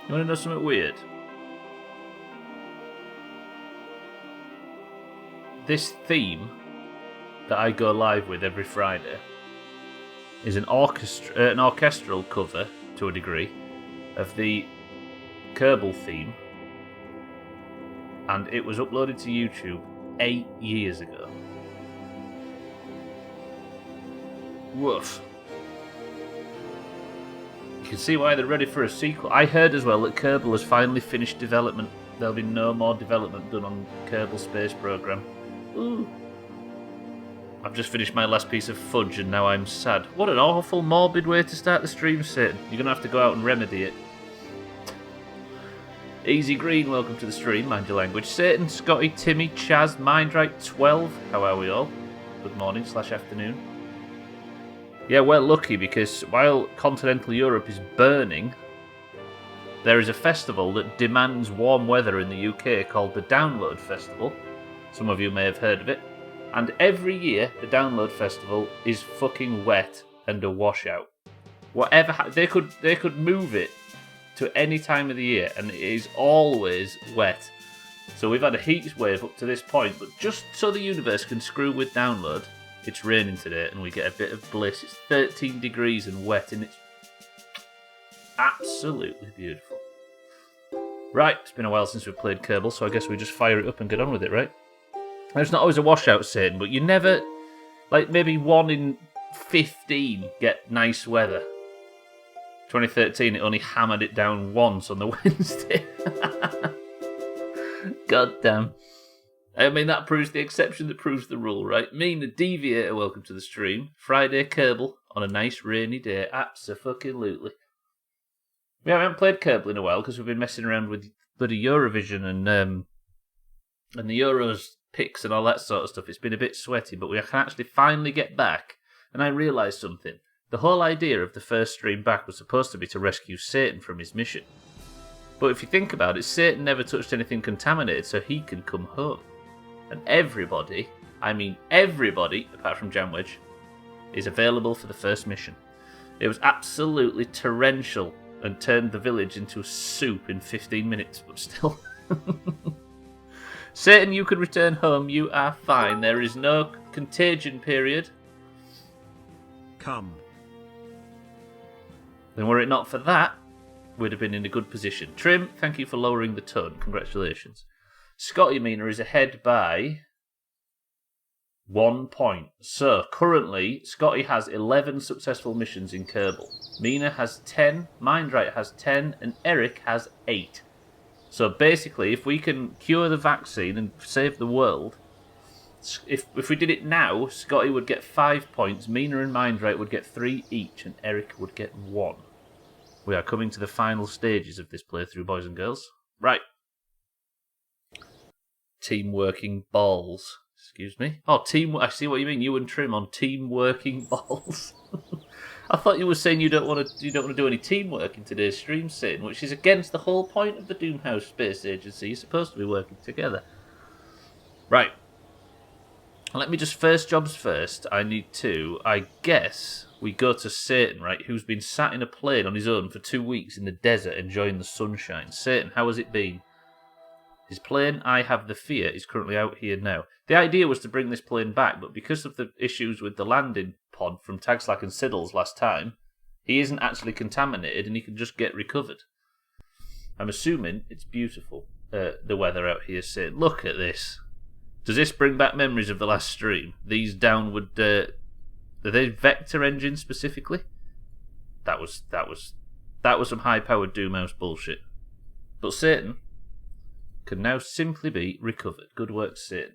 You want to know something weird? This theme that I go live with every Friday is an orchestral cover, to a degree, of the Kerbal theme, and it was uploaded to YouTube 8 years ago. Woof. You can see why they're ready for a sequel. I heard as well that Kerbal has finally finished development. There'll be no more development done on Kerbal Space Program. Ooh. I've just finished my last piece of fudge and now I'm sad. What an awful, morbid way to start the stream, Satan. You're going to have to go out and remedy it. Easy Green, welcome to the stream, mind your language. Satan, Scotty, Timmy, Chaz, Mindright12, how are we all? Good morning / afternoon. Yeah, we're lucky because while continental Europe is burning, there is a festival that demands warm weather in the UK called the Download Festival. Some of you may have heard of it. And every year, the Download Festival is fucking wet and a washout. Whatever they could move it to any time of the year, and it is always wet. So we've had a heat wave up to this point, but just so the universe can screw with Download, it's raining today, and we get a bit of bliss. It's 13 degrees and wet, and it's absolutely beautiful. Right, it's been a while since we've played Kerbal, so I guess we just fire it up and get on with it, right? There's not always a washout, Satan, but you never, like maybe 1 in 15 get nice weather. 2013, it only hammered it down once on the Wednesday. God damn. I mean, that proves the exception that proves the rule, right? Me and the Deviator, welcome to the stream. Friday Kerbal on a nice rainy day. Abso-fucking-lutely. We haven't played Kerbal in a while because we've been messing around with bloody Eurovision and the Euros picks and all that sort of stuff. It's been a bit sweaty, but we can actually finally get back. And I realised something. The whole idea of the first stream back was supposed to be to rescue Satan from his mission. But if you think about it, Satan never touched anything contaminated, so he can come home. And everybody, I mean everybody, apart from Jamwedge, is available for the first mission. It was absolutely torrential and turned the village into soup in 15 minutes, but still. Satan, you could return home, you are fine. There is no contagion period. Come. Then were it not for that, we'd have been in a good position. Trim, thank you for lowering the tone. Congratulations. Scotty Mina is ahead by 1 point. So, currently, Scotty has 11 successful missions in Kerbal. Mina has 10, Mindright has 10, and Eric has 8. So, basically, if we can cure the vaccine and save the world, if we did it now, Scotty would get 5 points, Mina and Mindright would get 3 each, and Eric would get 1. We are coming to the final stages of this playthrough, boys and girls. Right. Team working balls. Excuse me. Oh, team. I see what you mean. You and Trim on team working balls. I thought you were saying you don't want to do any teamwork in today's stream, Satan, which is against the whole point of the Doomhaus Space Agency. You're supposed to be working together. Right. Let me just first jobs first. I need to. I guess we go to Satan, right? Who's been sat in a plane on his own for 2 weeks in the desert enjoying the sunshine. Satan, how has it been? His plane, I Have the Fear, is currently out here now. The idea was to bring this plane back, but because of the issues with the landing pod from Tagslack and Siddles last time, he isn't actually contaminated and he can just get recovered. I'm assuming it's beautiful, the weather out here, saying, look at this. Does this bring back memories of the last stream? These downward, are they vector engines specifically? That was some high-powered Doomhaus bullshit. But Satan can now simply be recovered. Good work, Satan.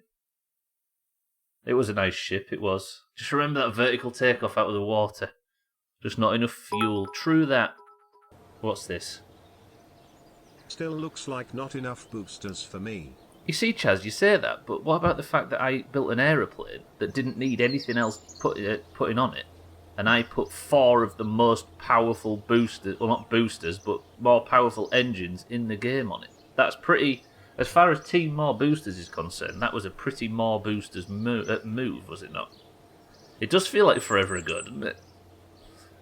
It was a nice ship, it was. Just remember that vertical takeoff out of the water. Just not enough fuel. True that. What's this? Still looks like not enough boosters for me. You see, Chaz, you say that, but what about the fact that I built an aeroplane that didn't need anything else putting on it? And I put 4 of the most powerful boosters, well not boosters, but more powerful engines in the game on it. That's pretty... As far as Team More Boosters is concerned, that was a pretty More Boosters move, was it not? It does feel like forever ago, doesn't it?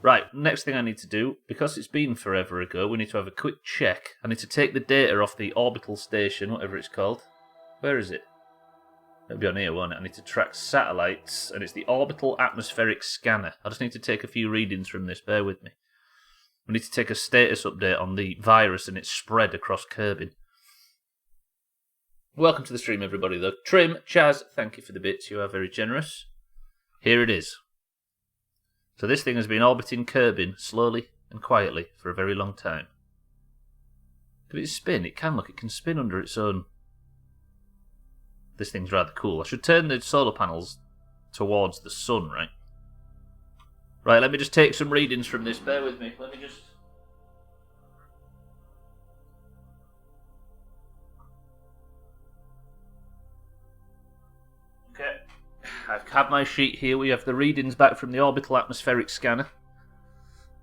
Right, next thing I need to do, because it's been forever ago, we need to have a quick check. I need to take the data off the orbital station, whatever it's called. Where is it? It'll be on here, won't it? I need to track satellites, and it's the orbital atmospheric scanner. I just need to take a few readings from this, bear with me. We need to take a status update on the virus and its spread across Kerbin. Welcome to the stream, everybody, though. Trim, Chaz, thank you for the bits, you are very generous. Here it is. So this thing has been orbiting Kerbin slowly and quietly for a very long time. Could it spin? It can, look, it can spin under its own. This thing's rather cool. I should turn the solar panels towards the sun, right? Right, let me just take some readings from this. Bear with me. Let me just... Okay. I've had my sheet here. We have the readings back from the orbital atmospheric scanner.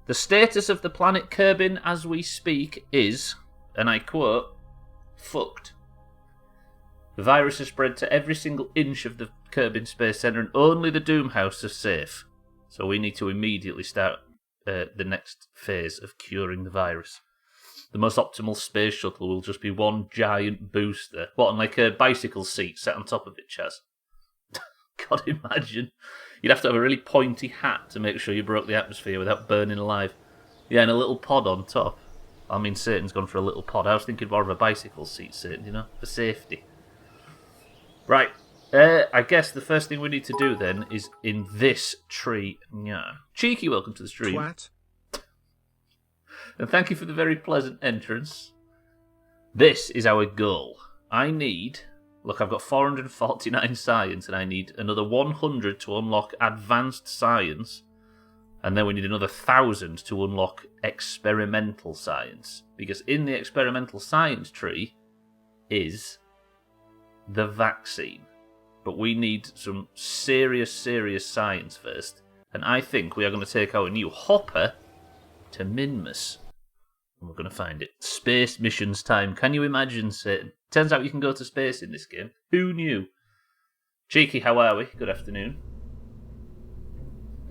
The status of the planet Kerbin as we speak is, and I quote, fucked. The virus has spread to every single inch of the Kerbin Space Center and only the Doomhaus are safe. So we need to immediately start the next phase of curing the virus. The most optimal space shuttle will just be one giant booster. What, on like a bicycle seat set on top of it, Chaz? God, imagine. You'd have to have a really pointy hat to make sure you broke the atmosphere without burning alive. Yeah, and a little pod on top. I mean, Satan's gone for a little pod. I was thinking more of a bicycle seat, Satan, you know, for safety. Right. I guess the first thing we need to do then is in this tree. Yeah. Cheeky, welcome to the stream. Twat. And thank you for the very pleasant entrance. This is our goal. I need... Look, I've got 449 science, and I need another 100 to unlock advanced science. And then we need another 1,000 to unlock experimental science. Because in the experimental science tree is the vaccine. But we need some serious science first. And I think we are going to take our new hopper to Minmus. And we're going to find it. Space missions time. Can you imagine, Satan? Turns out you can go to space in this game. Who knew? Cheeky, how are we? Good afternoon.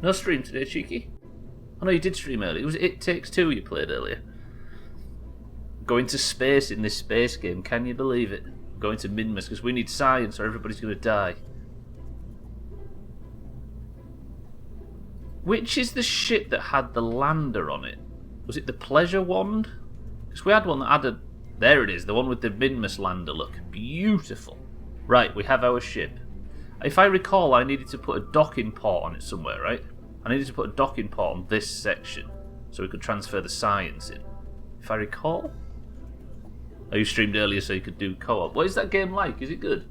No stream today, Cheeky? Oh no, you did stream earlier. It was It Takes Two you played earlier. Going to space in this space game. Can you believe it? Going to Minmus because we need science or everybody's going to die. Which is the shit that had the lander on it? Was it the pleasure wand? Because we had one that had a... There it is, the one with the Minmus lander look. Beautiful. Right, we have our ship. If I recall, I needed to put a docking port on it somewhere, right? I needed to put a docking port on this section so we could transfer the science in. If I recall? Oh, you streamed earlier so you could do co-op. What is that game like? Is it good?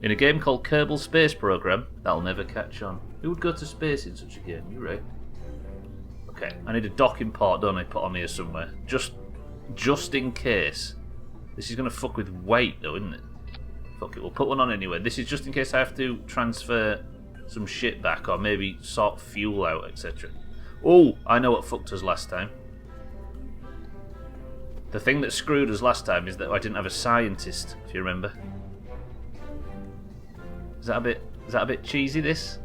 In a game called Kerbal Space Program, that'll never catch on. Who would go to space in such a game? You're right. Okay, I need a docking port, don't I, put on here somewhere. Just in case. This is going to fuck with weight, though, isn't it? Fuck it, we'll put one on anyway. This is just in case I have to transfer some shit back or maybe sort fuel out, etc. Oh, I know what fucked us last time. The thing that screwed us last time is that I didn't have a scientist, if you remember. Is that a bit cheesy, this?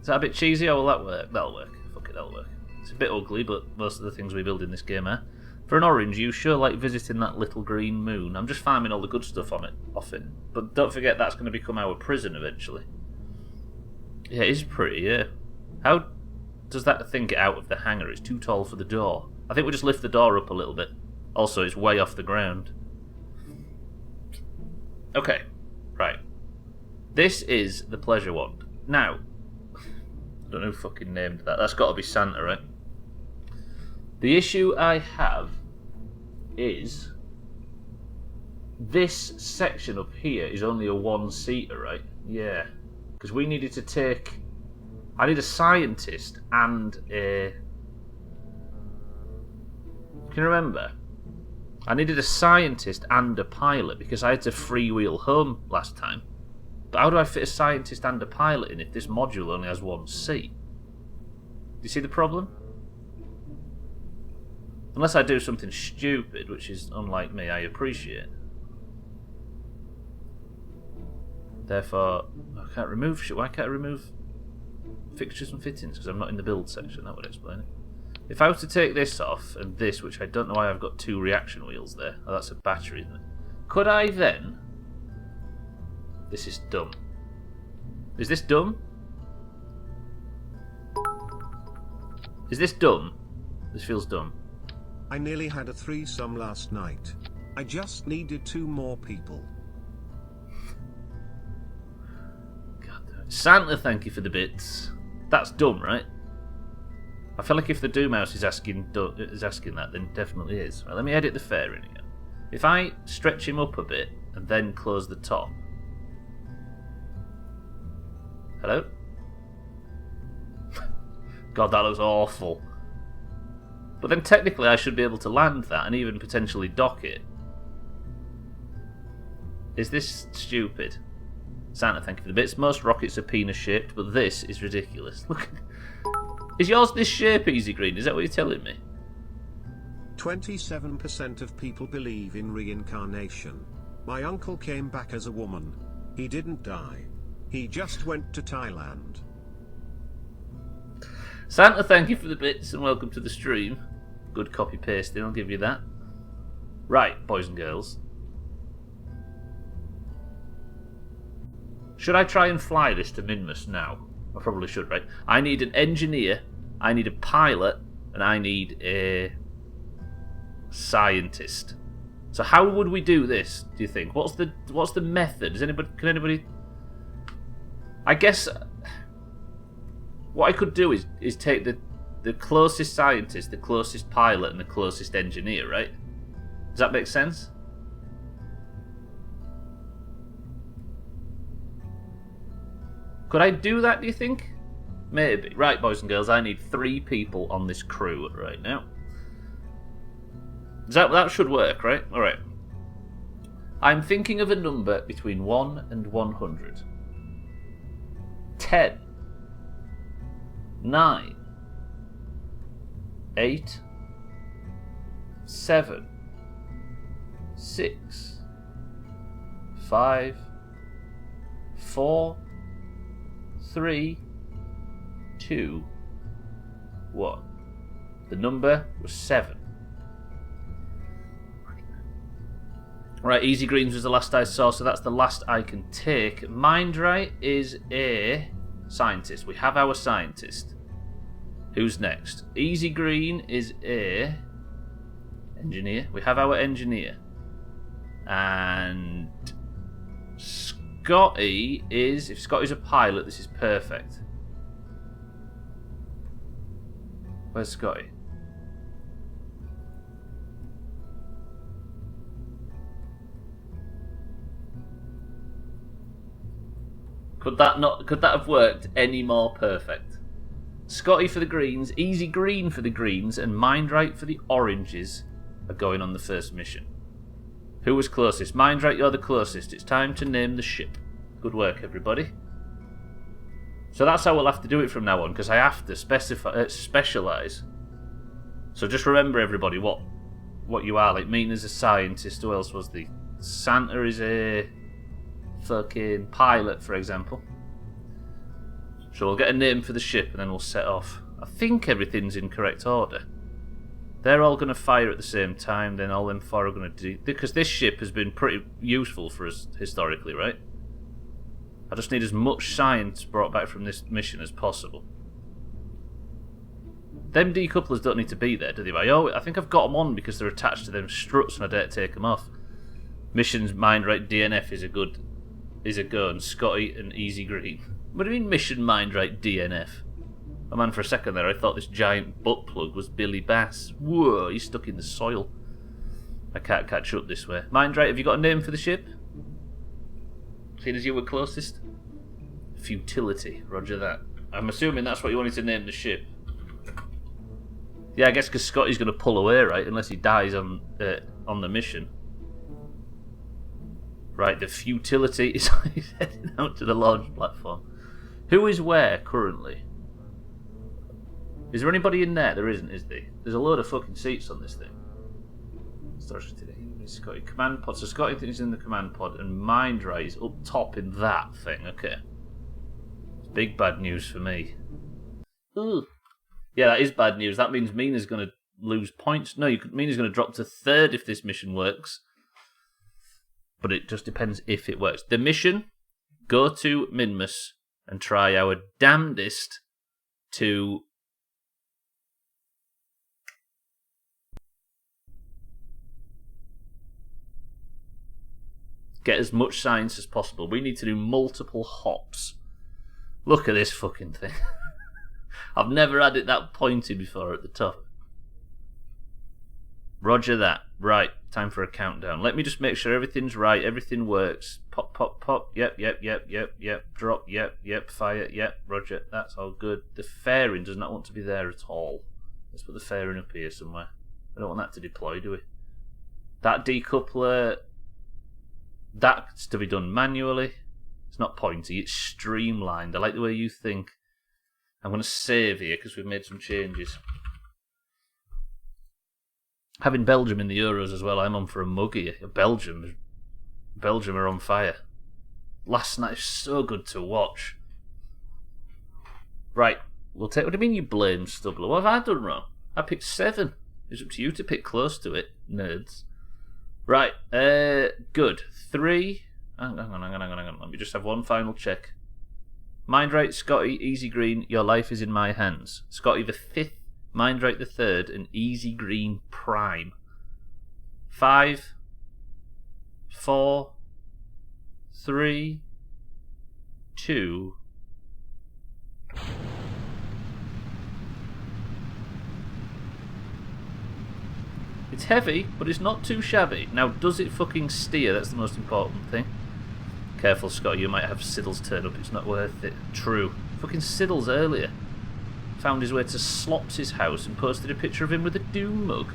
Is that a bit cheesy, or will that work? That'll work. Fuck it, that'll work. It's a bit ugly, but most of the things we build in this game are. For an orange, you sure like visiting that little green moon. I'm just farming all the good stuff off it. But don't forget that's going to become our prison eventually. Yeah, it is pretty, yeah. How does that thing get out of the hangar? It's too tall for the door. I think we just lift the door up a little bit. Also, it's way off the ground. Okay, right. This is the pleasure wand. Now, I don't know who fucking named that. That's got to be Santa, right? The issue I have is this section up here is only a one-seater, right? Yeah. Because we needed to take... I need a scientist and a... Can you remember? I needed a scientist and a pilot because I had to freewheel home last time. But how do I fit a scientist and a pilot in if this module only has one seat? Do you see the problem? Unless I do something stupid, which is unlike me, I appreciate. Therefore, I can't remove shit. Why can't I remove? Fixtures and fittings, because I'm not in the build section. That would explain it. If I was to take this off, and this, which I don't know why I've got 2 reaction wheels there. Oh, that's a battery, isn't it? Could I then... This is dumb. Is this dumb? Is this dumb? This feels dumb. I nearly had a threesome last night. I just needed 2 more people. God damn it. Santa, thank you for the bits. That's dumb, right? I feel like if the Doomhaus is asking that, then it definitely is. Right, let me edit the fairing again. If I stretch him up a bit and then close the top. Hello? God, that looks awful. But then technically I should be able to land that and even potentially dock it. Is this stupid? Santa, thank you for the bits. Most rockets are penis shaped, but this is ridiculous. Look. Is yours this shape, Easy Green? Is that what you're telling me? 27% of people believe in reincarnation. My uncle came back as a woman. He didn't die. He just went to Thailand. Santa, thank you for the bits and welcome to the stream. Good copy pasting, I'll give you that. Right, boys and girls. Should I try and fly this to Minmus now? I probably should, right? I need an engineer, I need a pilot, and I need a scientist. So how would we do this, do you think? What's the method? Can anybody... I guess what I could do is take the closest scientist, the closest pilot, and the closest engineer, right? Does that make sense? Could I do that, do you think? Maybe. Right, boys and girls, I need 3 people on this crew right now. That should work, right? Alright. I'm thinking of a number between 1 and 100. 10. 9. 8. 7. 6. 5. 4. 3, 2, 1. The number was 7. Right, Easy Greens was the last I saw, so that's the last I can take. Mindright is a scientist. We have our scientist. Who's next? Easy Green is a engineer. We have our engineer. And Scotty is... If Scotty's a pilot, this is perfect. Where's Scotty? Could that have worked any more perfect? Scotty for the greens, Easy Green for the greens, and Mindright for the oranges are going on the first mission. Who was closest? Mindright, you're the closest. It's time to name the ship. Good work, everybody. So that's how we'll have to do it from now on, because I have to specialise. So just remember, everybody, what you are. Like, Mina's a scientist. Who else was the... Santa is a fucking pilot, for example. So we'll get a name for the ship, and then we'll set off. I think everything's in correct order. They're all going to fire at the same time, then all them 4 are going to do... Because this ship has been pretty useful for us historically, right? I just need as much science brought back from this mission as possible. Them decouplers don't need to be there, do they? I think I've got them on because they're attached to them struts and I dare take them off. Missions, Mindright, DNF is a go, and Scotty and Easy Green. What do you mean mission, Mindright, DNF? Oh man, for a second there, I thought this giant butt plug was Billy Bass. Whoa, he's stuck in the soil. I can't catch up this way. Mindright, have you got a name for the ship? Seeing as you were closest? Futility, roger that. I'm assuming that's what you wanted to name the ship. Yeah, I guess because Scotty's going to pull away, right? Unless he dies on the mission. Right, the Futility is heading out to the launch platform. Who is where currently? Is there anybody in there? There isn't, is there? There's a load of fucking seats on this thing. Starts today. Scotty command pod. So Scotty is in the command pod, and Mindray is up top in that thing. Okay. Big bad news for me. Ooh. Yeah, that is bad news. That means Mina's going to lose points. No, Mina's going to drop to 3rd if this mission works. But it just depends if it works. The mission, go to Minmus and try our damnedest to get as much science as possible. We need to do multiple hops. Look at this fucking thing. I've never had it that pointy before at the top. Roger that. Right, time for a countdown. Let me just make sure everything's right, everything works. Pop, pop, pop. Yep. Drop, yep. Fire, yep. Roger, that's all good. The fairing does not want to be there at all. Let's put the fairing up here somewhere. I don't want that to deploy, do we? That decoupler, that's to be done manually. It's not pointy, it's streamlined. I like the way you think. I'm going to save here because we've made some changes. Having Belgium in the Euros as well, I'm on for a mug here. Belgium are on fire. Last night was so good to watch. Right, we'll take. What do you mean you blame Stubbler? What have I done wrong? I picked 7. It's up to you to pick close to it, nerds. Right, good. 3. Hang on. Let me just have one final check. Mind right, Scotty, easy green, your life is in my hands. Scotty the 5th, Mind right the 3rd, and easy green prime. 5, 4, 3, 2. It's heavy, but it's not too shabby. Now, does it fucking steer? That's the most important thing. Careful, Scott, you might have Siddles turn up. It's not worth it. True. Fucking Siddles earlier found his way to Slops' house and posted a picture of him with a Doom mug.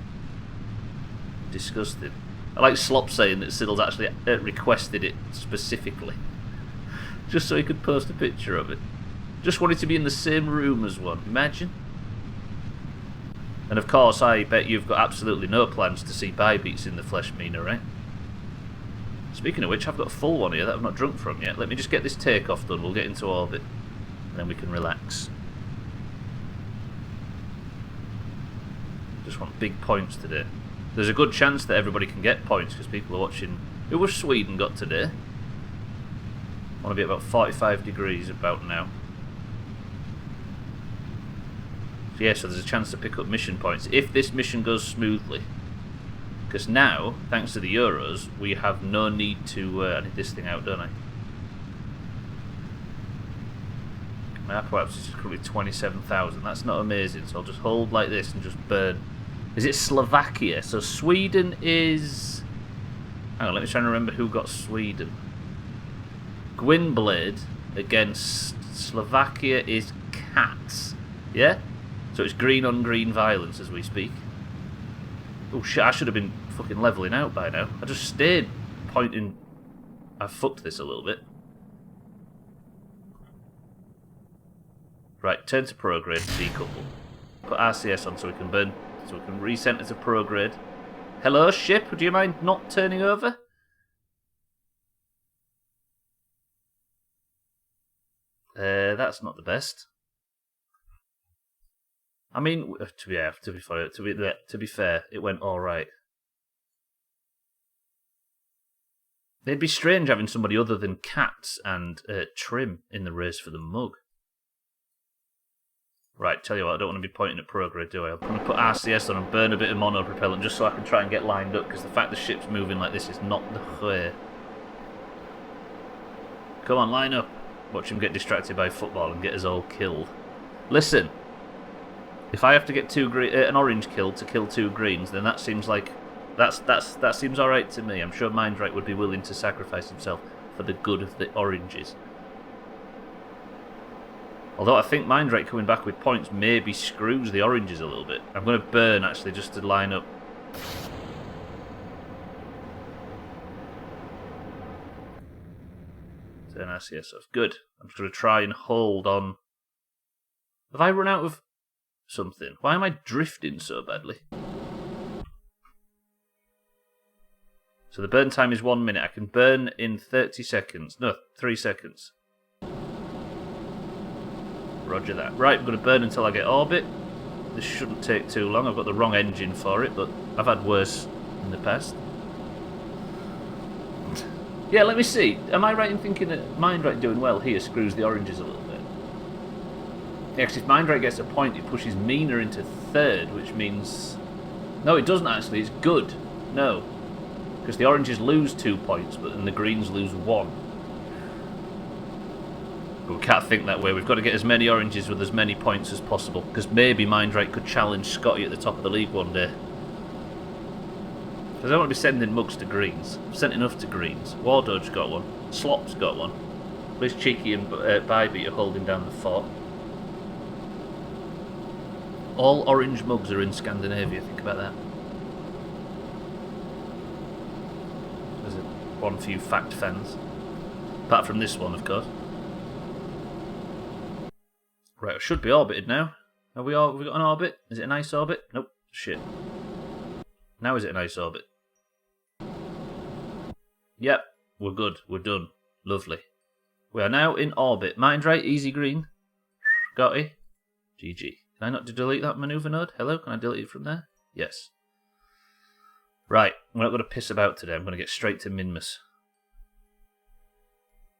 Disgusting. I like Slop saying that Siddles actually requested it specifically. Just so he could post a picture of it. Just wanted to be in the same room as one. Imagine. And of course, I bet you've got absolutely no plans to see Bybeats in the flesh, Mina, right? Speaking of which, I've got a full one here that I've not drunk from yet. Let me just get this takeoff done. We'll get into orbit. And then we can relax. Just want big points today. There's a good chance that everybody can get points because people are watching. Who was Sweden got today? I want to be about 45 degrees about now. So yeah, so there's a chance to pick up mission points if this mission goes smoothly. Because now, thanks to the Euros, we have no need to... I need this thing out, don't I? My apoapsis is currently 27,000. That's not amazing, so I'll just hold like this and just burn. Is it Slovakia? So Sweden is... Hang on, let me try and remember who got Sweden. Gwynblade against Slovakia is Cats. Yeah? So it's green on green violence as we speak. Oh shit, I should have been fucking levelling out by now. I just stayed pointing... I've fucked this a little bit. Right, turn to pro grade, decouple. Put RCS on so we can burn, so we can recenter to pro grade. Hello, ship, do you mind not turning over? That's not the best. I mean, to be fair, it went all right. It'd be strange having somebody other than Cats and Trim in the race for the mug. Right, tell you what, I don't want to be pointing at prograde, do I? I'm going to put RCS on and burn a bit of mono propellant just so I can try and get lined up, because the fact the ship's moving like this is not the way. Come on, line up. Watch him get distracted by football and get us all killed. Listen, if I have to get an orange killed to kill 2 greens, then that seems like that seems all right to me. I'm sure Mindright would be willing to sacrifice himself for the good of the oranges. Although I think Mindright coming back with points maybe screws the oranges a little bit. I'm going to burn actually just to line up. Turn RCS off. Good. I'm just going to try and hold on. Have I run out of something? Why am I drifting so badly? So the burn time is 1 minute. I can burn in 30 seconds. No, 3 seconds. Roger that. Right, I'm going to burn until I get orbit. This shouldn't take too long. I've got the wrong engine for it, but I've had worse in the past. Yeah, let me see. Am I right in thinking that Mindright doing well here screws the oranges a little bit? Yeah, because if Mindright gets a point, it pushes Mina into third, which means... No, it doesn't actually. It's good. No. Because the oranges lose 2 points, but then the greens lose 1. But we can't think that way. We've got to get as many oranges with as many points as possible, because maybe Mindright could challenge Scotty at the top of the league one day. Because I don't want to be sending mugs to greens. I've sent enough to greens. Wardodge got one. Slop's got one. At least Cheeky and Bybee are holding down the fort. All orange mugs are in Scandinavia, think about that. There's one few fact fans. Apart from this one, of course. Right, I should be orbited now. Have we got an orbit? Is it a nice orbit? Nope. Shit. Now is it a nice orbit? Yep, we're good. We're done. Lovely. We are now in orbit. Mindright, easy green. Got it. GG. Can I not delete that maneuver node? Hello, can I delete it from there? Yes. Right, we're not going to piss about today. I'm going to get straight to Minmus.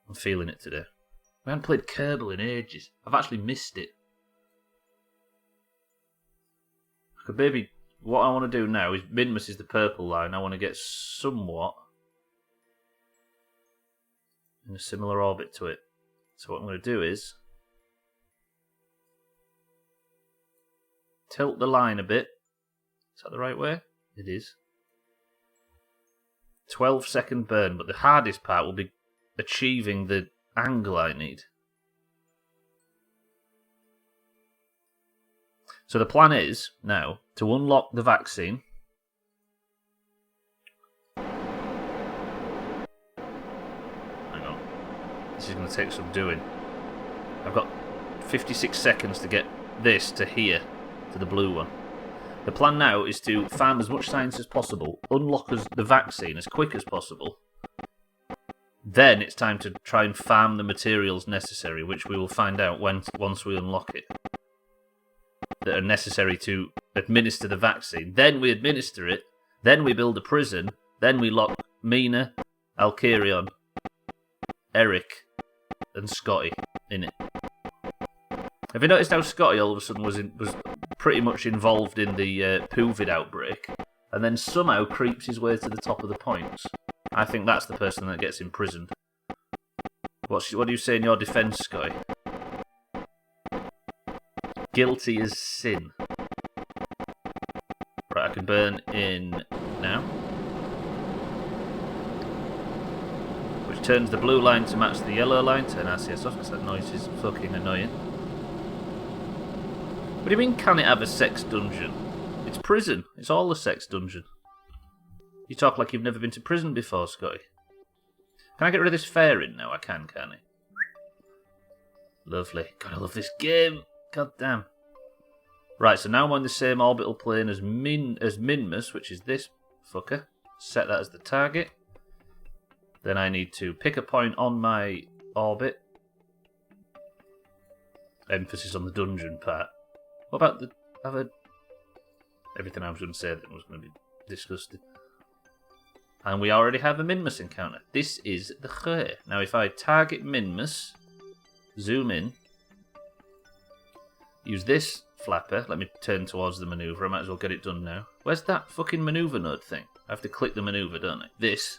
I'm feeling it today. We haven't played Kerbal in ages. I've actually missed it. I could maybe... What I want to do now is... Minmus is the purple line. I want to get somewhat in a similar orbit to it. So what I'm going to do is... Tilt the line a bit. Is that the right way? It is. 12-second burn, but the hardest part will be achieving the angle I need. So the plan is, now, to unlock the vaccine. Hang on. This is going to take some doing. I've got 56 seconds to get this to here. To the blue one. The plan now is to farm as much science as possible, unlock the vaccine as quick as possible. Then it's time to try and farm the materials necessary, which we will find out once we unlock it. That are necessary to administer the vaccine. Then we administer it. Then we build a prison. Then we lock Mina, Alkirion, Eric, and Scotty in it. Have you noticed how Scotty all of a sudden was pretty much involved in the Poovid outbreak, and then somehow creeps his way to the top of the points? I think that's the person that gets imprisoned. What do you say in your defence, Scotty? Guilty as sin. Right, I can burn in now. Which turns the blue line to match the yellow line. Turn RCS off because that noise is fucking annoying. What do you mean, can it have a sex dungeon? It's prison. It's all a sex dungeon. You talk like you've never been to prison before, Scotty. Can I get rid of this fairing now? I can't I? Lovely. God, I love this game. God damn. Right, so now I'm on the same orbital plane as Minmus, which is this fucker. Set that as the target. Then I need to pick a point on my orbit. Emphasis on the dungeon part. What about the other... Everything I was going to say that was going to be disgusting. And we already have a Minmus encounter. This is the Ghe. Now if I target Minmus, zoom in, use this flapper, let me turn towards the manoeuvre, I might as well get it done now. Where's that fucking manoeuvre node thing? I have to click the manoeuvre, don't I? This.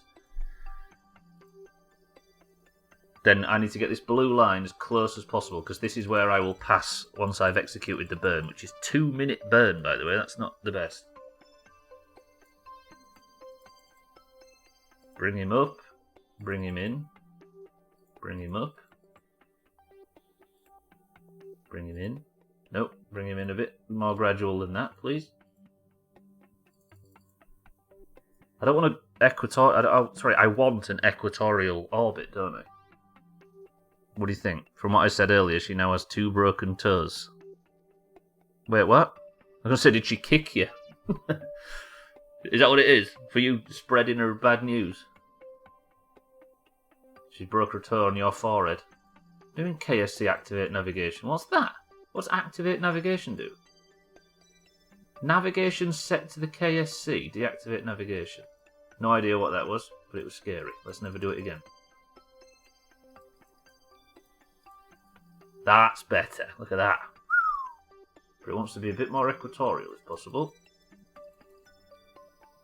Then I need to get this blue line as close as possible, because this is where I will pass once I've executed the burn, which is 2-minute burn, by the way. That's not the best. Bring him up. Bring him in. Bring him up. Bring him in. Nope, bring him in a bit more gradual than that, please. I don't want I want an equatorial orbit, don't I? What do you think? From what I said earlier, she now has 2 broken toes. Wait, what? I was going to say, did she kick you? Is that what it is? For you spreading her bad news? She broke her toe on your forehead. Doing KSC activate navigation. What's that? What's activate navigation do? Navigation set to the KSC. Deactivate navigation. No idea what that was, but it was scary. Let's never do it again. That's better. Look at that. But it wants to be a bit more equatorial if possible.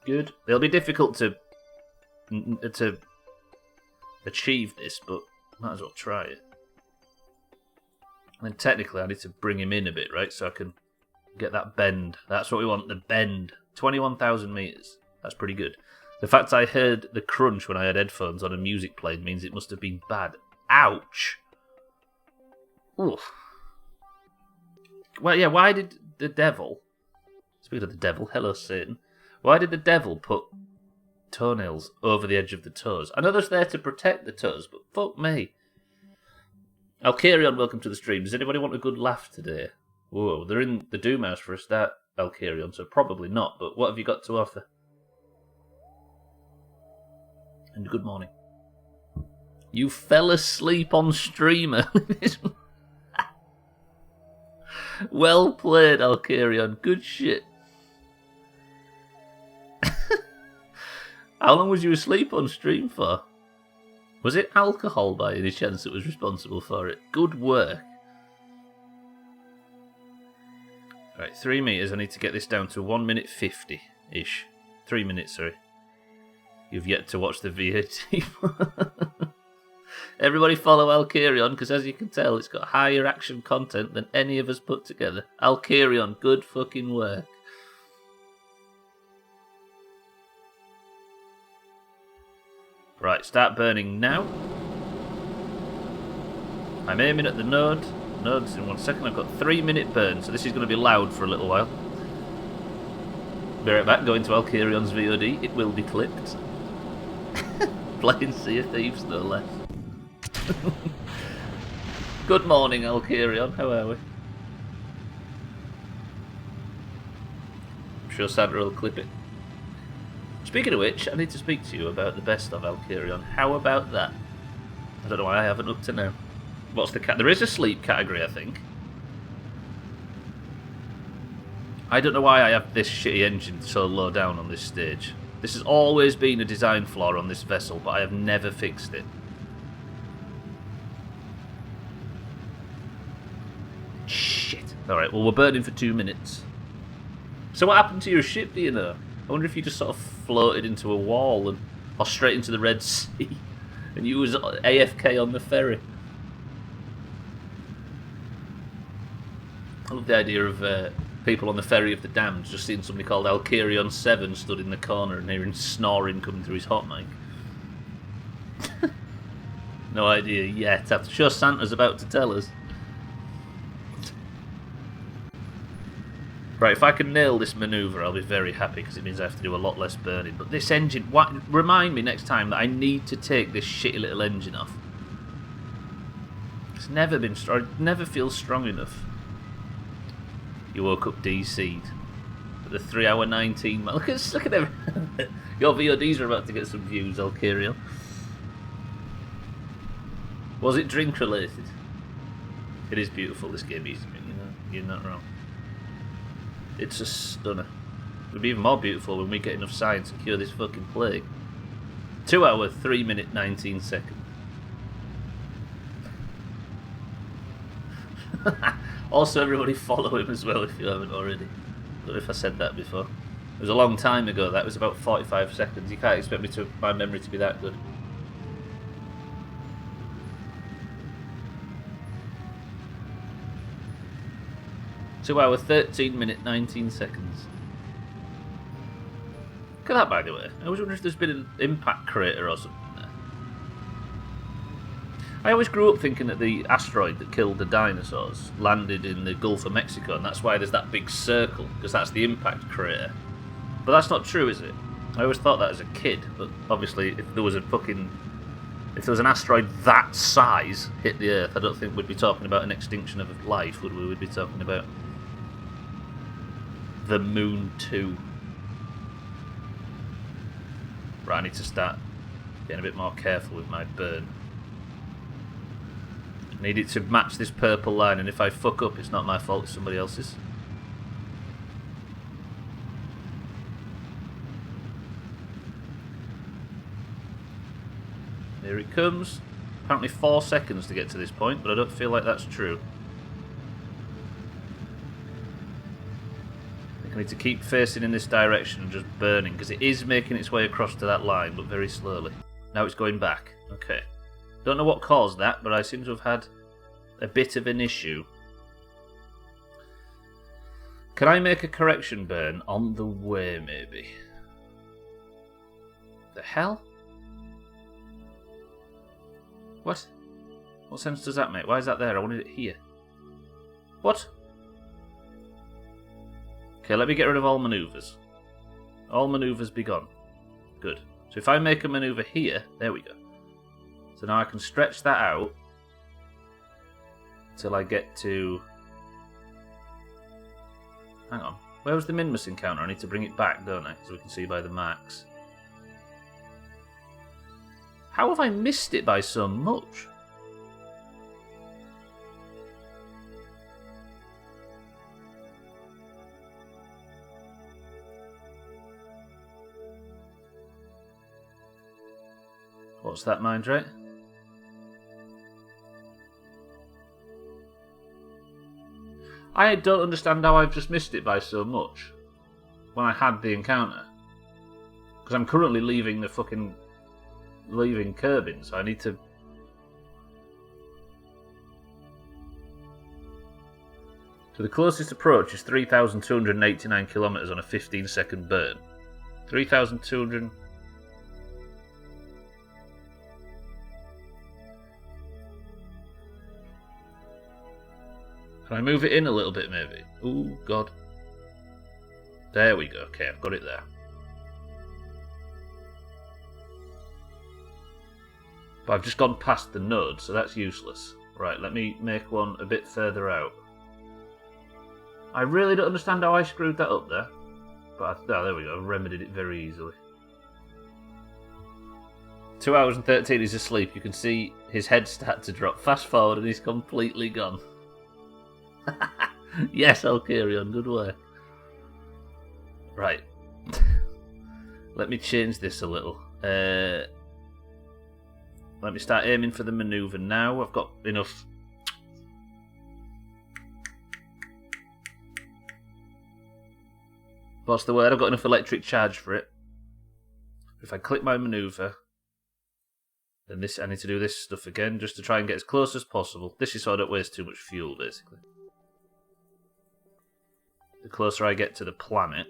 Good. It'll be difficult to achieve this, but might as well try it. And then technically I need to bring him in a bit, right? So I can get that bend. That's what we want, the bend. 21,000 metres. That's pretty good. The fact I heard the crunch when I had headphones on and music played means it must have been bad. Ouch! Oof. Well, yeah, why did the devil... Speaking of the devil, hello Satan. Why did the devil put toenails over the edge of the toes? I know there's there to protect the toes, but fuck me. Alkarion, welcome to the stream. Does anybody want a good laugh today? Whoa, they're in the Doomhaus for a start, Alkarion, so probably not, but what have you got to offer? And good morning. You fell asleep on streamer. Well played, Alkarion. Good shit. How long was you asleep on stream for? Was it alcohol by any chance that was responsible for it? Good work. Right, 3 metres. I need to get this down to 1 minute 50-ish. 3 minutes, sorry. You've yet to watch the VAT. Everybody follow Alkarion, because as you can tell, it's got higher action content than any of us put together. Alkarion, good fucking work. Right, start burning now. I'm aiming at the node. Node's in 1 second. I've got 3 minute burn, so this is going to be loud for a little while. Be right back, going to Alkarion's VOD. It will be clipped. Playing Sea of Thieves, no less. Good morning, Alkarion. How are we? I'm sure Sandra will clip it. Speaking of which, I need to speak to you about the best of Alkarion. How about that? I don't know why I haven't up to now. What's the cat? There is a sleep category, I think. I don't know why I have this shitty engine so low down on this stage. This has always been a design flaw on this vessel, but I have never fixed it. Shit. Alright, well, we're burning for 2 minutes. So what happened to your ship, do you know? I wonder if you just sort of floated into a wall or straight into the Red Sea and you was AFK on the ferry. I love the idea of people on the ferry of the damned just seeing somebody called Alkarion 7 stood in the corner and hearing snoring coming through his hot mic. No idea yet. I'm sure Santa's about to tell us. Right, if I can nail this manoeuvre, I'll be very happy because it means I have to do a lot less burning. But this engine, remind me next time that I need to take this shitty little engine off. It's never been strong. It never feels strong enough. You woke up DC'd. The 3 hour 19. Look at them. Your VODs are about to get some views, Alkarion. Was it drink related? It is beautiful, this game, you know. You're not wrong. It's a stunner. It'll be even more beautiful when we get enough science to cure this fucking plague. 2 hour, 3 minute, 19 seconds. Also, everybody follow him as well if you haven't already. I don't know if I said that before. It was a long time ago. That was about 45 seconds. You can't expect my memory to be that good. Two hour, 13 minute, 19 seconds. Look at that, by the way. I was wondering if there's been an impact crater or something there. I always grew up thinking that the asteroid that killed the dinosaurs landed in the Gulf of Mexico, and that's why there's that big circle, because that's the impact crater. But that's not true, is it? I always thought that as a kid, but obviously if there was an asteroid that size hit the Earth, I don't think we'd be talking about an extinction of life, would we? We'd be talking about the Moon 2. Right, I need to start getting a bit more careful with my burn. I need it to match this purple line, and if I fuck up, it's not my fault, it's somebody else's. Here it comes. Apparently 4 seconds to get to this point, but I don't feel like that's true. I think I need to keep facing in this direction and just burning, because it is making its way across to that line, but very slowly. Now it's going back. Okay. Don't know what caused that, but I seem to have had a bit of an issue. Can I make a correction burn on the way, maybe? The hell? What? What sense does that make? Why is that there? I wanted it here. What? Okay, let me get rid of all manoeuvres. All manoeuvres be gone. Good. So if I make a manoeuvre here, there we go. So now I can stretch that out till I get to... Hang on. Where was the Minmus encounter? I need to bring it back, don't I? So we can see by the marks. How have I missed it by so much? What's that, mind rate? I don't understand how I've just missed it by so much when I had the encounter. Because I'm currently leaving the fucking... leaving Kerbin, so I need to... So the closest approach is 3,289 kilometres on a 15-second burn. 3,200... Can I move it in a little bit, maybe? Ooh, God. There we go. Okay, I've got it there. But I've just gone past the node, so that's useless. Right, let me make one a bit further out. I really don't understand how I screwed that up there. But there we go, I've remedied it very easily. 2 hours and 13, he's asleep. You can see his head start to drop. Fast forward and he's completely gone. Yes, Alkarion, good work. Right. Let me change this a little. Let me start aiming for the manoeuvre now. I've got enough. What's the word? I've got enough electric charge for it. If I click my manoeuvre, then this, I need to do this stuff again just to try and get as close as possible. This is so I don't waste too much fuel, basically. The closer I get to the planet,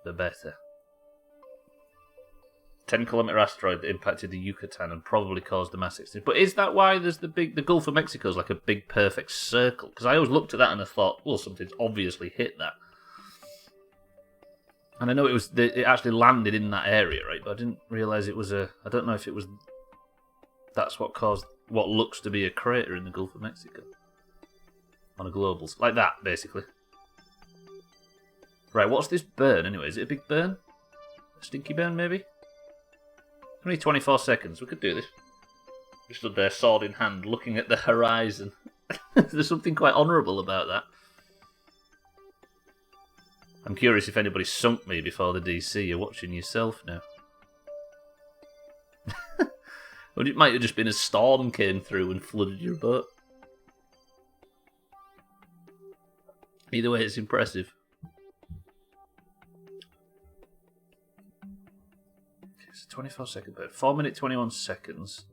the better. 10-kilometer asteroid that impacted the Yucatan and probably caused a mass extinction. But is that why there's the Gulf of Mexico is like a big perfect circle? Because I always looked at that and I thought, well, something's obviously hit that. And I know it actually landed in that area, right? But I didn't realise it was a... I don't know if it was... That's what caused what looks to be a crater in the Gulf of Mexico. On a global... Like that, basically. Right, what's this burn anyway? Is it a big burn? A stinky burn, maybe? Only 24 seconds. We could do this. We stood there, sword in hand, looking at the horizon. There's something quite honourable about that. I'm curious if anybody sunk me before the DC. You're watching yourself now. Or it might have just been a storm came through and flooded your boat. Either way, it's impressive. Okay, it's a 24-second burn. 4 minutes, 21 seconds.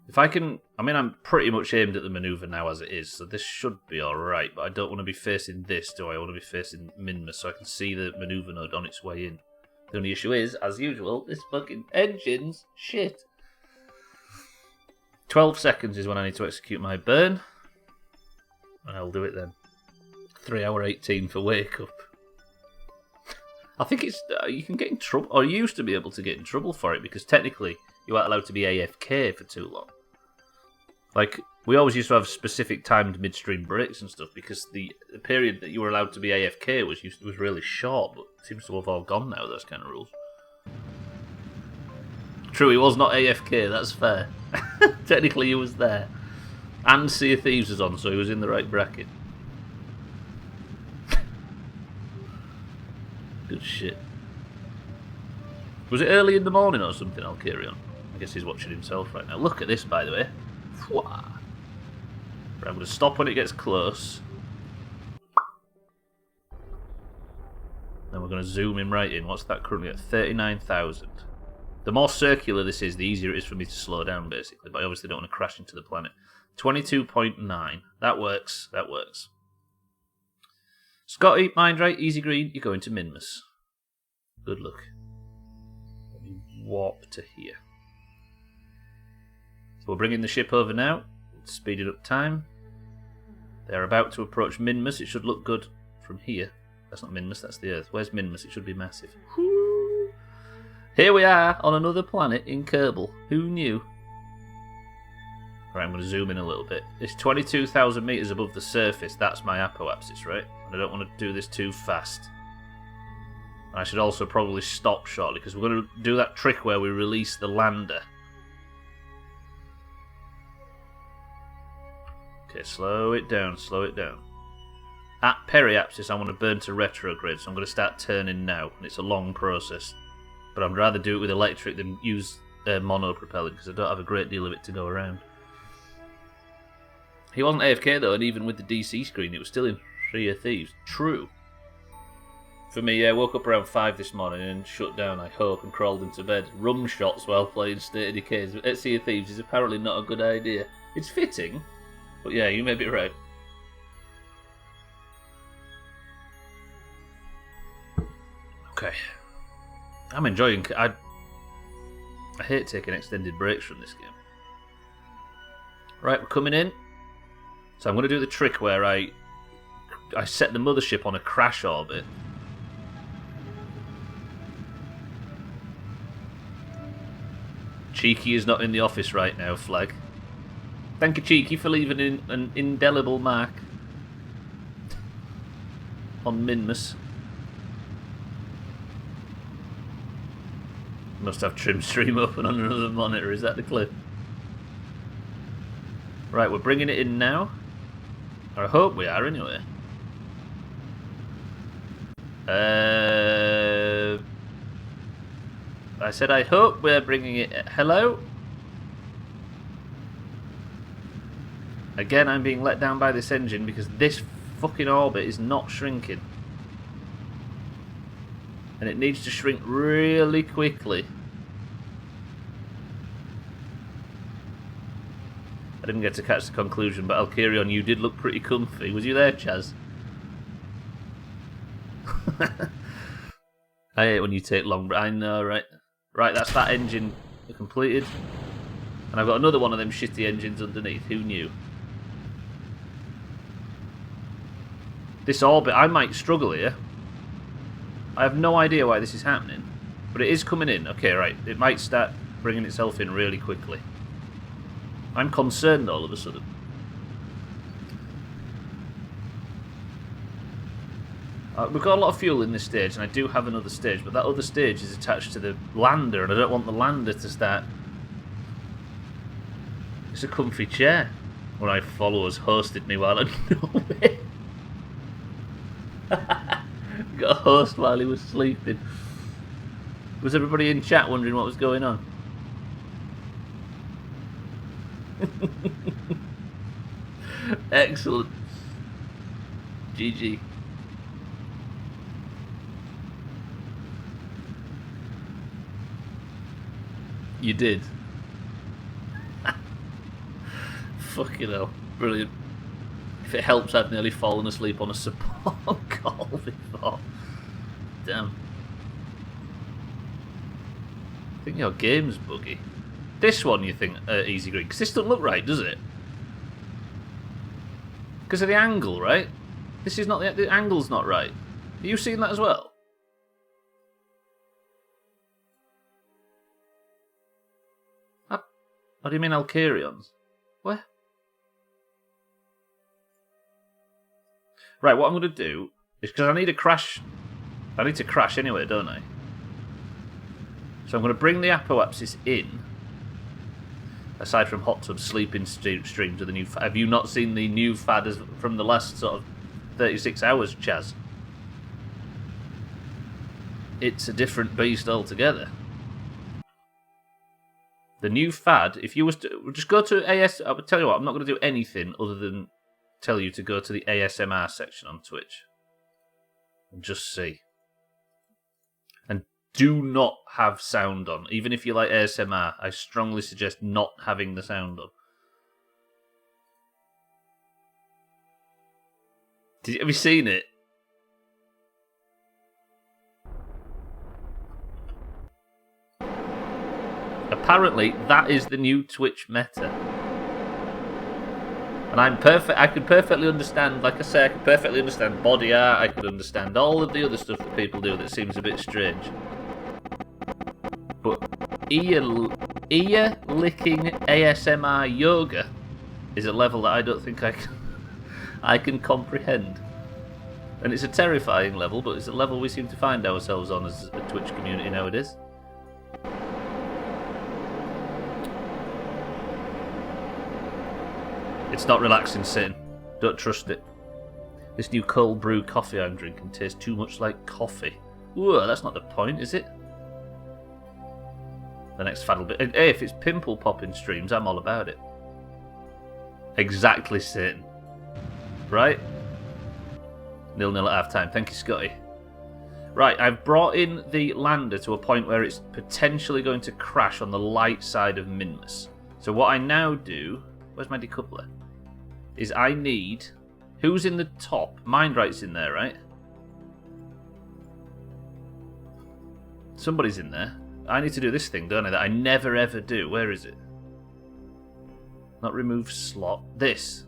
If I can... I mean, I'm pretty much aimed at the manoeuvre now as it is, so this should be alright, but I don't want to be facing this, do I? I want to be facing Minmus so I can see the manoeuvre node on its way in. The only issue is, as usual, this fucking engine's shit. 12 seconds is when I need to execute my burn. And I'll do it then. 3 hour 18 for wake up. I think it's... you can get in trouble... Or you used to be able to get in trouble for it, because technically you aren't allowed to be AFK for too long. Like, we always used to have specific timed midstream breaks and stuff because the period that you were allowed to be AFK was really short, but it seems to have all gone now, those kind of rules. True, he was not AFK, that's fair. Technically he was there. And Sea of Thieves was on, so he was in the right bracket. Good shit. Was it early in the morning or something, I'll carry on. I guess he's watching himself right now. Look at this, by the way. Right, I'm going to stop when it gets close. Then we're going to zoom him right in. What's that currently at? 39,000. The more circular this is, the easier it is for me to slow down, basically. But I obviously don't want to crash into the planet. 22.9. That works. That works. Scotty, mind right, easy green. You're going to Minmus. Good luck. Let me warp to here. So we're bringing the ship over now. Speeding up time. They're about to approach Minmus. It should look good from here. That's not Minmus, that's the Earth. Where's Minmus? It should be massive. Here we are on another planet in Kerbal. Who knew? Right, I'm going to zoom in a little bit. It's 22,000 metres above the surface. That's my apoapsis, right? And I don't want to do this too fast. I should also probably stop shortly because we're going to do that trick where we release the lander. Okay, slow it down, slow it down. At periapsis, I want to burn to retrograde, so I'm going to start turning now, and it's a long process. But I'd rather do it with electric than use monopropellant, because I don't have a great deal of it to go around. He wasn't AFK though, and even with the DC screen, it was still in Sea of Thieves. True. For me, I woke up around 5 this morning and shut down, I hope, and crawled into bed. Rum shots while playing State of Decay at Sea of Thieves is apparently not a good idea. It's fitting. But yeah, you may be right. Okay. I'm enjoying... I hate taking extended breaks from this game. Right, we're coming in. So I'm going to do the trick where I set the mothership on a crash orbit. Cheeky is not in the office right now, Flag. Thank you, Cheeky, for leaving in an indelible mark on Minmus. Must have trim stream open on another monitor, is that the clip? Right, we're bringing it in now. Or I hope we are, anyway. I said I hope we're bringing it... Hello? Again, I'm being let down by this engine because this fucking orbit is not shrinking. And it needs to shrink really quickly. I didn't get to catch the conclusion, but Alkirion, you did look pretty comfy. Was you there, Chaz? I hate when you take long... I know, right? Right, that's that engine completed. And I've got another one of them shitty engines underneath. Who knew? This orbit, I might struggle here. I have no idea why this is happening. But it is coming in. Okay, right. It might start bringing itself in really quickly. I'm concerned all of a sudden. We've got a lot of fuel in this stage, and I do have another stage, but that other stage is attached to the lander, and I don't want the lander to start... It's a comfy chair. One of my followers hosted me while I'm away. Got a host while he was sleeping. Was everybody in chat wondering what was going on? Excellent. GG. You did. Fucking hell. Brilliant. If it helps, I've nearly fallen asleep on a support call before. Damn. I think your game's buggy. This one, you think, easy green? Because this doesn't look right, does it? Because of the angle, right? This is not the angle's not right. Are you seeing that as well? What do you mean Alkarions? Where? Right, what I'm going to do is, because I need to crash anyway, don't I? So I'm going to bring the apoapsis in. Aside from hot tub sleeping streams of the new fad. Have you not seen the new fad from the last sort of 36 hours, Chaz? It's a different beast altogether. The new fad, if you was to just go to I would tell you what, I'm not going to do anything other than tell you to go to the ASMR section on Twitch. And just see. And do not have sound on. Even if you like ASMR, I strongly suggest not having the sound on. Have you seen it? Apparently, that is the new Twitch meta. And I could perfectly understand, like I say, I could perfectly understand body art, I could understand all of the other stuff that people do that seems a bit strange. But ear-licking ASMR yoga is a level that I don't think I can comprehend. And it's a terrifying level, but it's a level we seem to find ourselves on as a Twitch community nowadays. It's not relaxing sitting. Don't trust it. This new cold brew coffee I'm drinking tastes too much like coffee. Whoa, that's not the point, is it? The next fad will be... Hey, if it's pimple popping streams, I'm all about it. Exactly, Satan. Right? 0-0 at half time. Thank you, Scotty. Right, I've brought in the lander to a point where it's potentially going to crash on the light side of Minmus. So what I now do... Where's my decoupler? Is I need... Who's in the top? Mindright's in there, right? Somebody's in there. I need to do this thing, don't I? That I never ever do. Where is it? Not remove slot. This.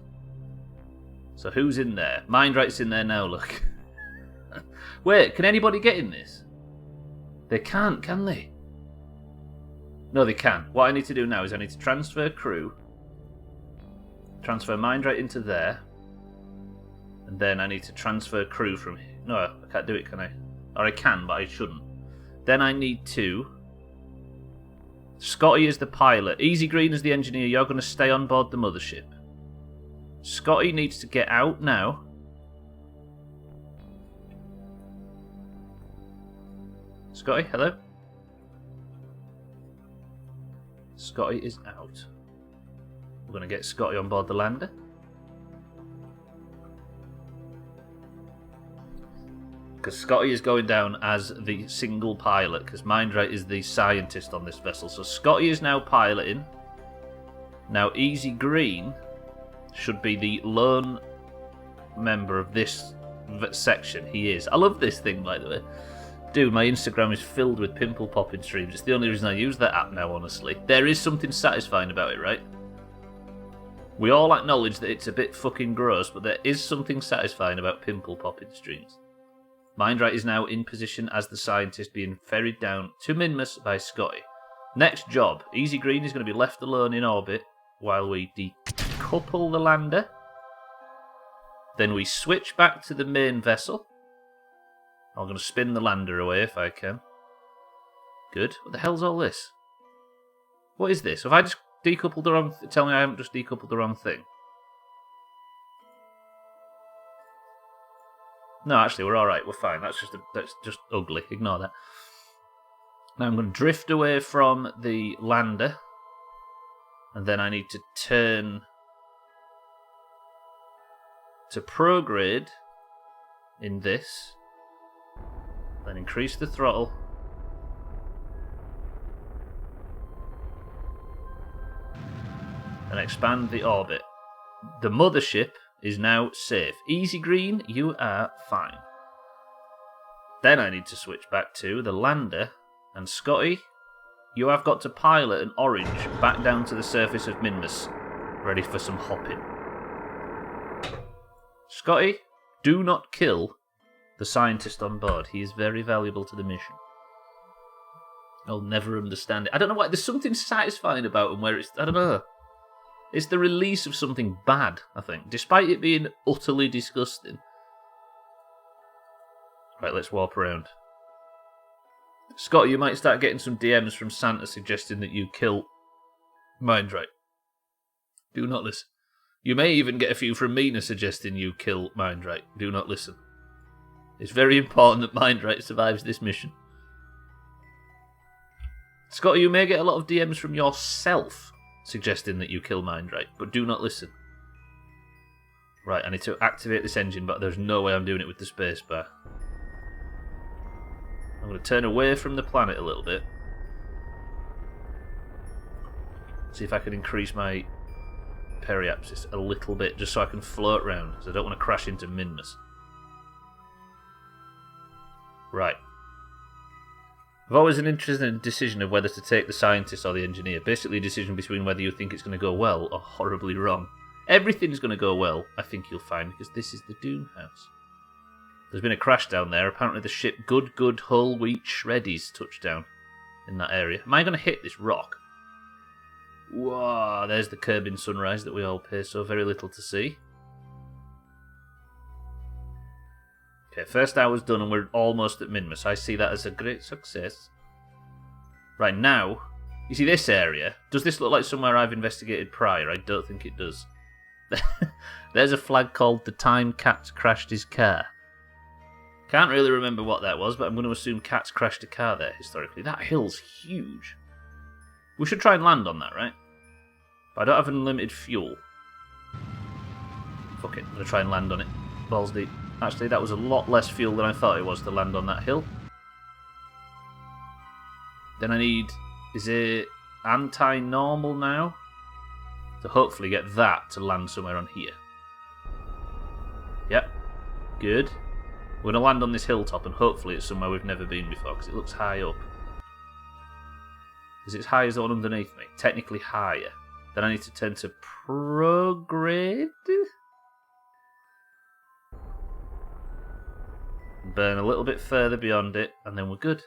So who's in there? Mindright's in there now, look. Wait, can anybody get in this? They can't, can they? No, they can. What I need to do now is I need to transfer crew. Transfer Mindright into there. And then I need to transfer crew from here. No, I can't do it, can I? Or I can, but I shouldn't. Then I need to... Scotty is the pilot. Easy Green is the engineer. You're going to stay on board the mothership. Scotty needs to get out now. Scotty, hello? Scotty is out. We're going to get Scotty on board the lander. Because Scotty is going down as the single pilot, because Mindright is the scientist on this vessel. So Scotty is now piloting. Now Easy Green should be the lone member of this section. He is. I love this thing, by the way. Dude, my Instagram is filled with pimple popping streams. It's the only reason I use that app now, honestly. There is something satisfying about it, right? We all acknowledge that it's a bit fucking gross, but there is something satisfying about pimple popping streams. Mindright is now in position as the scientist being ferried down to Minmus by Scotty. Next job, Easy Green is going to be left alone in orbit while we decouple the lander. Then we switch back to the main vessel. I'm going to spin the lander away if I can. Good. What the hell's all this? What is this? Have I just decoupled the wrong... Tell me I haven't just decoupled the wrong thing. No, actually, we're alright. We're fine. That's just ugly. Ignore that. Now I'm going to drift away from the lander. And then I need to turn to prograde in this. Then increase the throttle. And expand the orbit. The mothership is now safe. Easy Green, you are fine. Then I need to switch back to the lander. And Scotty, you have got to pilot an orange back down to the surface of Minmus. Ready for some hopping. Scotty, do not kill the scientist on board. He is very valuable to the mission. I'll never understand it. I don't know why. There's something satisfying about him where it's... I don't know. It's the release of something bad, I think. Despite it being utterly disgusting. Right, let's warp around. Scott, you might start getting some DMs from Santa suggesting that you kill Mindright. Do not listen. You may even get a few from Mina suggesting you kill Mindright. Do not listen. It's very important that Mindright survives this mission. Scott, you may get a lot of DMs from yourself suggesting that you kill Mindright, but do not listen. Right, I need to activate this engine, but there's no way I'm doing it with the spacebar. I'm going to turn away from the planet a little bit. See if I can increase my periapsis a little bit, just so I can float around, because I don't want to crash into Minmus. Right. I've always an interesting decision of whether to take the scientist or the engineer. Basically a decision between whether you think it's going to go well or horribly wrong. Everything's going to go well, I think you'll find, because this is the Doomhaus. There's been a crash down there. Apparently the ship Good Hull Wheat Shreddies touched down in that area. Am I going to hit this rock? Whoa, there's the Kerbin sunrise that we all pay so very little to see. Okay, first hour's done and we're almost at Minmus. I see that as a great success. Right, now, you see this area? Does this look like somewhere I've investigated prior? I don't think it does. There's a flag called The Time Cat Crashed His Car. Can't really remember what that was, but I'm going to assume cats crashed a car there historically. That hill's huge. We should try and land on that, right? But I don't have unlimited fuel. Fuck it, I'm going to try and land on it. Balls deep. Actually, that was a lot less fuel than I thought it was to land on that hill. Then I need... Is it anti-normal now? To hopefully get that to land somewhere on here. Yep. Good. We're going to land on this hilltop and hopefully it's somewhere we've never been before because it looks high up. Is it as high as the one underneath me? Technically higher. Then I need to turn to prograde. Burn a little bit further beyond it and then we're good.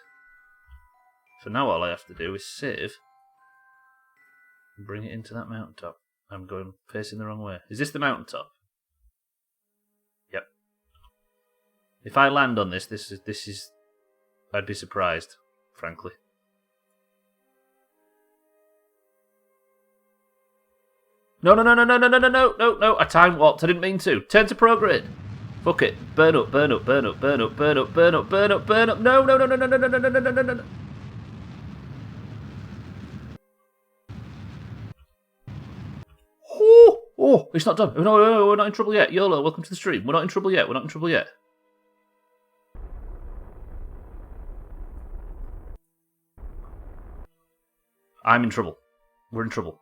So now all I have to do is save and bring it into that mountaintop. I'm going facing the wrong way. Is this the mountaintop? Yep. If I land on this is I'd be surprised, frankly. No, I time warped, I didn't mean to. Turn to prograde. Fuck it. Burn up. No. Oh, it's not done. No, we're not in trouble yet. YOLO, welcome to the stream. We're not in trouble yet. I'm in trouble. We're in trouble.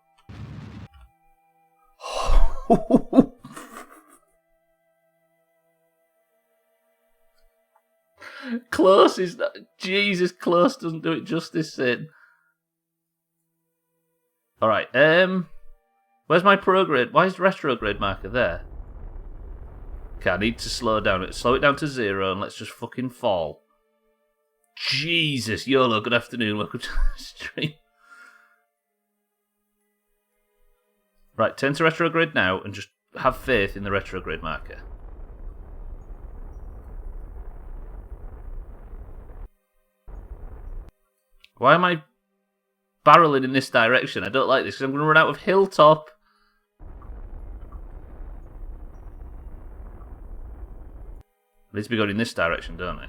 Close is not... Jesus, close doesn't do it justice, Sin. Alright, where's my prograde? Why is the retrograde marker there? Okay, I need to slow down. Slow it down to 0 and let's just fucking fall. Jesus, YOLO, good afternoon, welcome to the stream. Right, turn to retrograde now and just have faith in the retrograde marker. Why am I barreling in this direction? I don't like this because I'm going to run out of hilltop. I need to be going in this direction, don't I?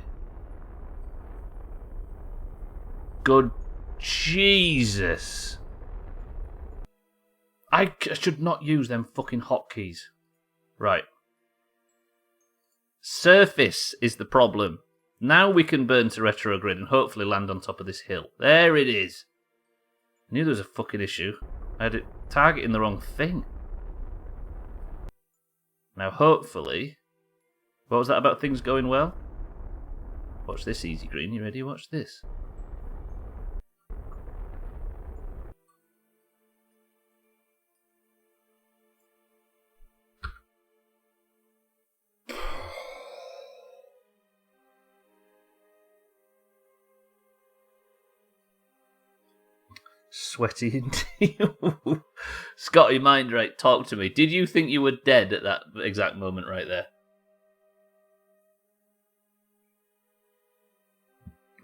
Good Jesus. I should not use them fucking hotkeys. Right. Surface is the problem. Now we can burn to retrograde and hopefully land on top of this hill. There it is. I knew there was a fucking issue. I had it targeting the wrong thing. Now hopefully... What was that about things going well? Watch this, Easy Green. You ready? Watch this. Sweaty indeed. Scotty Mindright, talk to me. Did you think you were dead at that exact moment right there?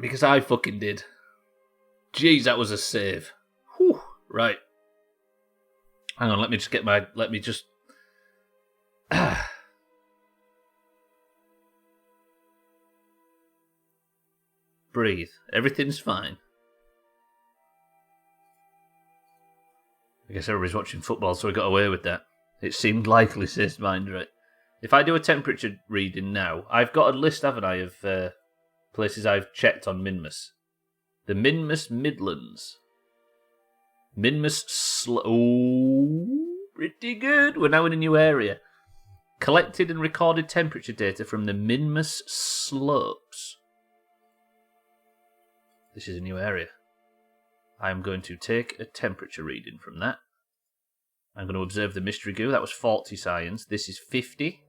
Because I fucking did. Jeez, that was a save. Whew. Right. Hang on, let me just... Breathe. Everything's fine. I guess everybody's watching football, so we got away with that. It seemed likely, says Mindright. If I do a temperature reading now, I've got a list, haven't I, of places I've checked on Minmus. The Minmus Midlands. Pretty good. We're now in a new area. Collected and recorded temperature data from the Minmus Slopes. This is a new area. I am going to take a temperature reading from that. I'm going to observe the mystery goo. That was 40 science. This is 50.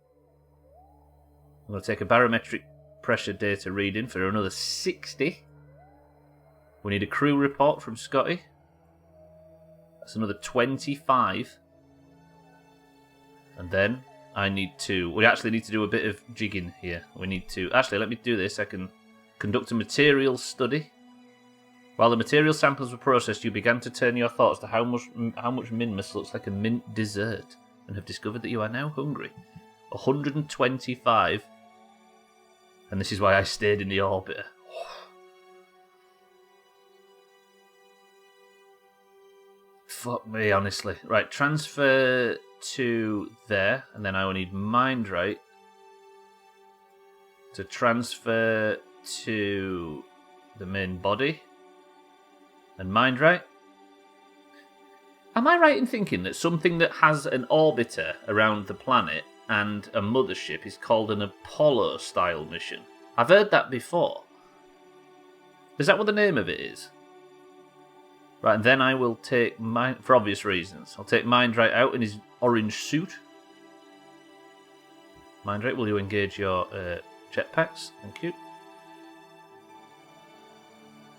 I'm going to take a barometric pressure data reading for another 60. We need a crew report from Scotty. That's another 25. And then we actually need to do a bit of jigging here. Actually, let me do this. I can conduct a materials study. While the material samples were processed, you began to turn your thoughts to how much Minmus looks like a mint dessert, and have discovered that you are now hungry. 125. And this is why I stayed in the orbiter. Fuck me, honestly. Right, transfer to there, and then I will need Mindright to transfer to the main body. And Mindright? Am I right in thinking that something that has an orbiter around the planet and a mothership is called an Apollo-style mission? I've heard that before. Is that what the name of it is? Right, and then I will take, for obvious reasons, I'll take Mindright out in his orange suit. Mindright, will you engage your jetpacks? Thank you.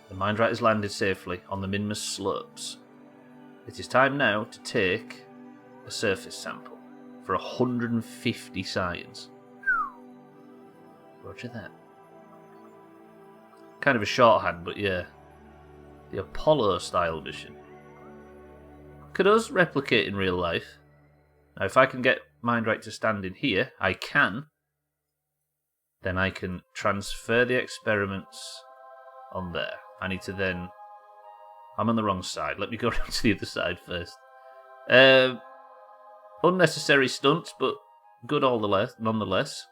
The Mindright has landed safely on the Minmus Slopes. It is time now to take a surface sample for 150 science. Roger that. Kind of a shorthand, but yeah. The Apollo-style mission. Could us replicate in real life? Now, if I can get Mindright to stand in here, I can. Then I can transfer the experiments on there. I need to then... I'm on the wrong side. Let me go around to the other side first. Unnecessary stunts, but good nonetheless.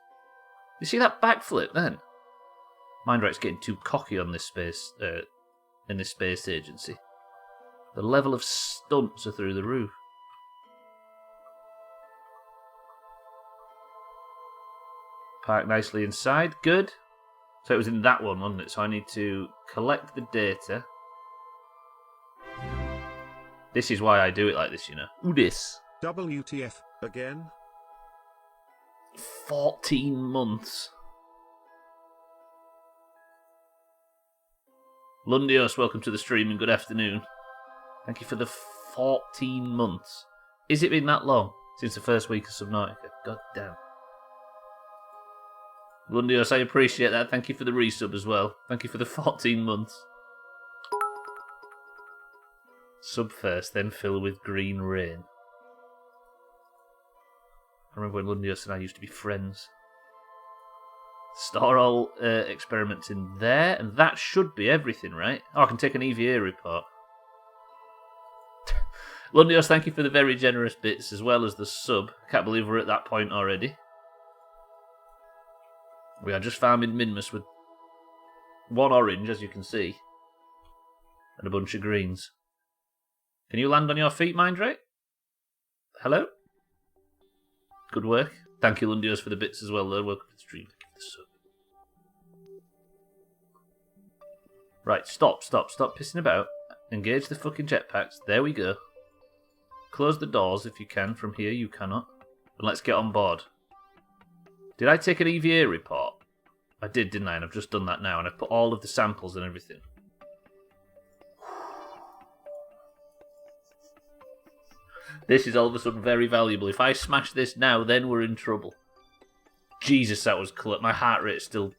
You see that backflip then? Mindright's getting too cocky on this space... in this space agency. The level of stunts are through the roof. Park nicely inside. Good. So it was in that one, wasn't it? So I need to collect the data. This is why I do it like this, you know. Ooh, this. WTF again? 14 months. Lundios, welcome to the stream and good afternoon. Thank you for the 14 months. Is it been that long since the first week of Subnautica? God damn. Lundios, I appreciate that. Thank you for the resub as well. Thank you for the 14 months. Sub first, then fill with green rain. I remember when Lundios and I used to be friends. Store all experiments in there, and that should be everything, right? Oh, I can take an EVA report. Lundios, thank you for the very generous bits, as well as the sub. I can't believe we're at that point already. We are just farming Minmus with one orange, as you can see, and a bunch of greens. Can you land on your feet, Mindray? Hello? Good work. Thank you, Lundios, for the bits as well, though. Welcome to the stream. Thank you for the sub. Right, stop pissing about. Engage the fucking jetpacks. There we go. Close the doors if you can. From here, you cannot. And let's get on board. Did I take an EVA report? I did, didn't I? And I've just done that now. And I've put all of the samples and everything. This is all of a sudden very valuable. If I smash this now, then we're in trouble. Jesus, that was close. My heart rate's still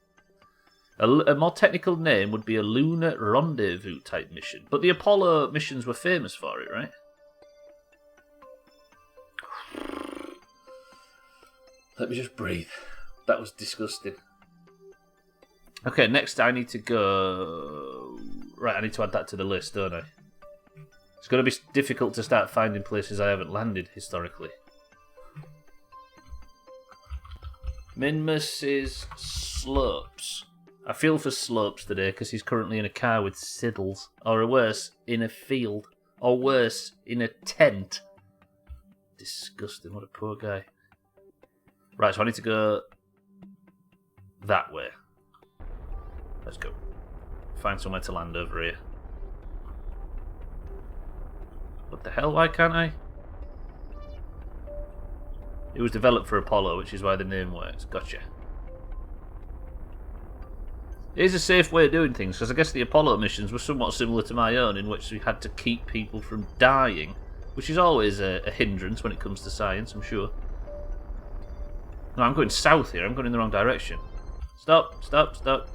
A more technical name would be a lunar rendezvous type mission. But the Apollo missions were famous for it, right? Let me just breathe. That was disgusting. Okay, next I need to go... Right, I need to add that to the list, don't I? It's going to be difficult to start finding places I haven't landed historically. Minmus is Slopes. I feel for Slopes today because he's currently in a car with Siddles. Or worse, in a field. Or worse, in a tent. Disgusting, what a poor guy. Right, so I need to go that way. Let's go. Find somewhere to land over here. What the hell, why can't I? It was developed for Apollo, which is why the name works. Gotcha. It is a safe way of doing things, because I guess the Apollo missions were somewhat similar to my own, in which we had to keep people from dying, which is always a hindrance when it comes to science, I'm sure. No, I'm going south here. I'm going in the wrong direction. Stop, stop, stop.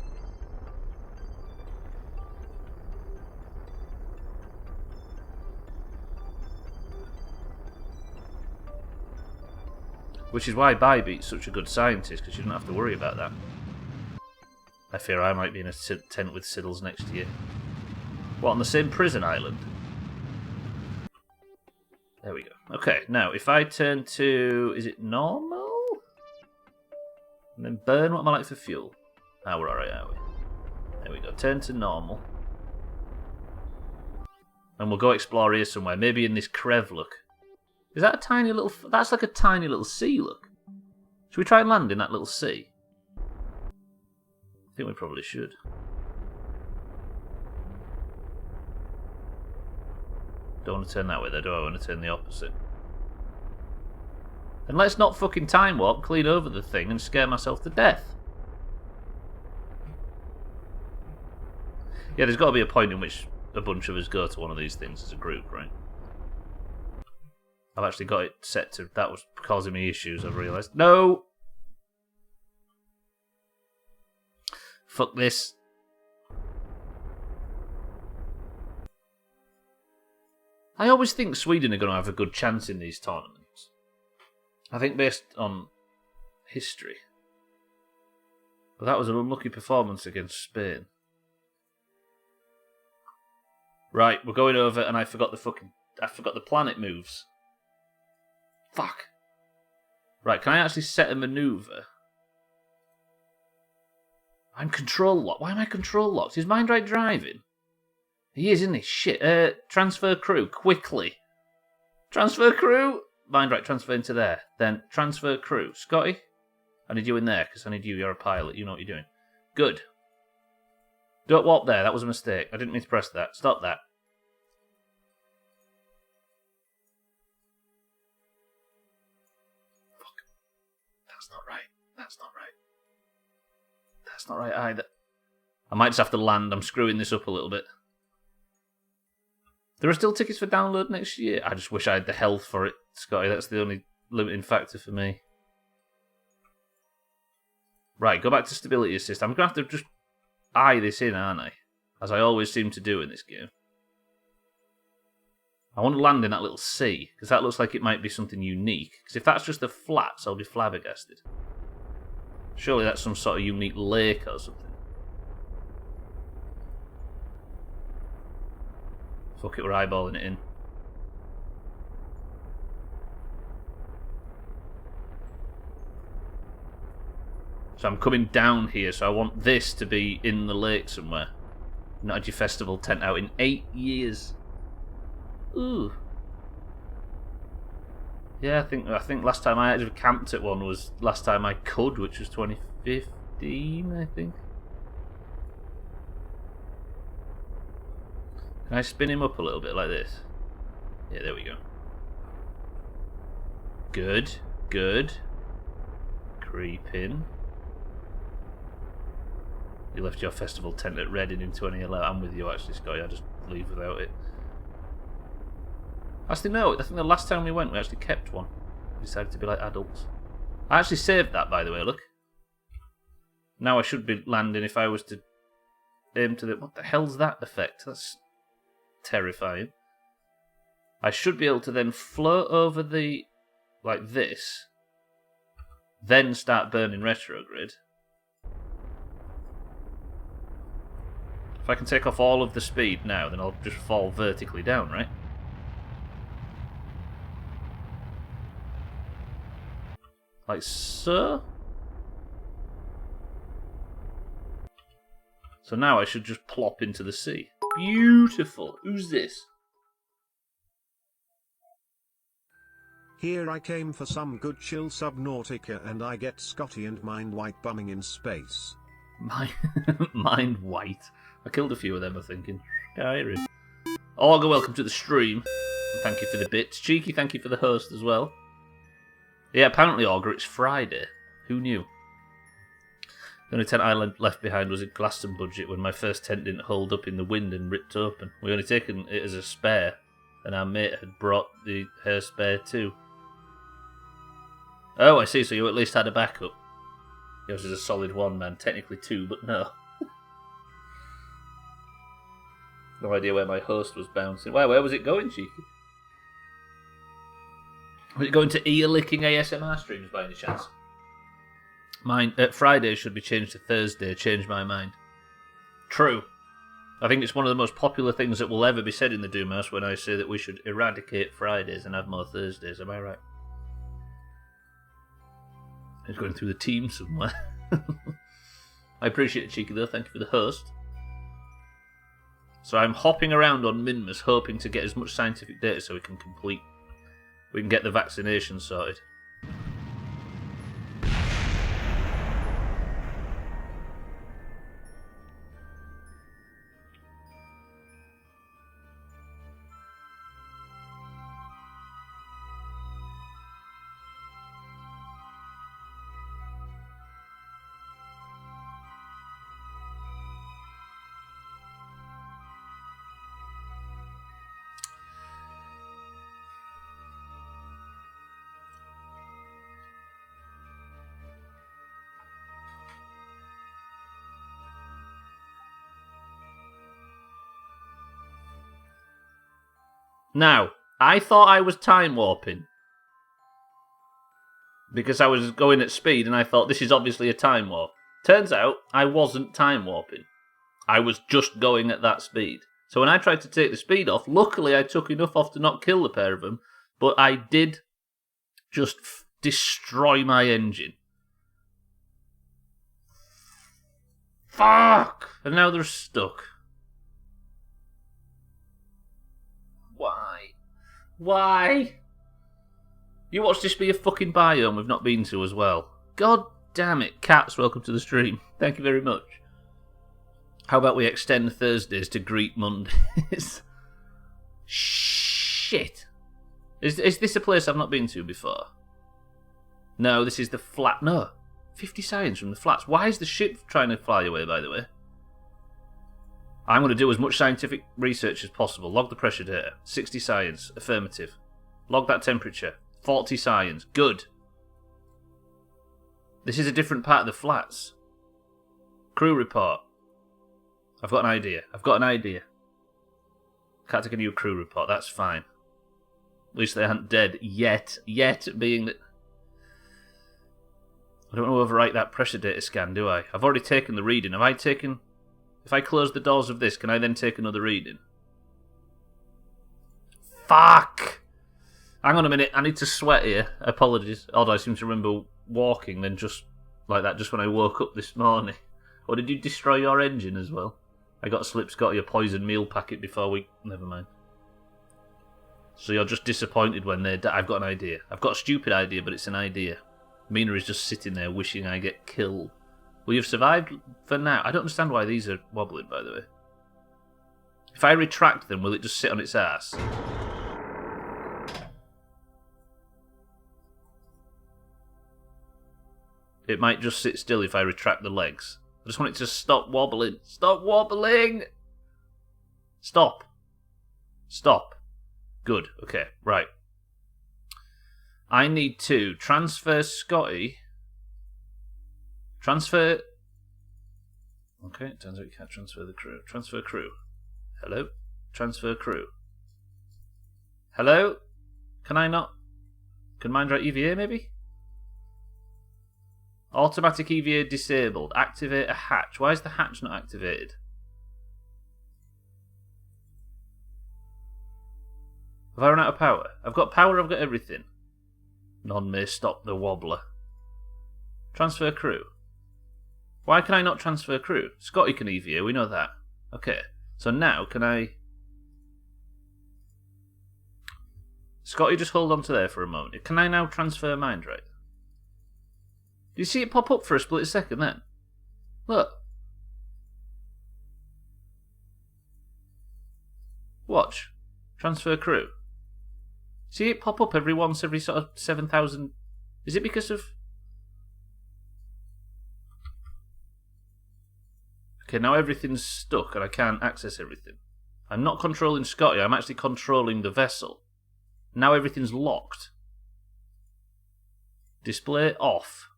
Which is why Bybeat's such a good scientist, because you don't have to worry about that. I fear I might be in a tent with Siddles next year. What, on the same prison island? There we go. Okay, now, if I turn to... Is it normal? And then burn, what am I like for fuel? Ah, we're alright, are we? There we go. Turn to normal. And we'll go explore here somewhere. Maybe in this Krev, look. Is that a tiny little... That's like a tiny little sea, look. Should we try and land in that little sea? I think we probably should. Don't want to turn that way though, do I? Want to turn the opposite. And let's not fucking time warp, clean over the thing and scare myself to death. Yeah, there's got to be a point in which a bunch of us go to one of these things as a group, right? I've actually got it set to... That was causing me issues, I've realised. No! Fuck this. I always think Sweden are going to have a good chance in these tournaments. I think based on history. But that was an unlucky performance against Spain. Right, we're going over and I forgot the planet moves. Fuck. Right, can I actually set a manoeuvre? I'm control locked. Why am I control locked? Is Mindright driving? He is, isn't he? Shit. Transfer crew, quickly. Transfer crew! Mindright, transfer into there. Then transfer crew. Scotty? I need you in there, because I need you. You're a pilot. You know what you're doing. Good. Don't warp there. That was a mistake. I didn't mean to press that. Stop that. That's not right. That's not right. That's not right either. I might just have to land. I'm screwing this up a little bit. There are still tickets for download next year. I just wish I had the health for it, Scotty. That's the only limiting factor for me. Right, go back to stability assist. I'm going to have to just eye this in, aren't I? As I always seem to do in this game. I want to land in that little sea, because that looks like it might be something unique. Because if that's just the flats, I'll be flabbergasted. Surely that's some sort of unique lake or something. Fuck it, we're eyeballing it in. So I'm coming down here, so I want this to be in the lake somewhere. Not had your festival tent out in 8 years. Ooh. Yeah, I think last time I actually camped at one was last time I could, which was 2015, I think. Can I spin him up a little bit like this? Yeah, there we go. Good, good. Creep in. You left your festival tent at Reading in 2011. I'm with you actually, Scotty. I just leave without it. Actually, no. I think the last time we went, we actually kept one. We decided to be like adults. I actually saved that, by the way, look. Now I should be landing if I was to aim to the... What the hell's that effect? That's terrifying. I should be able to then float over the... like this. Then start burning retrograde. If I can take off all of the speed now, then I'll just fall vertically down, right? Like so? So now I should just plop into the sea. Beautiful! Who's this? Here I came for some good chill Subnautica and I get Scotty and Mind White bumming in space. Mind White. I killed a few of them, I'm thinking. Scary. Augur, welcome to the stream. Thank you for the bits. Cheeky, thank you for the host as well. Yeah, apparently, Augur, it's Friday. Who knew? The only tent I left behind was a Glaston budget when my first tent didn't hold up in the wind and ripped open. We only taken it as a spare, and our mate had brought her spare too. Oh, I see, so you at least had a backup. Yours is a solid one, man. Technically two, but no. No idea where my host was bouncing. Where was it going, Cheeky? Was it going to ear-licking ASMR streams by any chance? Mine, Friday should be changed to Thursday. Change my mind. True. I think it's one of the most popular things that will ever be said in the Doomhaus when I say that we should eradicate Fridays and have more Thursdays. Am I right? It's going through the team somewhere. I appreciate it, Cheeky, though. Thank you for the host. So I'm hopping around on Minmus, hoping to get as much scientific data so we can get the vaccination sorted. Now, I thought I was time warping. Because I was going at speed and I thought this is obviously a time warp. Turns out I wasn't time warping. I was just going at that speed. So when I tried to take the speed off, luckily I took enough off to not kill the pair of them, but I did just destroy my engine. Fuck! And now they're stuck. Why? You watch this be a fucking biome we've not been to as well. God damn it. Cats, welcome to the stream. Thank you very much. How about we extend Thursdays to greet Mondays? Shit. Is this a place I've not been to before? No, this is the flat. No. 50 science from the flats. Why is the ship trying to fly away, by the way? I'm going to do as much scientific research as possible. Log the pressure data. 60 science. Affirmative. Log that temperature. 40 science. Good. This is a different part of the flats. Crew report. I've got an idea. Can't take a new crew report. That's fine. At least they aren't dead yet. Yet being that... I don't want to overwrite that pressure data scan, do I? I've already taken the reading. Have I taken... If I close the doors of this, can I then take another reading? Fuck! Hang on a minute, I need to sweat here. Apologies. Although I seem to remember walking then just like that just when I woke up this morning. Or did you destroy your engine as well? I got Scotty a poison meal packet before we... Never mind. So you're just disappointed when they die. I've got an idea. I've got a stupid idea, but it's an idea. Mina is just sitting there wishing I get killed. Well, you've survived for now. I don't understand why these are wobbling, by the way. If I retract them, will it just sit on its ass? It might just sit still if I retract the legs. I just want it to stop wobbling. Stop wobbling! Stop. Stop. Good. Okay, right. I need to transfer Scotty... Transfer Okay, it turns out you can't transfer the crew. Transfer crew. Hello? Transfer crew. Hello? Can I not? Can mine write EVA maybe? Automatic EVA disabled. Activate a hatch. Why is the hatch not activated? Have I run out of power? I've got power, I've got everything. None may stop the wobbler. Transfer crew. Why can I not transfer crew? Scotty can EVA, we know that. Okay, so now can I... Scotty, just hold on to there for a moment. Can I now transfer mind right? Do you see it pop up for a split second then? Look. Watch. Transfer crew. See it pop up every sort of 7,000... Is it because of... Okay, now everything's stuck and I can't access everything. I'm not controlling Scotty, I'm actually controlling the vessel. Now everything's locked. Display off.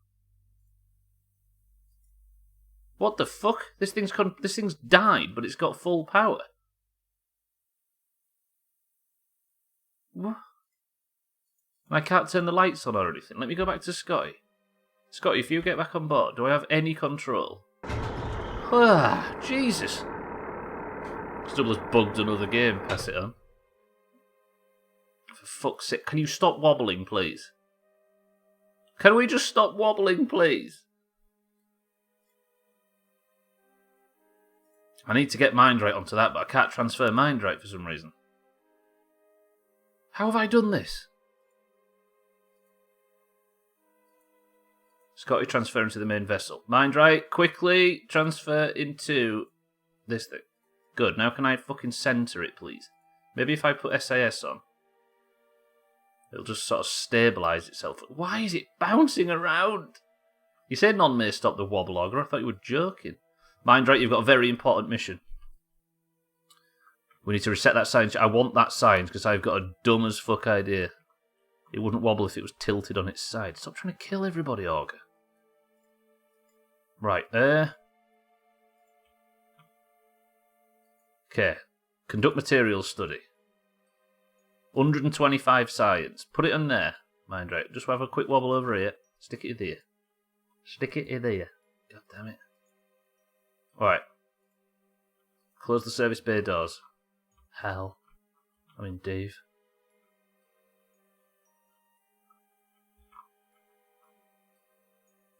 What the fuck? This thing's died, but it's got full power. What? I can't turn the lights on or anything. Let me go back to Scotty. Scotty, if you get back on board, do I have any control? Ah, Jesus. Stubbler's bugged another game. Pass it on. For fuck's sake, can you stop wobbling, please? Can we just stop wobbling, please? I need to get mind right onto that, but I can't transfer mind right for some reason. How have I done this? Scotty, transfer into the main vessel. Mind right, quickly transfer into this thing. Good, now can I fucking center it, please? Maybe if I put SAS on, it'll just sort of stabilise itself. Why is it bouncing around? You said none may stop the wobble auger. I thought you were joking. Mind right, you've got a very important mission. We need to reset that sign. I want that sign because I've got a dumb as fuck idea. It wouldn't wobble if it was tilted on its side. Stop trying to kill everybody, auger. Right, okay. Conduct materials study. 125 science. Put it on there. Mind right. Just have a quick wobble over here. Stick it in there. Stick it in there. God damn it. Alright. Close the service bay doors. Hell. I mean, Dave.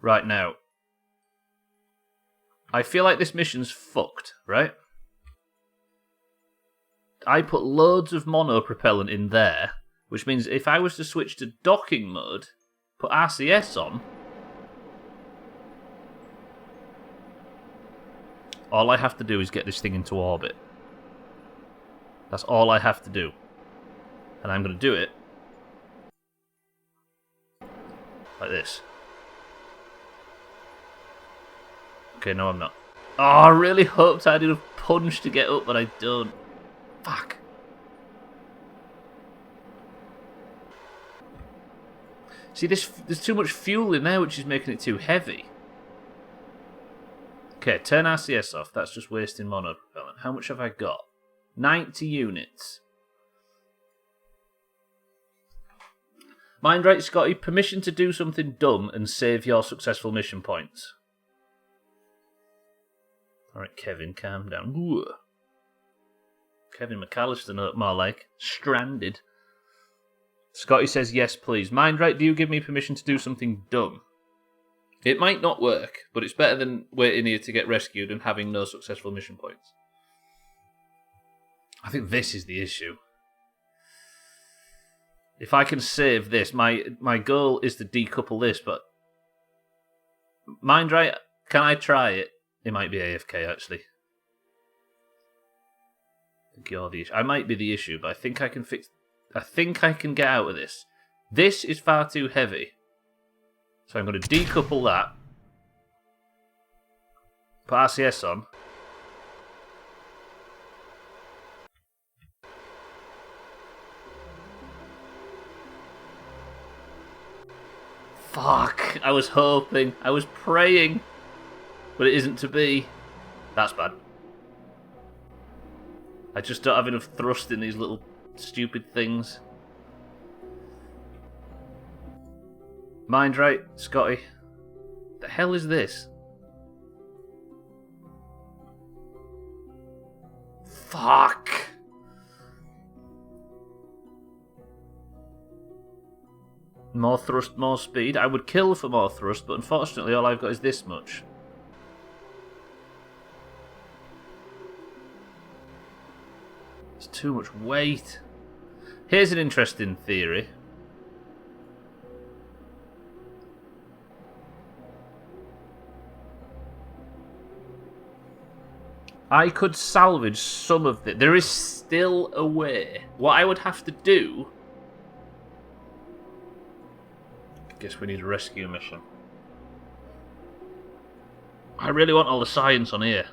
Right now. I feel like this mission's fucked, right? I put loads of monopropellant in there, which means if I was to switch to docking mode, put RCS on, all I have to do is get this thing into orbit. That's all I have to do. And I'm going to do it like this. Okay, no I'm not. Oh, I really hoped I had enough punch to get up, but I don't. Fuck. See, there's too much fuel in there, which is making it too heavy. Okay, turn RCS off. That's just wasting monopropellant. How much have I got? 90 units. Mind right, Scotty. Permission to do something dumb and save your successful mission points. Alright, Kevin, calm down. Ooh. Kevin McAllister, no, more like. Stranded. Scotty says, yes, please. Mind right, do you give me permission to do something dumb? It might not work, but it's better than waiting here to get rescued and having no successful mission points. I think this is the issue. If I can save this, my goal is to decouple this, but... Mind right, can I try it? It might be AFK, actually. I think you're the issue. I might be the issue, but I think I can fix... I think I can get out of this. This is far too heavy. So I'm going to decouple that. Put RCS on. Fuck. I was hoping. I was praying. But it isn't to be. That's bad. I just don't have enough thrust in these little stupid things. Mind right, Scotty. The hell is this? Fuck! More thrust, more speed. I would kill for more thrust, but unfortunately all I've got is this much. It's too much weight. Here's an interesting theory. I could salvage some of it. There is still a way. What I would have to do... I guess we need a rescue mission. I really want all the science on here.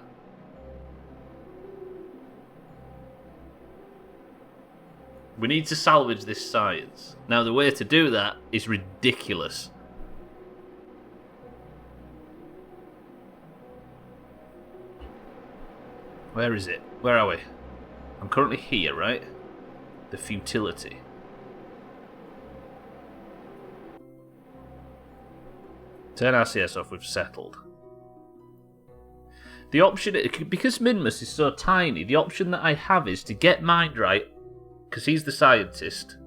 We need to salvage this science. Now, the way to do that is ridiculous. Where is it? Where are we? I'm currently here, right? The futility. Turn RCS off, we've settled. The option, because Minmus is so tiny, the option that I have is to get Mind right, because he's the scientist.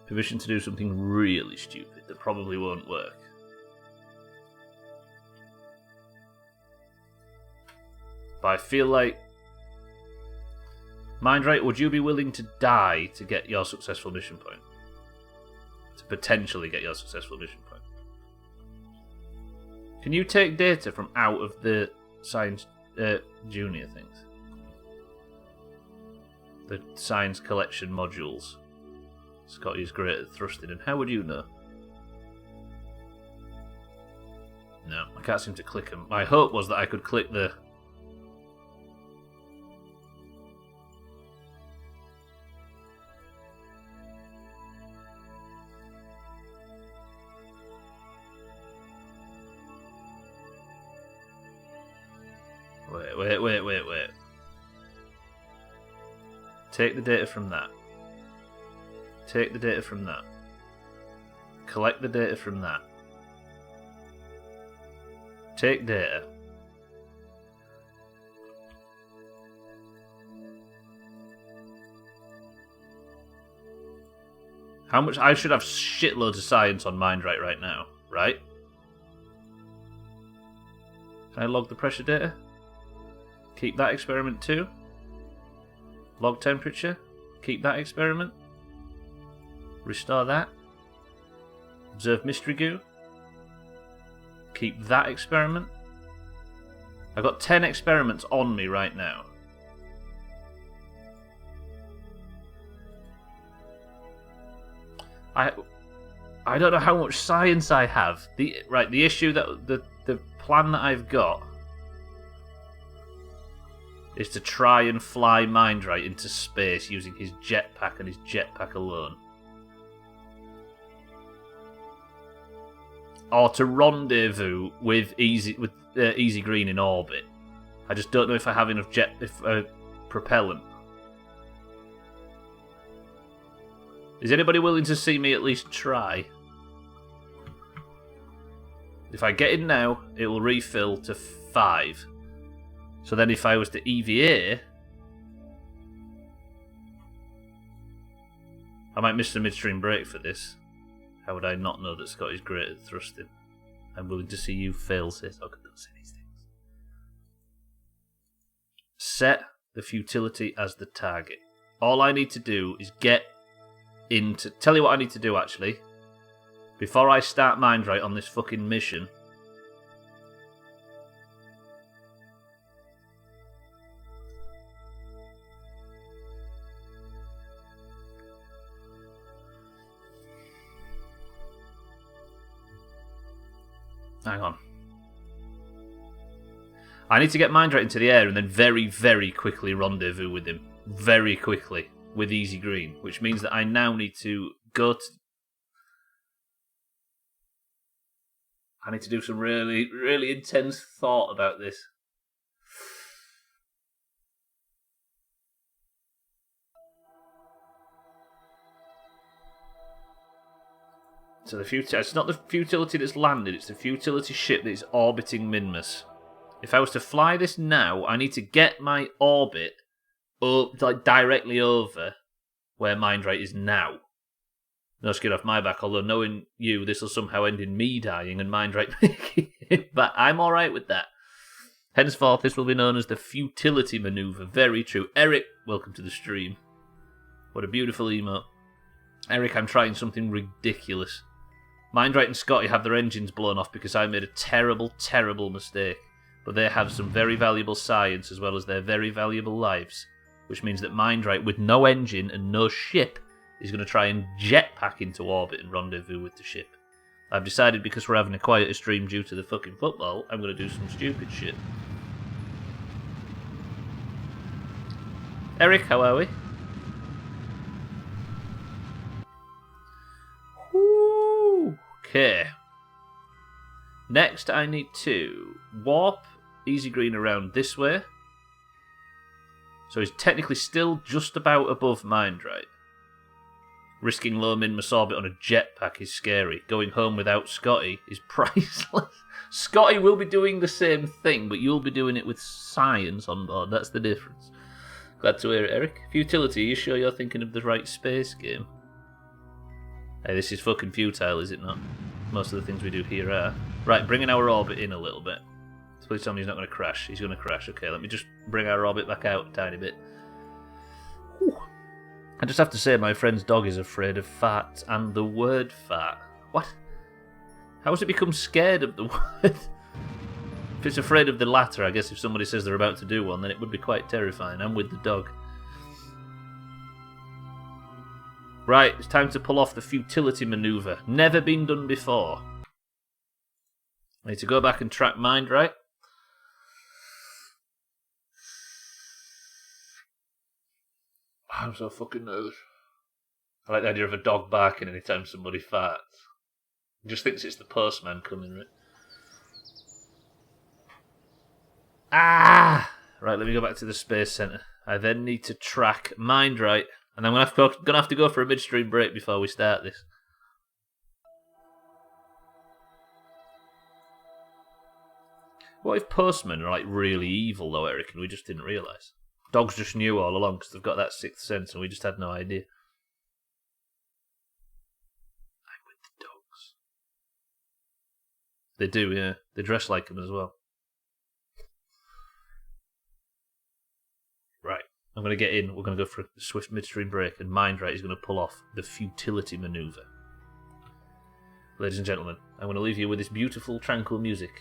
Permission to do something really stupid that probably won't work. But I feel like... Mind right, would you be willing to die to get your successful mission point? To potentially get your successful mission point. Can you take data from out of the Science Junior things? The Science Collection modules. Scotty is great at thrusting, and how would you know? No, I can't seem to click them. My hope was that I could click the... Wait. Take the data from that. Take the data from that. Collect the data from that. Take data. How much? I should have shitloads of science on Mind right now, right? Can I log the pressure data? Keep that experiment too. Log temperature. Keep that experiment. Restore that. Observe mystery goo. Keep that experiment. I've got 10 experiments on me right now. I don't know how much science I have. The issue that the plan that I've got is to try and fly Mind right into space using his jetpack and his jetpack alone. Or to rendezvous with Easy Green in orbit. I just don't know if I have enough propellant. Is anybody willing to see me at least try? If I get in now, it will refill to 5. So then if I was to EVA, I might miss the midstream break for this. How would I not know that Scott is great at thrusting? I'm willing to see you fail, sis. I don't say these things. Set the futility as the target. All I need to do is get into... Tell you what I need to do, actually. Before I start Mind right on this fucking mission... Hang on. I need to get Mindrat into the air and then very, very quickly rendezvous with him. Very quickly. With Easy Green. Which means that I now need to go to... I need to do some really, really intense thought about this. So it's not the futility that's landed, it's the futility ship that is orbiting Minmus. If I was to fly this now, I need to get my orbit up, directly over where Mindrat is now. No skin off my back, although knowing you, this will somehow end in me dying and Mindrat making it back. I'm alright with that. Henceforth, this will be known as the futility maneuver. Very true. Eric, welcome to the stream. What a beautiful emote. Eric, I'm trying something ridiculous. Mindrat and Scotty have their engines blown off because I made a terrible, terrible mistake. But they have some very valuable science as well as their very valuable lives. Which means that Mindrat, with no engine and no ship, is going to try and jetpack into orbit and rendezvous with the ship. I've decided because we're having a quieter stream due to the fucking football, I'm going to do some stupid shit. Eric, how are we? Okay. Next, I need to warp Easy Green around this way. So he's technically still just about above Mindrat. Risking low Minmus orbit on a jetpack is scary. Going home without Scotty is priceless. Scotty will be doing the same thing, but you'll be doing it with science on board. That's the difference. Glad to hear it, Eric. Futility, are you sure you're thinking of the right space game? Hey, this is fucking futile, is it not? Most of the things we do here are. Right, bringing our orbit in a little bit. So please tell me he's not going to crash. He's going to crash. Okay, let me just bring our orbit back out a tiny bit. Whew. I just have to say, my friend's dog is afraid of fat and the word fat. What? How has it become scared of the word? If it's afraid of the latter, I guess if somebody says they're about to do one, then it would be quite terrifying. I'm with the dog. Right, it's time to pull off the futility maneuver. Never been done before. I need to go back and track Mindrat. I'm so fucking nervous. I like the idea of a dog barking anytime somebody farts. He just thinks it's the postman coming, right? Ah! Right, let me go back to the Space Centre. I then need to track Mindrat. And I'm gonna have to go for a midstream break before we start this. What if postmen are like really evil though, Eric, and we just didn't realise? Dogs just knew all along because they've got that sixth sense and we just had no idea. I'm with the dogs. They do, yeah. They dress like them as well. Right. I'm going to get in. We're going to go for a swift midstream break, and Mindrat is going to pull off the futility maneuver. Ladies and gentlemen, I'm going to leave you with this beautiful, tranquil music.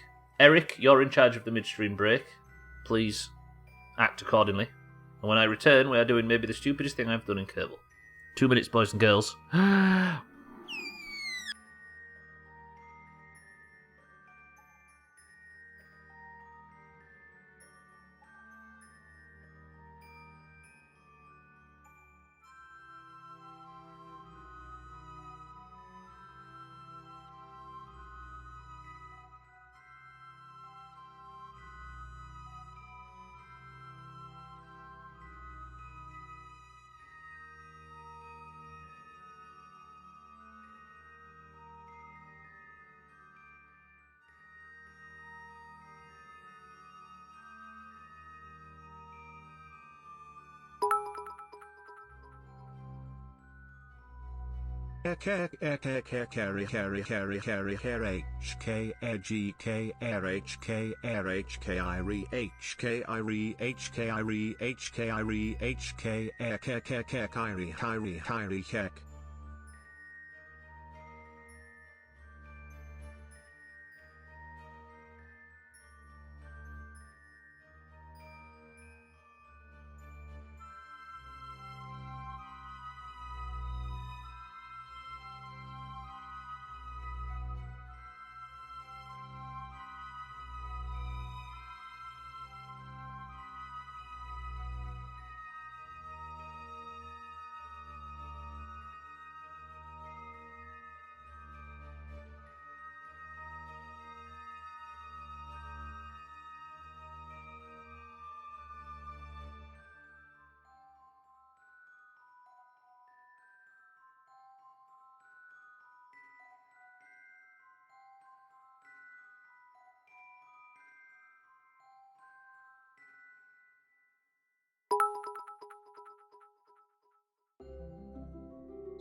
Eric, you're in charge of the midstream break. Please act accordingly. And when I return, we are doing maybe the stupidest thing I've done in Kerbal. 2 minutes, boys and girls.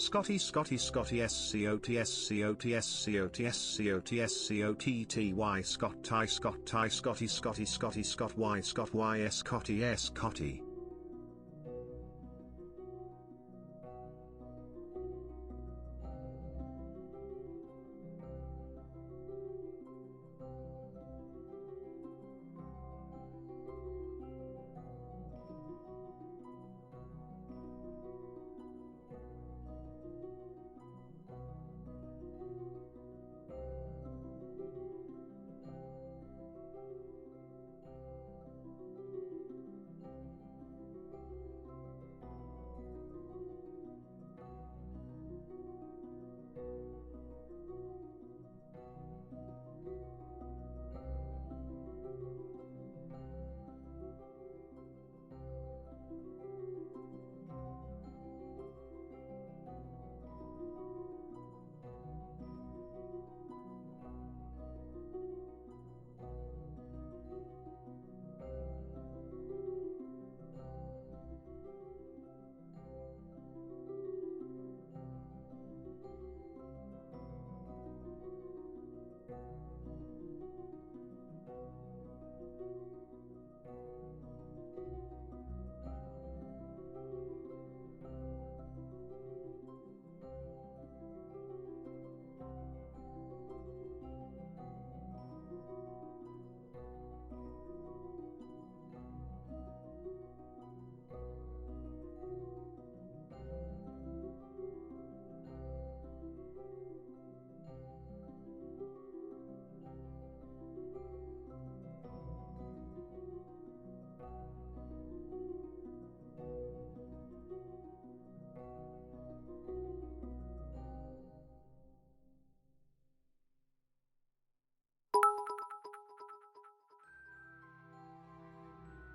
Scotty Scotty Scotty SCOTSCOTSCOTSCOTSCOTTY Scott Ty Scotty Scotty Scotty Scott Y Scott Y Scotty Scotty.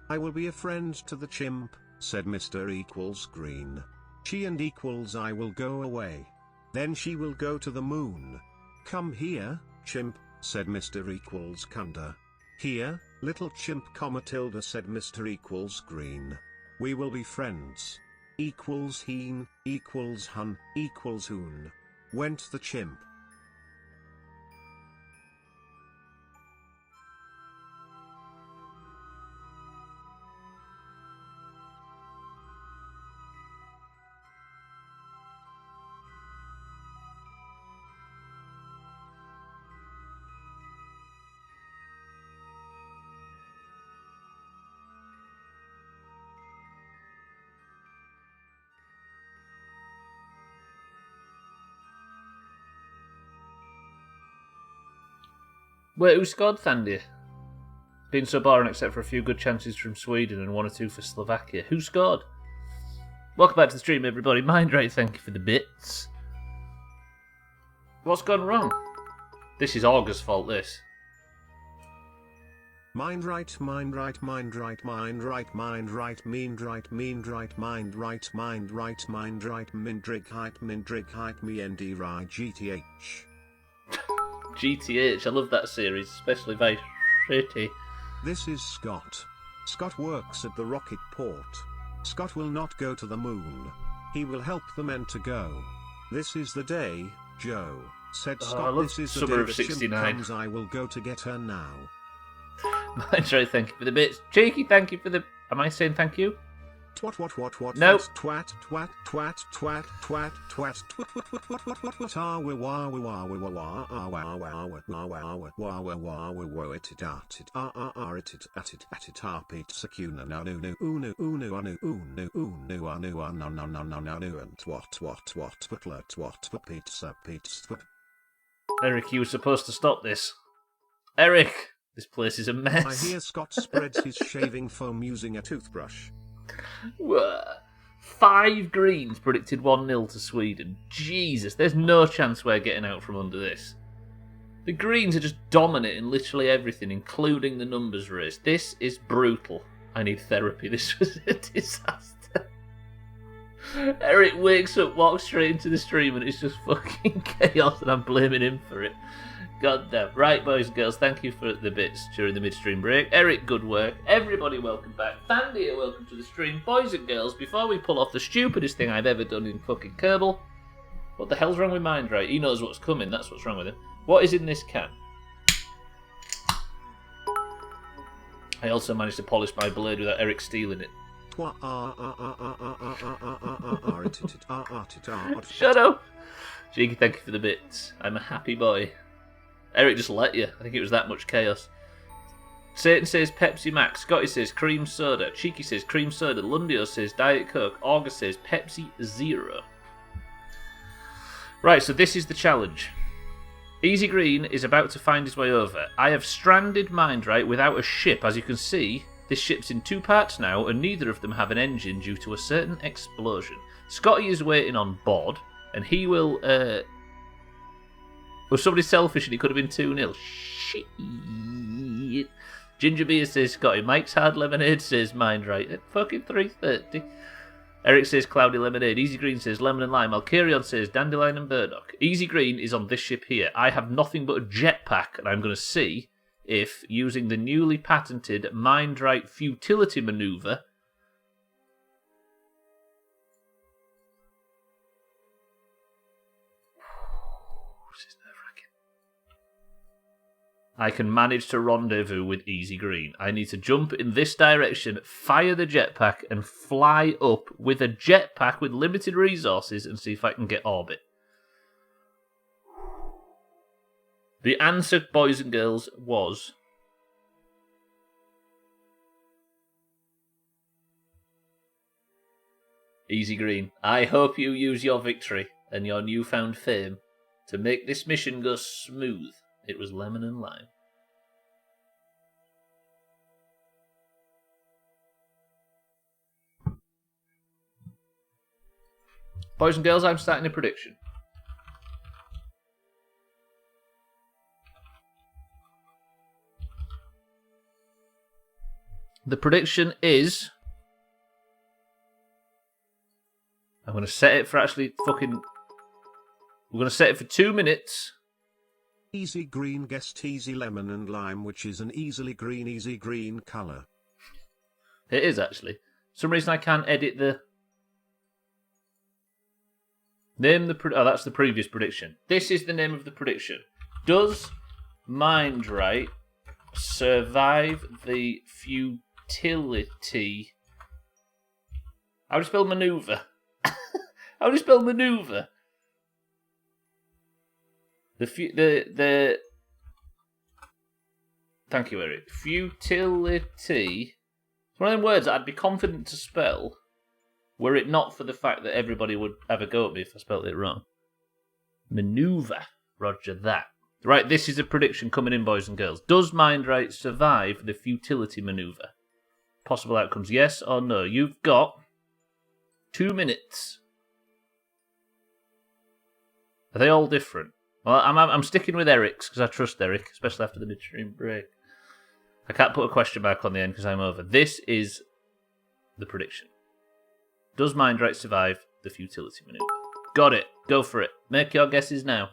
I will be a friend to the chimp, said Mr. Equals Green. She and Equals I will go away. Then she will go to the moon. Come here, chimp, said Mr. Equals Kunda. Here, little chimp, Tilda, said Mr. Equals Green. We will be friends. Equals heen, equals hun, equals hoon. Went the chimp. Wait, who scored, Thandia? Been so boring except for a few good chances from Sweden and 1 or 2 for Slovakia. Who scored? Welcome back to the stream, everybody. Mindrate, thank you for the bits. What's gone wrong? This is August's fault, this. Mind right, mind right, mind right, mind right, mind right, mean right, mind right, mind right, mind right, mindrig height, me nd right, GTH. GTH, I love that series, especially Vice City. This is Scott. Scott works at the rocket port. Scott will not go to the moon. He will help the men to go. This is the day, Joe, said Scott. This is the day the chimp comes. I will go to get her now. Mindray, thank you for the bits. Cheeky, thank you for the... Am I saying thank you? What? No. Twat. Eric, you were supposed to stop this. Eric, this place is a mess. I hear Scott spreads his shaving foam using a toothbrush. 5 greens predicted 1-0 to Sweden. Jesus, there's no chance we're getting out from under this. The greens are just dominating literally everything, including the numbers race. This is brutal. I need therapy. This was a disaster. Eric wakes up, walks straight into the stream, and it's just fucking chaos, and I'm blaming him for it. God damn. Right, boys and girls, thank you for the bits during the midstream break. Eric, good work. Everybody, welcome back. Thandia, welcome to the stream. Boys and girls, before we pull off the stupidest thing I've ever done in fucking Kerbal, What the hell's wrong with Mind Right? He knows what's coming, that's what's wrong with him. What is in this can? I also managed to polish my blade without Eric stealing it. Shut up! Cheeky, thank you for the bits. I'm a happy boy. Eric just let you. I think it was that much chaos. Satan says Pepsi Max. Scotty says cream soda. Cheeky says cream soda. Lundio says Diet Coke. August says Pepsi Zero. Right, so this is the challenge. Easy Green is about to find his way over. I have stranded Mind Right without a ship. As you can see, this ship's in 2 parts now, and neither of them have an engine due to a certain explosion. Scotty is waiting on board, and he will... Was somebody selfish and he could have been 2-0? Shit. Ginger Beer says Scotty. Mike's Hard Lemonade says Mind Right at fucking 3:30. Eric says Cloudy Lemonade. Easy Green says Lemon and Lime. Alkarion says Dandelion and Burdock. Easy Green is on this ship here. I have nothing but a jetpack, and I'm going to see if, using the newly patented Mind Right futility maneuver... I can manage to rendezvous with Easy Green. I need to jump in this direction, fire the jetpack, and fly up with a jetpack with limited resources and see if I can get orbit. The answer, boys and girls, was... Easy Green. I hope you use your victory and your newfound fame to make this mission go smooth. It was Lemon and Lime. Boys and girls, I'm starting a prediction. The prediction is... I'm going to set it for actually fucking... We're going to set it for 2 minutes... Easy Green guessed Easy Lemon and Lime, which is an easy green colour. It is, actually. For some reason I can't edit the... Name the... Oh, that's the previous prediction. This is the name of the prediction. Does Mind Right survive the futility... How do you spell maneuver? How do you spell maneuver? The Thank you, Eric. Futility. It's one of them words that I'd be confident to spell were it not for the fact that everybody would have a go at me if I spelled it wrong. Maneuver. Roger that. Right, this is a prediction coming in, boys and girls. Does Mind Right survive the futility maneuver? Possible outcomes, yes or no. You've got 2 minutes. Are they all different? Well, I'm sticking with Eric's because I trust Eric, especially after the midstream break. I can't put a question mark on the end because I'm over. This is the prediction. Does Mind Right survive the futility maneuver? Got it. Go for it. Make your guesses now.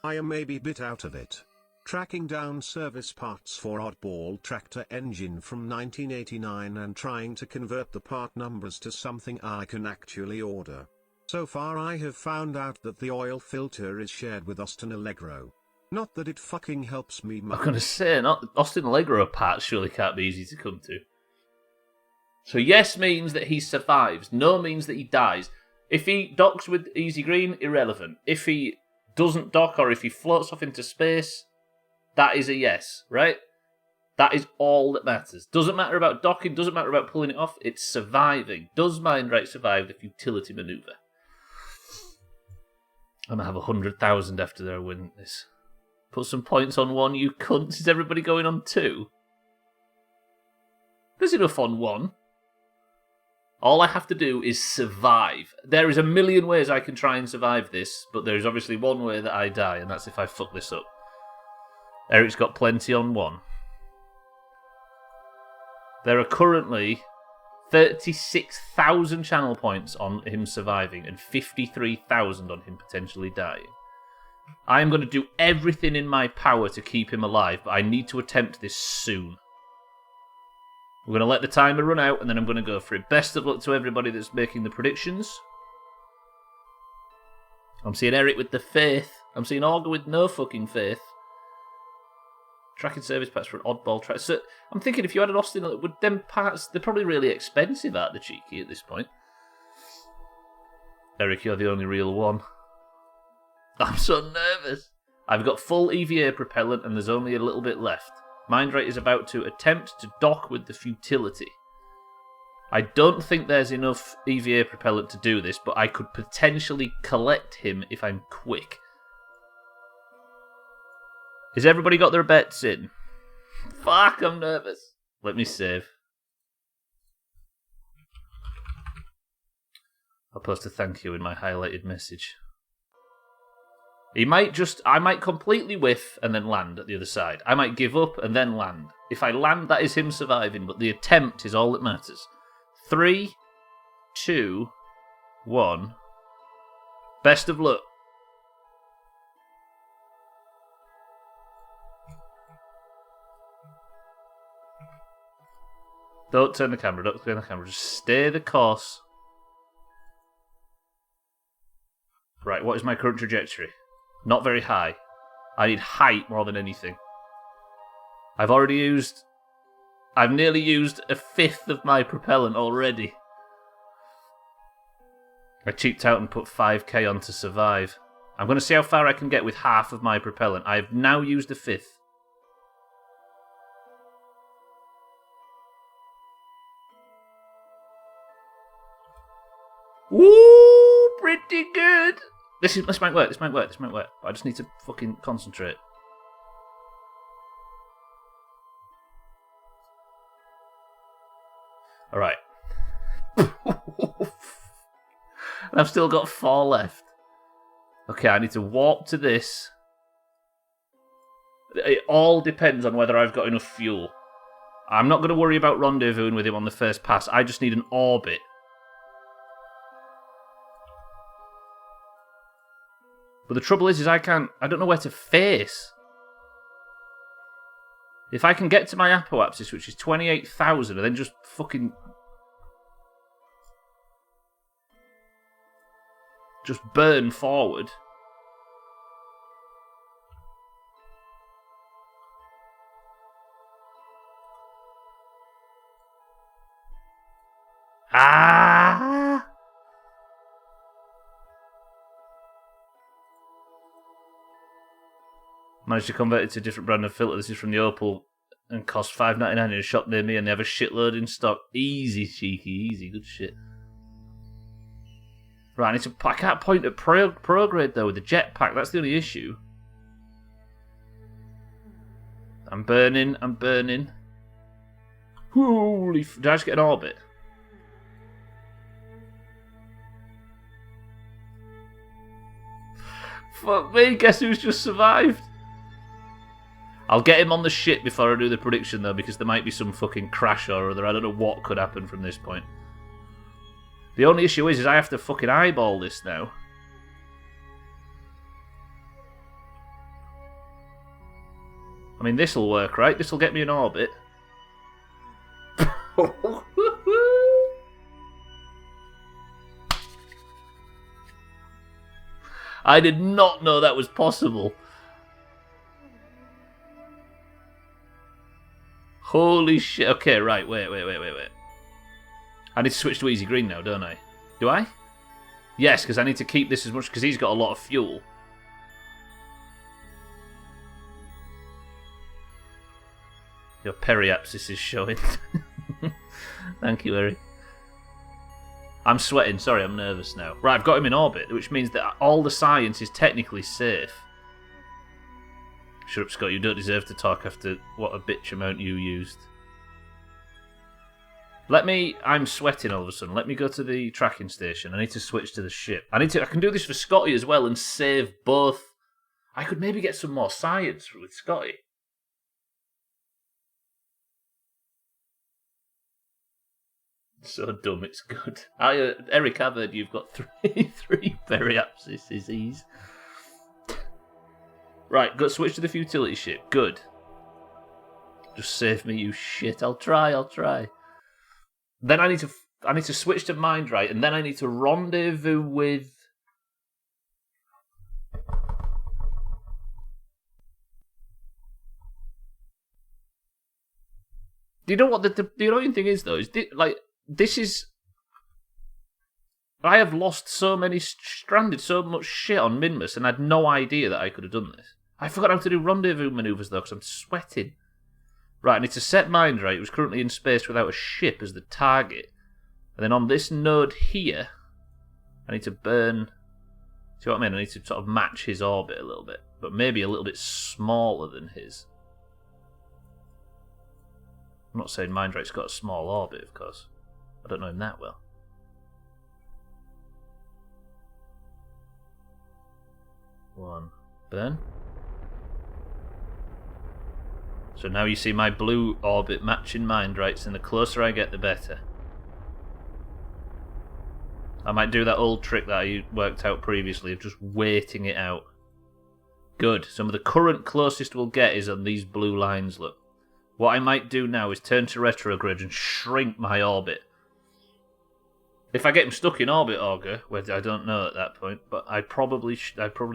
I am maybe a bit out of it. Tracking down service parts for oddball tractor engine from 1989 and trying to convert the part numbers to something I can actually order. So far I have found out that the oil filter is shared with Austin Allegro. Not that it fucking helps me much. I'm going to say, not Austin Allegro parts surely can't be easy to come to. So yes means that he survives. No means that he dies. If he docks with Easy Green, irrelevant. If he doesn't dock or if he floats off into space, that is a yes, right? That is all that matters. Doesn't matter about docking, doesn't matter about pulling it off, it's surviving. Does Mind Right survive the futility maneuver? I'm going to have 100,000 after I win this. Put some points on 1, you cunts. Is everybody going on 2? There's enough on 1. All I have to do is survive. There is a million ways I can try and survive this, but there is obviously one way that I die, and that's if I fuck this up. Eric's got plenty on 1. There are currently 36,000 channel points on him surviving and 53,000 on him potentially dying. I am going to do everything in my power to keep him alive, but I need to attempt this soon. We're going to let the timer run out and then I'm going to go for it. Best of luck to everybody that's making the predictions. I'm seeing Eric with the faith. I'm seeing Augur with no fucking faith. Tracking service packs for an oddball track. So I'm thinking if you had an Austin, would them parts, they're probably really expensive, aren't they, cheeky, at this point? Eric, you're the only real one. I'm so nervous. I've got full EVA propellant and there's only a little bit left. Mindray is about to attempt to dock with the futility. I don't think there's enough EVA propellant to do this, but I could potentially collect him if I'm quick. Has everybody got their bets in? Fuck, I'm nervous. Let me save. I'll post a thank you in my highlighted message. I might completely whiff and then land at the other side. I might give up and then land. If I land, that is him surviving, but the attempt is all that matters. 3, 2, 1. Best of luck. Don't turn the camera, just stay the course. Right, what is my current trajectory? Not very high. I need height more than anything. I've nearly used a fifth of my propellant already. I cheaped out and put 5k on to survive. I'm going to see how far I can get with half of my propellant. I have now used a fifth. Woo! Pretty good! This might work. I just need to fucking concentrate. Alright. I've still got 4 left. Okay, I need to warp to this. It all depends on whether I've got enough fuel. I'm not going to worry about rendezvousing with him on the first pass. I just need an orbit. But the trouble is I don't know where to face. If I can get to my apoapsis, which is 28,000, and then just fucking... just burn forward. Ah! Managed to convert it to a different brand of filter. This is from the Opal and cost $5.99 in a shop near me, and they have a shitload in stock. Easy, cheeky, easy, good shit. Right, I can't point at prograde though with the jetpack. That's the only issue. I'm burning. Holy! Did I just get an orbit? Fuck me! Guess who's just survived? I'll get him on the ship before I do the prediction, though, because there might be some fucking crash or other. I don't know what could happen from this point. The only issue is I have to fucking eyeball this now. I mean, this'll work, right? This'll get me in orbit. I did not know that was possible. Holy shit. Okay, right. Wait. I need to switch to easy green now, don't I? Do I? Yes, because I need to keep this as much, because he's got a lot of fuel. Your periapsis is showing. Thank you, Eric. I'm sweating. Sorry, I'm nervous now. Right, I've got him in orbit, which means that all the science is technically safe. Shut up, Scott. You don't deserve to talk after what a bitch amount you used. I'm sweating all of a sudden. Let me go to the tracking station. I need to switch to the ship. I can do this for Scotty as well and save both. I could maybe get some more science with Scotty. So dumb, it's good. Eric, I've heard you've got three periapsises. Right, go switch to the futility ship. Good. Just save me, you shit. I'll try. Then I need to switch to Mindray, and then I need to rendezvous with Do you know what the annoying thing is, though? Is this is... I have lost so many, stranded so much shit on Minmus, and I had no idea that I could have done this. I forgot how to do rendezvous maneuvers, though, because I'm sweating. Right, I need to set mind right. It was currently in space without a ship as the target. And then on this node here, I need to burn... See what I mean? I need to sort of match his orbit a little bit, but maybe a little bit smaller than his. I'm not saying mind right's got a small orbit, of course. I don't know him that well. One. Burn. So now you see my blue orbit matching mind rights, and the closer I get, the better. I might do that old trick that I worked out previously of just waiting it out. Good. Some of the current closest we'll get is on these blue lines, look. What I might do now is turn to retrograde and shrink my orbit. If I get him stuck in orbit, Augur, which I don't know at that point, but I probably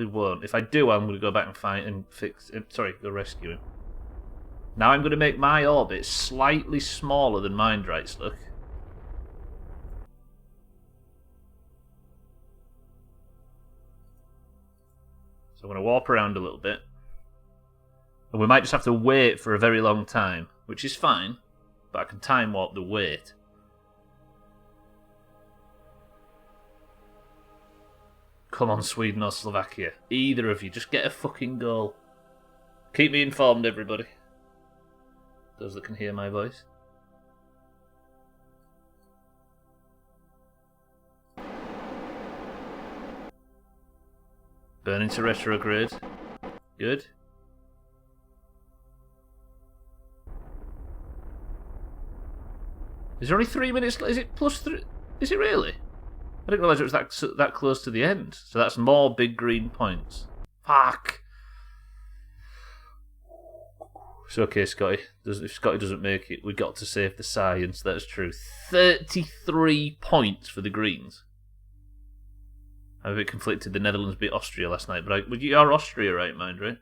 won't. If I do, I'm going to go back and find and fix... go rescue him. Now I'm going to make my orbit slightly smaller than mind right's, look. So I'm going to warp around a little bit. And we might just have to wait for a very long time, which is fine, but I can time warp the wait. Come on, Sweden or Slovakia. Either of you, just get a fucking goal. Keep me informed, everybody. Those that can hear my voice. Burn into retrograde. Good. Is there only 3 minutes? Is it plus 3? Is it really? I didn't realise it was that close to the end. So that's more big green points. Fuck. It's okay, Scotty. If Scotty doesn't make it, we got to save the science. That's true. 33 points for the Greens. I'm a bit conflicted. The Netherlands beat Austria last night, but you are Austria, right, mind, right?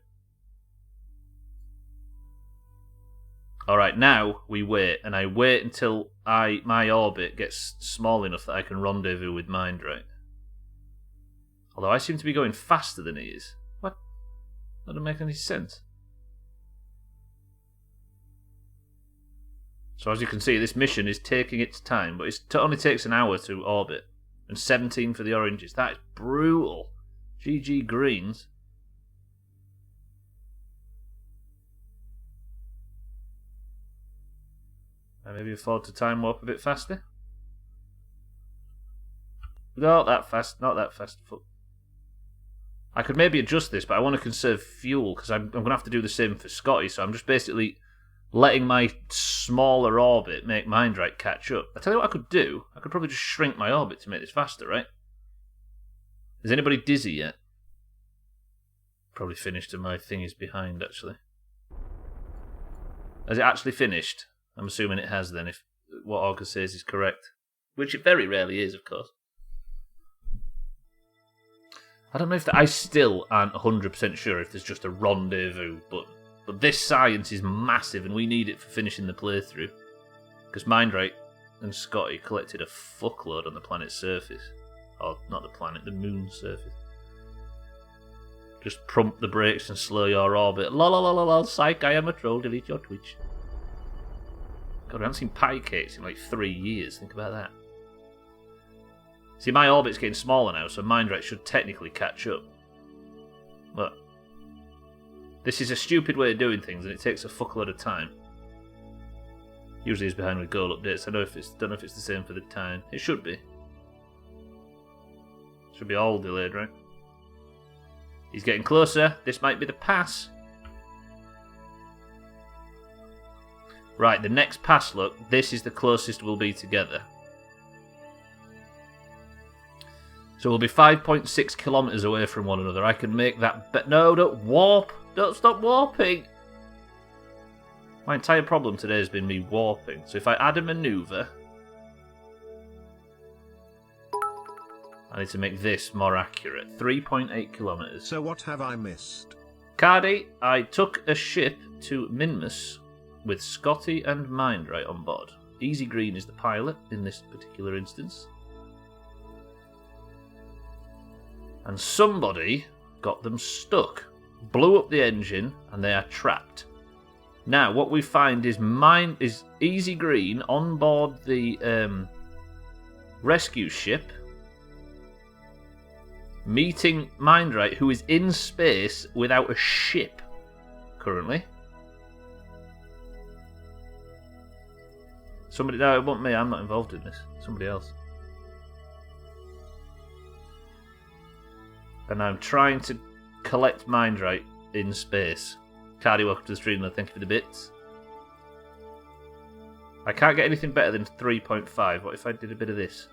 Alright, now we wait, and I wait until my orbit gets small enough that I can rendezvous with mind, right? Although I seem to be going faster than he is. What? That doesn't make any sense. So as you can see, this mission is taking its time, but it only takes an hour to orbit. And 17 for the oranges. That is brutal. GG Greens. I maybe afford to time warp a bit faster. Not that fast. Not that fast. I could maybe adjust this, but I want to conserve fuel because I'm going to have to do the same for Scotty. So I'm just basically letting my smaller orbit make mind right catch up. I tell you what I could do. I could probably just shrink my orbit to make this faster, right? Is anybody dizzy yet? Probably finished and my thing is behind, actually. Has it actually finished? I'm assuming it has then, if what Augur says is correct. Which it very rarely is, of course. I don't know if I still aren't 100% sure if there's just a rendezvous button. But this science is massive and we need it for finishing the playthrough. Because Mindright and Scotty collected a fuckload on the planet's surface. Or, not the planet, the moon's surface. Just prompt the brakes and slow your orbit. La la la la la, psych, I am a troll, delete your Twitch. God, I haven't seen pie cakes in like 3 years, think about that. See, my orbit's getting smaller now, so Mindright should technically catch up. Look. This is a stupid way of doing things, and it takes a fuckload of time. Usually it's behind with goal updates. I don't know if it's the same for the time. It should be. Should be all delayed, right? He's getting closer. This might be the pass. Right, the next pass, look. This is the closest we'll be together. So we'll be 5.6 kilometres away from one another. I can make that bet. No, don't warp. Don't stop warping. My entire problem today has been me warping. So if I add a manoeuvre, I need to make this more accurate. 3.8 kilometres. So what have I missed? Cardi, I took a ship to Minmus with Scotty and Mindright on board. Easy Green is the pilot in this particular instance. And somebody got them stuck, blew up the engine, and they are trapped. Now, what we find is Easy Green on board the rescue ship, meeting Mindright, who is in space without a ship currently. Somebody, no, it wasn't me, I'm not involved in this. Somebody else. And I'm trying to collect Mindright in space. Cardi, welcome to the stream, thank you for the bits. I can't get anything better than 3.5. What if I did a bit of this?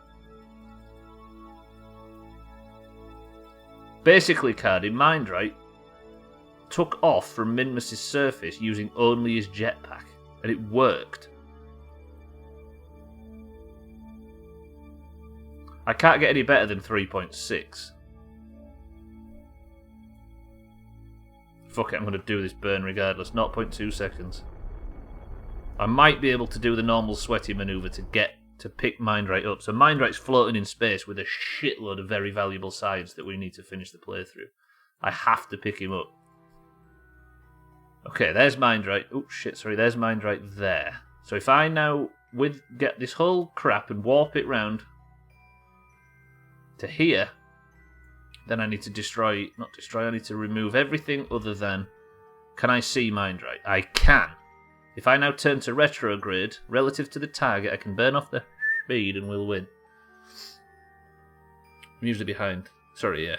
Basically, Cardi, Mindright took off from Minmus's surface using only his jetpack, and it worked. I can't get any better than 3.6. Fuck it, I'm going to do this burn regardless. 0.2 seconds. I might be able to do the normal sweaty manoeuvre to pick Mindright up. So Mindright's floating in space with a shitload of very valuable science that we need to finish the playthrough. I have to pick him up. Okay, there's Mindright. Oh shit, sorry, there's Mindright there. So if I now get this whole crap and warp it round to here, then I need to I need to remove everything other than... Can I see Mindright? I can. If I now turn to retrograde, relative to the target, I can burn off the speed and we'll win. I'm usually behind. Sorry, yeah.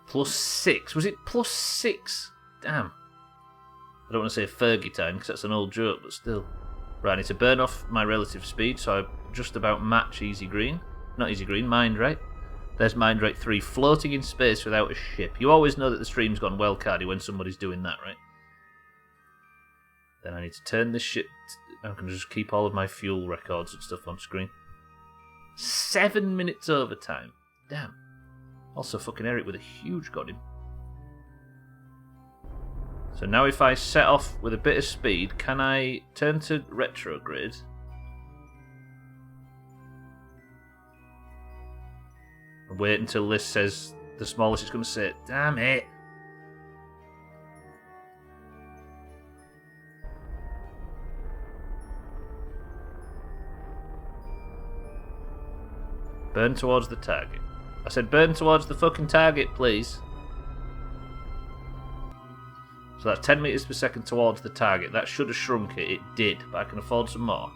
+6. Was it +6? Damn. I don't want to say Fergie time because that's an old joke, but still. Right, I need to burn off my relative speed, so I just about match Easy Green. Not Easy Green, Mindright. There's Mindright 3 floating in space without a ship. You always know that the stream's gone well, Cardi, when somebody's doing that, right? Then I need to turn this shit... I can just keep all of my fuel records and stuff on screen. 7 minutes overtime. Damn. Also fucking Eric with a huge goddamn. So now if I set off with a bit of speed, can I turn to retrograde? And wait until this says the smallest it's going to say. Damn it. Burn towards the target. I said burn towards the fucking target, please. So that's 10 meters per second towards the target. That should have shrunk it. It did, but I can afford some more.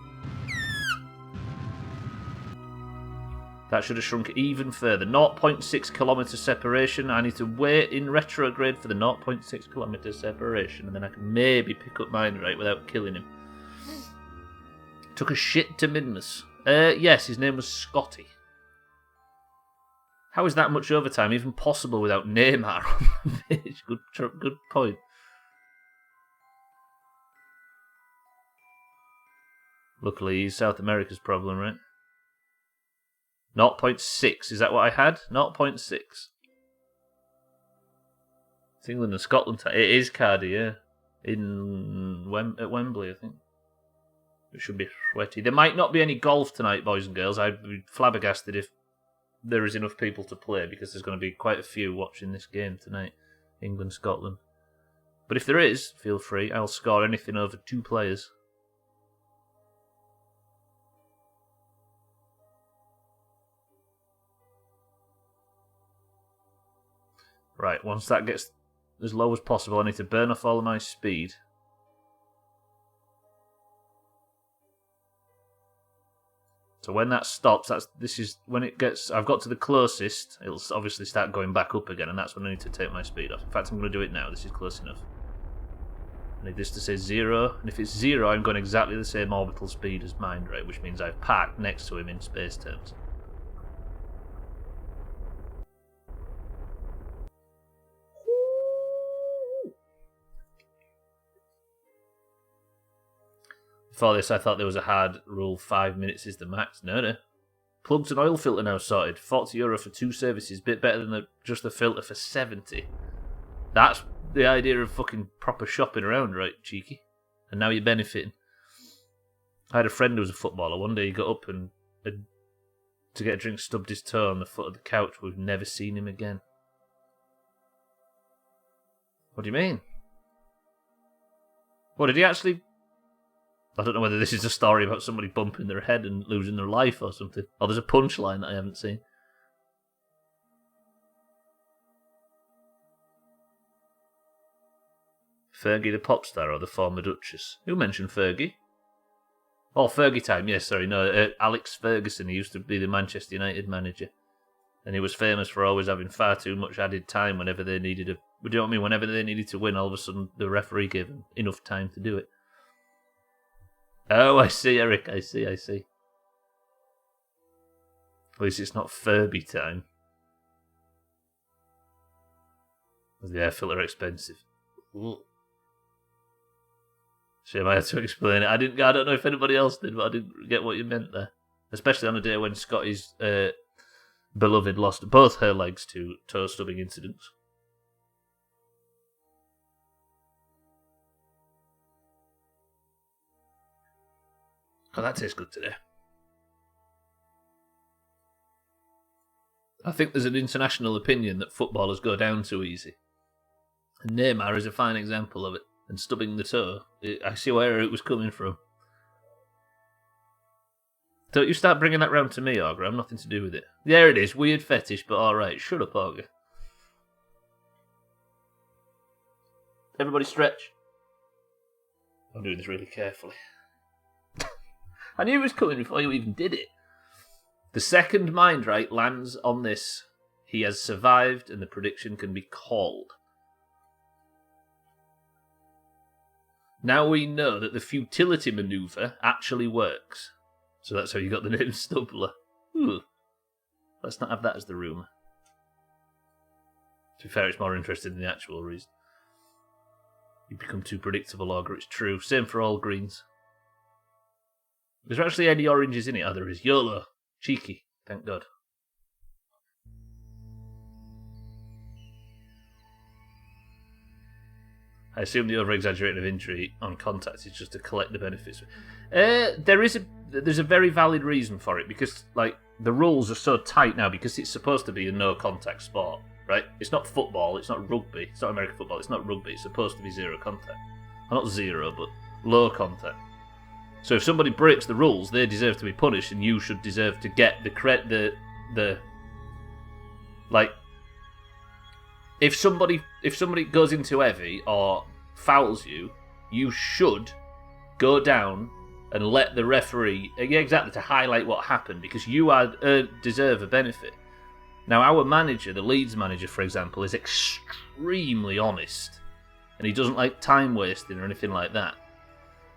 That should have shrunk it even further. 0.6 kilometer separation. I need to wait in retrograde for the 0.6 kilometer separation, and then I can maybe pick up Mindright without killing him. Took a shit to Minmus. Yes, his name was Scotty. How is that much overtime even possible without Neymar on the pitch? Good point. Luckily, he's South America's problem, right? 0.6, is that what I had? 0.6. It's England and Scotland. It is Cardi, yeah. At Wembley, I think. It should be sweaty. There might not be any golf tonight, boys and girls. I'd be flabbergasted if there is enough people to play, because there's going to be quite a few watching this game tonight. England, Scotland. But if there is, feel free. I'll score anything over 2 players. Right, once that gets as low as possible, I need to burn off all of my speed. So when that stops, this is when it gets... I've got to the closest, it'll obviously start going back up again, and that's when I need to take my speed off. In fact, I'm going to do it now. This is close enough. I need this to say 0, and if it's 0, I'm going exactly the same orbital speed as Mindright, which means I've parked next to him in space terms. Before this, I thought there was a hard rule, 5 minutes is the max. No. Plugs and oil filter now sorted. €40 for 2 services, bit better than just the filter for 70. That's the idea of fucking proper shopping around, right, cheeky? And now you're benefiting. I had a friend who was a footballer. One day he got up and to get a drink, stubbed his toe on the foot of the couch. We've never seen him again. What do you mean? What, did he actually... I don't know whether this is a story about somebody bumping their head and losing their life or something. Or there's a punchline that I haven't seen. Fergie the pop star or the former Duchess? Who mentioned Fergie? Oh, Fergie time, yes, sorry, no, Alex Ferguson, he used to be the Manchester United manager. And he was famous for always having far too much added time whenever they needed do you know what I mean? Whenever they needed to win, all of a sudden the referee gave them enough time to do it. Oh, I see, Eric, I see. At least it's not Furby time. The air filter expensive. Ooh. Shame I had to explain it. I don't know if anybody else did, but I didn't get what you meant there. Especially on a day when Scotty's beloved lost both her legs to toe stubbing incidents. Oh, that tastes good today. I think there's an international opinion that footballers go down too easy. And Neymar is a fine example of it. And stubbing the toe, I see where it was coming from. Don't you start bringing that round to me, Auger. I've nothing to do with it. There it is. Weird fetish, but alright. Shut up, Auger. Everybody stretch. I'm doing this really carefully. I knew it was coming before you even did it. The second Mindright lands on this, he has survived and the prediction can be called. Now we know that the futility maneuver actually works. So that's how you got the name Stubbler. Ooh. Let's not have that as the rumour. To be fair, it's more interesting than the actual reason. You become too predictable, Auger, it's true. Same for all greens. Is there actually any oranges in it? Oh, there is. YOLO. Cheeky. Thank God. I assume the over-exaggerating of injury on contact is just to collect the benefits. There's a very valid reason for it, because like the rules are so tight now because it's supposed to be a no-contact sport, right? It's not football, it's not rugby, it's not American football, it's not rugby, it's supposed to be zero contact. Well, not zero, but low contact. So if somebody breaks the rules, they deserve to be punished, and you should deserve to get the like. If somebody goes into heavy or fouls you, you should go down and let the referee, exactly, to highlight what happened, because you deserve a benefit. Now, our manager, the Leeds manager, for example, is extremely honest, and he doesn't like time wasting or anything like that,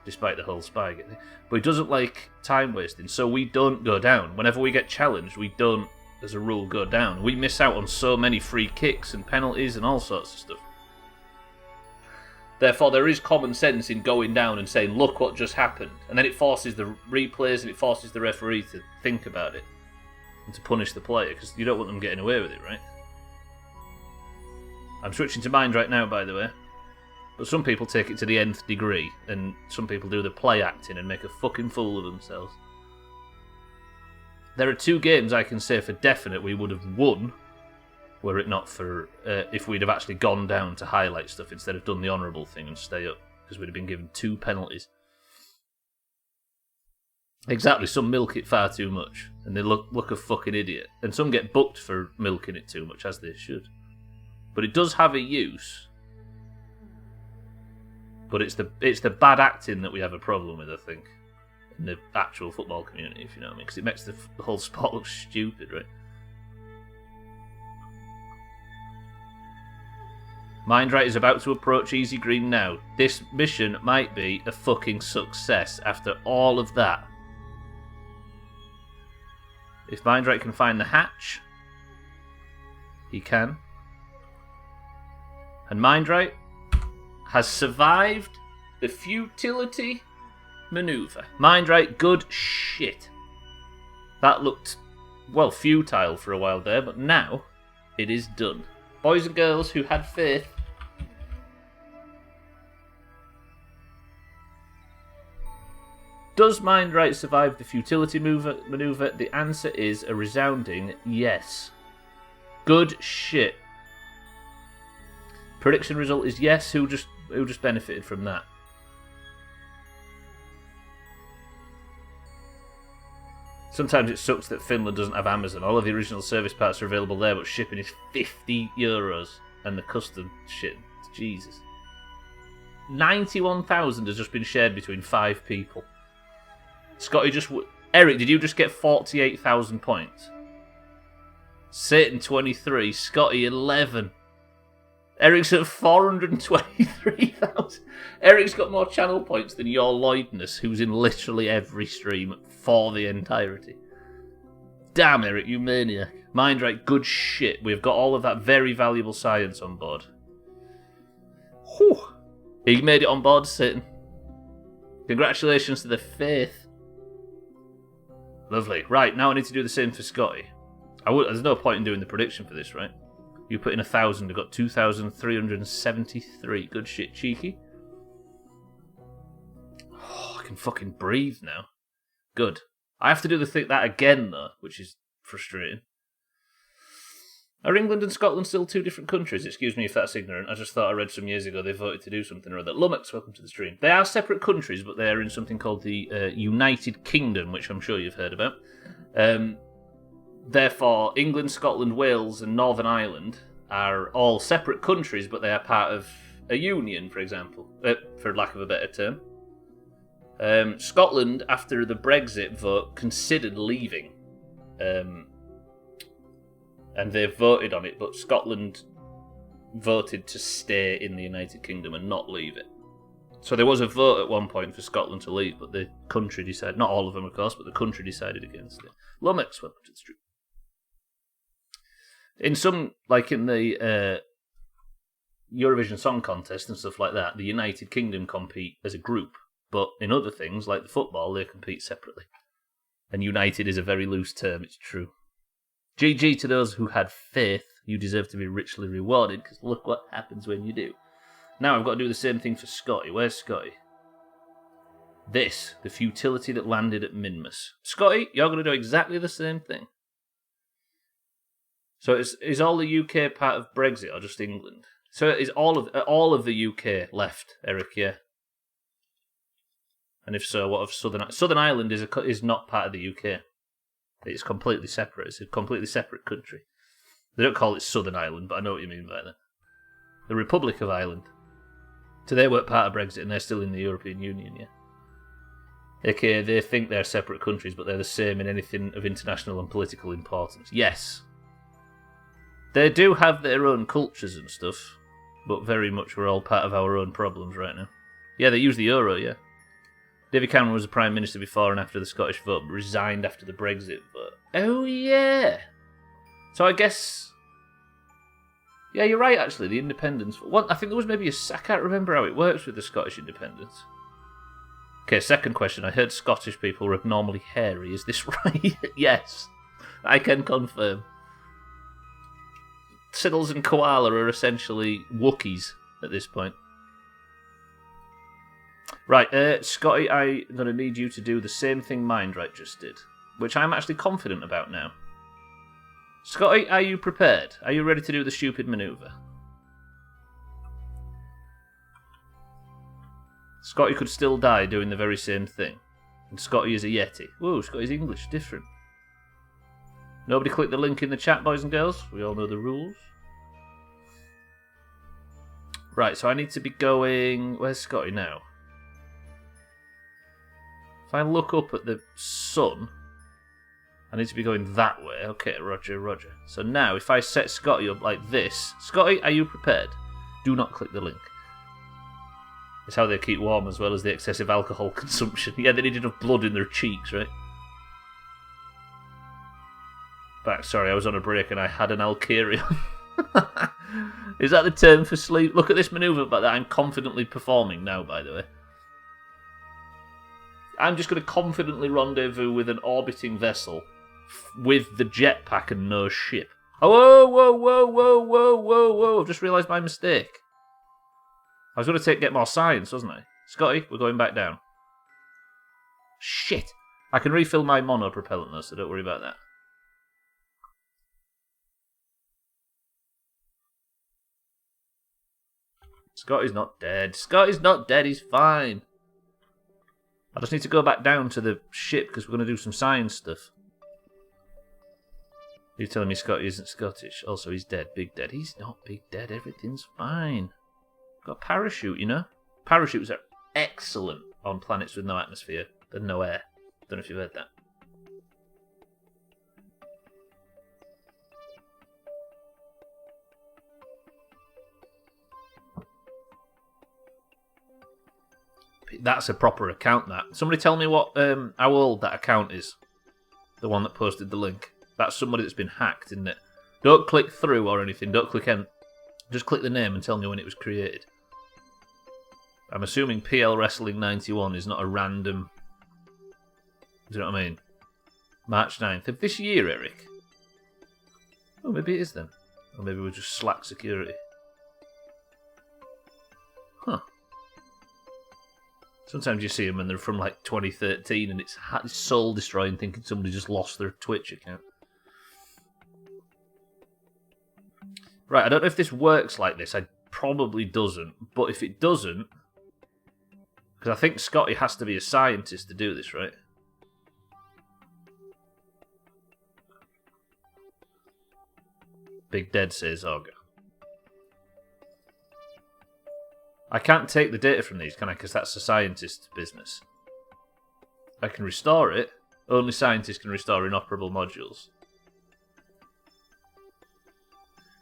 despite the whole Spygate thing. But he doesn't like time wasting, so we don't go down. Whenever we get challenged, we don't, as a rule, go down. We miss out on so many free kicks and penalties and all sorts of stuff. Therefore, there is common sense in going down and saying, look what just happened. And then it forces the replays and it forces the referee to think about it and to punish the player, because you don't want them getting away with it, right? I'm switching to Mind right now, by the way. But some people take it to the nth degree, and some people do the play acting and make a fucking fool of themselves. There are two games I can say for definite we would have won, were it not for if we'd have actually gone down to highlight stuff instead of done the honourable thing and stay up, because we'd have been given 2 penalties. Exactly, some milk it far too much, and they look a fucking idiot. And some get booked for milking it too much, as they should. But it does have a use. But it's the bad acting that we have a problem with, I think, in the actual football community, if you know what I mean, because it makes the whole sport look stupid, right? Mindright is about to approach Easy Green now. This mission might be a fucking success after all of that. If Mindright can find the hatch, he can. And Mindright has survived the futility maneuver. Mindright, good shit. That looked, well, futile for a while there, but now it is done. Boys and girls who had faith Does Mind Right survive the futility maneuver? The answer is a resounding yes. Good shit. Prediction result is yes. Who just benefited from that? Sometimes it sucks that Finland doesn't have Amazon. All of the original service parts are available there, but shipping is €50. And the custom shit, Jesus. 91,000 has just been shared between 5 people. Scotty Eric, did you just get 48,000 points? Satan 23, Scotty 11. Eric's at 423,000. Eric's got more channel points than your Lloydness, who's in literally every stream for the entirety. Damn, Eric, you maniac. Mind Right, good shit. We've got all of that very valuable science on board. Whew. He made it on board, Satan. Congratulations to the faith. Lovely. Right, now I need to do the same for Scotty. There's no point in doing the prediction for this, right? You put in 1,000, I got 2,373. Good shit, cheeky. Oh, I can fucking breathe now. Good. I have to do that again, though, which is frustrating. Are England and Scotland still 2 different countries? Excuse me if that's ignorant. I just thought I read some years ago they voted to do something or other. Lummox, welcome to the stream. They are separate countries, but they are in something called the United Kingdom, which I'm sure you've heard about. Therefore, England, Scotland, Wales, and Northern Ireland are all separate countries, but they are part of a union, for example, for lack of a better term. Scotland, after the Brexit vote, considered leaving. And they voted on it, but Scotland voted to stay in the United Kingdom and not leave it. So there was a vote at one point for Scotland to leave, but the country decided, not all of them of course, but the country decided against it. Lummox, welcome to the stream. In some, like in the Eurovision Song Contest and stuff like that, the United Kingdom compete as a group, but in other things, like the football, they compete separately. And united is a very loose term, it's true. GG to those who had faith. You deserve to be richly rewarded, because look what happens when you do. Now I've got to do the same thing for Scotty. Where's Scotty? This, the futility that landed at Minmus. Scotty, you're going to do exactly the same thing. So is all the UK part of Brexit or just England? So is all of the UK left, Eric? Yeah. And if so, what of Southern Ireland is not part of the UK. It's completely separate. It's a completely separate country. They don't call it Southern Ireland, but I know what you mean by that. The Republic of Ireland. So they weren't part of Brexit and they're still in the European Union, yeah. AKA, they think they're separate countries, but they're the same in anything of international and political importance. Yes. They do have their own cultures and stuff, but very much we're all part of our own problems right now. Yeah, they use the euro, yeah. David Cameron was the Prime Minister before and after the Scottish vote, but resigned after the Brexit vote. Oh, yeah. So I guess... Yeah, you're right, actually, the independence... I think there was maybe I can't remember how it works with the Scottish independence. Okay, second question. I heard Scottish people are abnormally hairy. Is this right? Yes. I can confirm. Siddles and Koala are essentially Wookiees at this point. Right, Scotty, I'm going to need you to do the same thing Mindright just did, which I'm actually confident about now. Scotty, are you prepared? Are you ready to do the stupid manoeuvre? Scotty could still die doing the very same thing. And Scotty is a Yeti. Whoa, Scotty's English, different. Nobody click the link in the chat, boys and girls. We all know the rules. Right, so I need to be going... Where's Scotty now? If I look up at the sun, I need to be going that way. Okay, roger, roger. So now, if I set Scotty up like this... Scotty, are you prepared? Do not click the link. It's how they keep warm as well as the excessive alcohol consumption. Yeah, they need enough blood in their cheeks, right? Back, sorry, I was on a break and I had an Alkerion. Is that the term for sleep? Look at this manoeuvre that I'm confidently performing now, by the way. I'm just going to confidently rendezvous with an orbiting vessel with the jetpack and no ship. Oh, whoa, whoa, whoa, whoa, whoa, whoa. I've just realised my mistake. I was going to get more science, wasn't I? Scotty, we're going back down. Shit! I can refill my mono propellant though, so don't worry about that. Scotty's not dead. Scotty's not dead, he's fine. I just need to go back down to the ship because we're going to do some science stuff. You're telling me Scotty isn't Scottish. Also, he's dead. Big dead. He's not big dead. Everything's fine. Got a parachute, you know? Parachutes are excellent on planets with no atmosphere and no air. Don't know if you've heard that. That's a proper account, that. Somebody tell me what how old that account is. The one that posted the link. That's somebody that's been hacked, isn't it? Don't click through or anything. Don't click end. Just click the name and tell me when it was created. I'm assuming PL Wrestling 91 is not a random... Do you know what I mean? March 9th of this year, Eric. Oh, maybe it is then. Or maybe we're just slack security. Huh. Sometimes you see them and they're from like 2013 and it's soul destroying thinking somebody just lost their Twitch account. Right, I don't know if this works like this. It probably doesn't. But if it doesn't... Because I think Scotty has to be a scientist to do this, right? Big Dead says Ogre. I can't take the data from these, can I? Because that's a scientist's business. I can restore it. Only scientists can restore inoperable modules.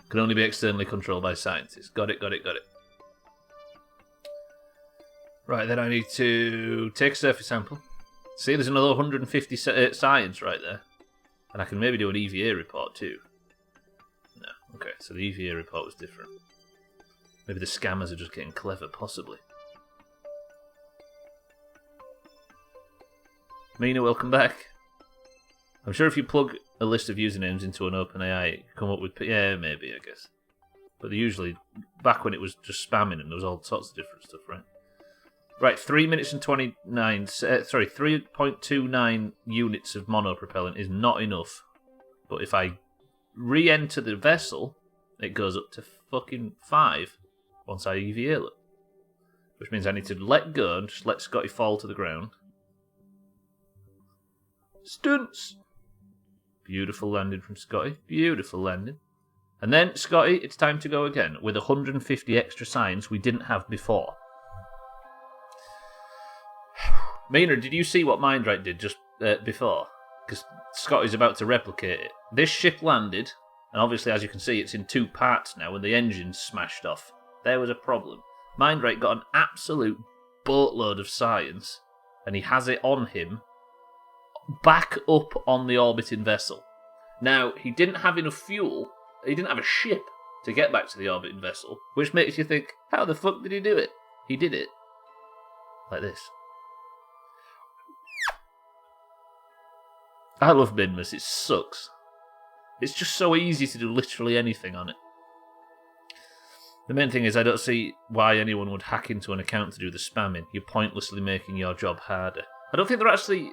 Can only be externally controlled by scientists. Got it, got it, got it. Right, then I need to take a surface sample. See, there's another 150 science right there. And I can maybe do an EVA report too. No, okay, so the EVA report was different. Maybe the scammers are just getting clever, possibly. Mina, welcome back. I'm sure if you plug a list of usernames into an OpenAI, you come up with... Yeah, maybe, I guess. But they usually... Back when it was just spamming and there was all sorts of different stuff, right? Right, 3 minutes and 29... sorry, 3.29 units of monopropellant is not enough. But if I re-enter the vessel, it goes up to fucking 5 once I EVA it. Which means I need to let go and just let Scotty fall to the ground. Stunts! Beautiful landing from Scotty. Beautiful landing. And then, Scotty, it's time to go again with 150 extra signs we didn't have before. Mina, did you see what Mindright did just before? Because Scotty's about to replicate it. This ship landed, and obviously, as you can see, it's in 2 parts now, and the engine's smashed off. There was a problem. Mindright got an absolute boatload of science, and he has it on him back up on the orbiting vessel. Now, he didn't have enough fuel, he didn't have a ship to get back to the orbiting vessel, which makes you think, how the fuck did he do it? He did it like this. I love Midmas, it sucks. It's just so easy to do literally anything on it. The main thing is I don't see why anyone would hack into an account to do the spamming. You're pointlessly making your job harder. I don't think they're actually...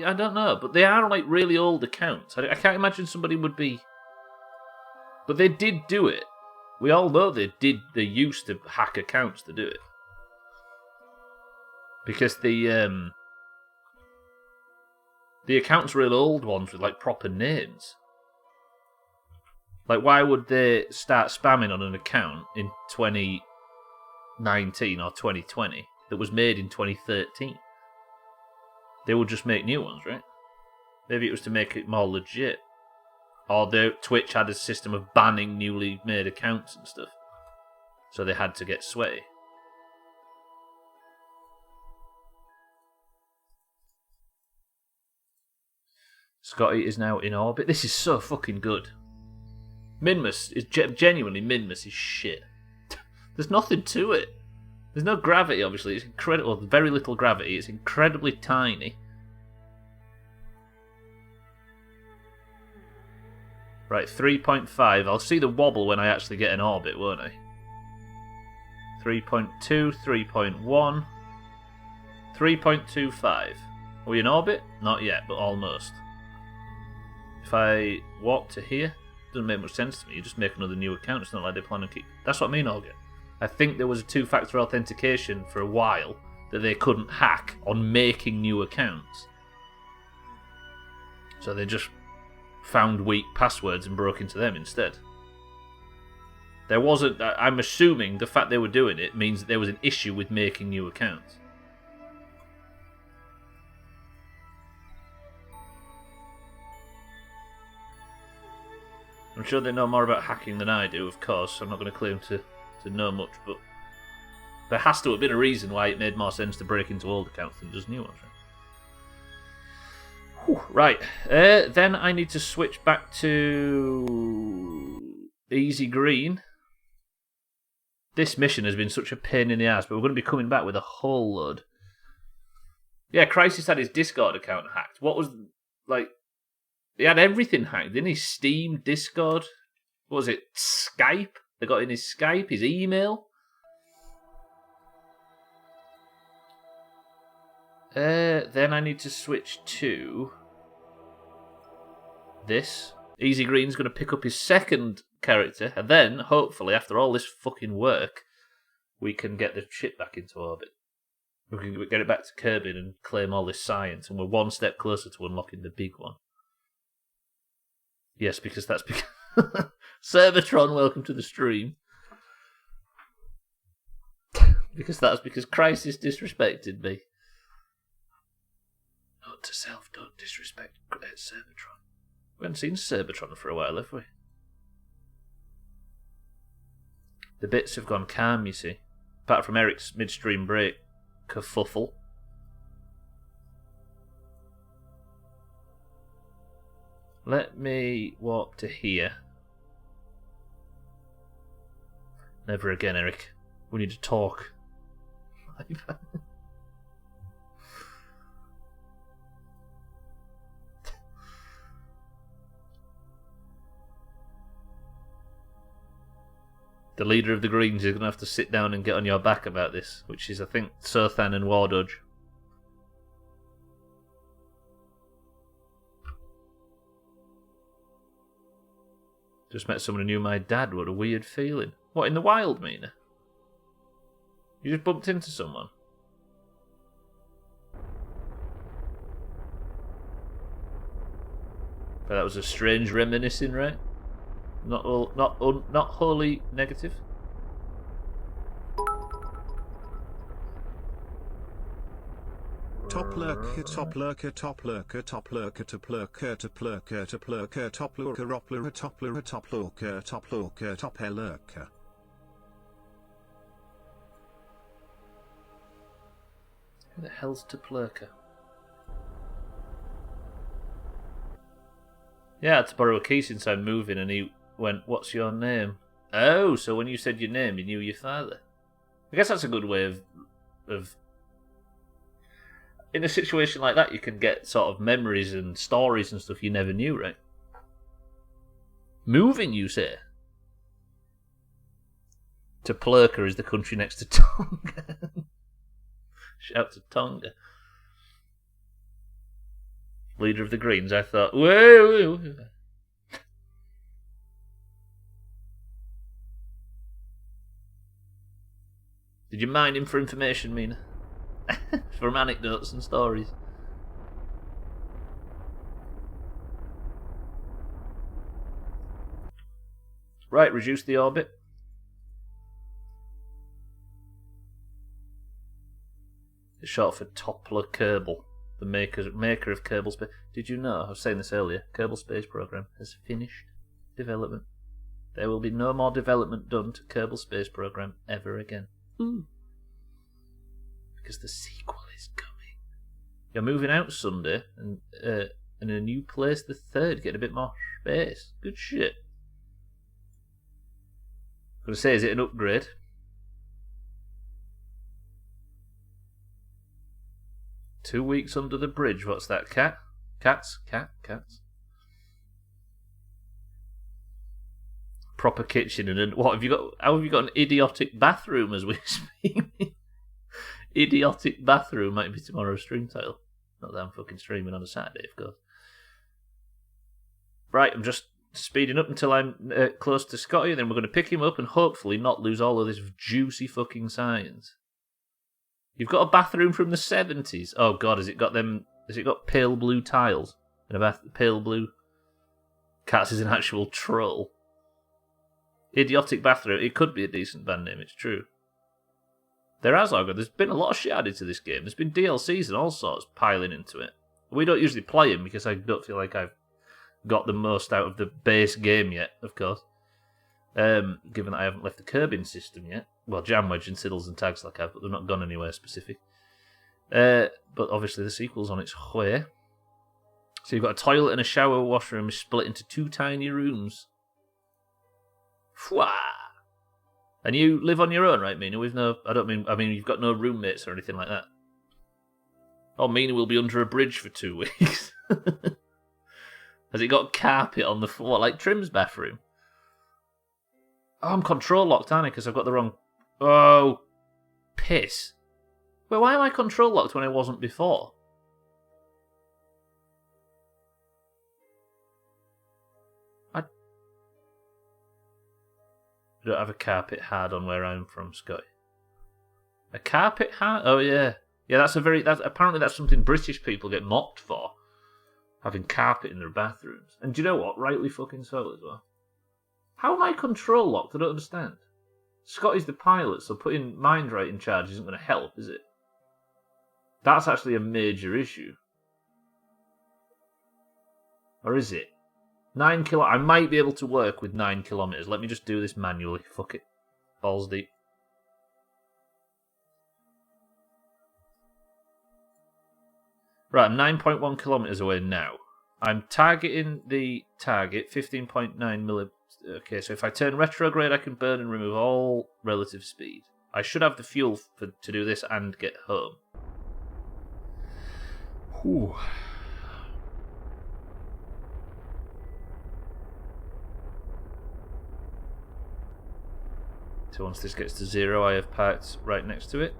I don't know, but they are like really old accounts. I can't imagine somebody would be... But they did do it. We all know they used to hack accounts to do it. Because the accounts were real old ones with like proper names. Like, why would they start spamming on an account in 2019 or 2020 that was made in 2013? They would just make new ones, right? Maybe it was to make it more legit. Or Twitch had a system of banning newly made accounts and stuff. So they had to get sweaty. Scotty is now in orbit. This is so fucking good. Minmus is genuinely Minmus is shit. There's nothing to it. There's no gravity, obviously. It's incredible. Very little gravity. It's incredibly tiny. Right, 3.5. I'll see the wobble when I actually get in orbit, won't I? 3.2, 3.1, 3.25. Are we in orbit? Not yet, but almost. If I walk to here, doesn't make much sense to me. You just make another new account. It's not like they plan to keep. That's what I mean, Olga. I think there was a two-factor authentication for a while that they couldn't hack on making new accounts. So they just found weak passwords and broke into them instead. There wasn't. I'm assuming the fact they were doing it means that there was an issue with making new accounts. I'm sure they know more about hacking than I do, of course. I'm not going to claim to know much, but there has to have been a reason why it made more sense to break into old accounts than just new ones. Right. Then I need to switch back to Easy Green. This mission has been such a pain in the ass, but we're going to be coming back with a whole load. Yeah, Crisis had his Discord account hacked. What was, like... He had everything hacked, didn't he? Steam, Discord, what was it? Skype? They got in his Skype, his email. Then I need to switch to this. Easy Green's going to pick up his second character, and then, hopefully, after all this fucking work, we can get the ship back into orbit. We can get it back to Kerbal and claim all this science, and we're one step closer to unlocking the big one. Yes, because that's because... Servatron, welcome to the stream. Because Crisis disrespected me. Note to self, don't disrespect Servatron. We haven't seen Servatron for a while, have we? The bits have gone calm, you see. Apart from Eric's midstream break kerfuffle. Let me walk to here. Never again, Eric. We need to talk. The leader of the Greens is going to have to sit down and get on your back about this, which is, I think, Sothan and Wardodge. Just met someone who knew my dad. What a weird feeling. What, in the wild, Mina? You just bumped into someone? But that was a strange reminiscing, right? Not wholly negative. Top lurker, top lurker, top lurker, top lurker, top lurker, top lurker, top lurker, top lurker, top lurker, top lurker, top lurker, top lurker, top lurker. Who the hell's top lurker? Yeah, I had to borrow a key since I'm moving, and he went, "What's your name?" Oh, so when you said your name, you knew your father. I guess that's a good way of in a situation like that, you can get sort of memories and stories and stuff you never knew, right? Moving, you say? To Plurka is the country next to Tonga. Shout to Tonga. Leader of the Greens, I thought, whoa. Did you mine him for information, Mina? From anecdotes and stories. Right, reduce the orbit. It's short for Toppler Kerbal, the maker of Kerbal Space. Did you know, I was saying this earlier, Kerbal Space Program has finished development. There will be no more development done to Kerbal Space Program ever again. Ooh. Because the sequel is coming. You're moving out Sunday and in a new place the 3rd, get a bit more space. Good shit. I'm gonna say, is it an upgrade? Two weeks under the bridge. What's that? Cats. Proper kitchen and what have you got? How have you got an idiotic bathroom as we speak? Idiotic bathroom might be tomorrow's stream title. Not that I'm fucking streaming on a Saturday, of course. Right, I'm just speeding up until I'm close to Scotty, then we're going to pick him up and hopefully not lose all of this juicy fucking science. You've got a bathroom from the 70s. Oh god, has it got pale blue tiles? And a pale blue... Cats is an actual troll. Idiotic bathroom. It could be a decent band name, it's true. There has, Argo. There's been a lot of shit added to this game. There's been DLCs and all sorts piling into it. We don't usually play them because I don't feel like I've got the most out of the base game yet, of course. Given that I haven't left the curbing system yet. Well, jam wedge and siddles and tags like I've, but they've not gone anywhere specific. But obviously the sequel's on its way. So you've got a toilet and a shower washroom split into 2 tiny rooms. Fwah! And you live on your own, right, Mina? With no, I mean you've got no roommates or anything like that. Oh, Mina will be under a bridge for 2 weeks. Has it got carpet on the floor, like Trim's bathroom? Oh, I'm control locked, aren't I? Because I've got the wrong... Oh, piss. Well, why am I control locked when I wasn't before? I don't have a carpet hard on where I'm from, Scotty. A carpet hard? Oh, yeah. Yeah, apparently that's something British people get mocked for. Having carpet in their bathrooms. And do you know what? Rightly fucking so as well. How am I control locked? I don't understand. Scotty's the pilot, so putting Mindright in charge isn't going to help, is it? That's actually a major issue. Or is it? 9 kilometers. I might be able to work with 9 kilometers. Let me just do this manually. Fuck it. Balls deep. Right, I'm 9.1 kilometers away now. I'm targeting the target, 15.9 milli... Okay, so if I turn retrograde, I can burn and remove all relative speed. I should have the fuel to do this and get home. Whew. So once this gets to 0, I have parked right next to it.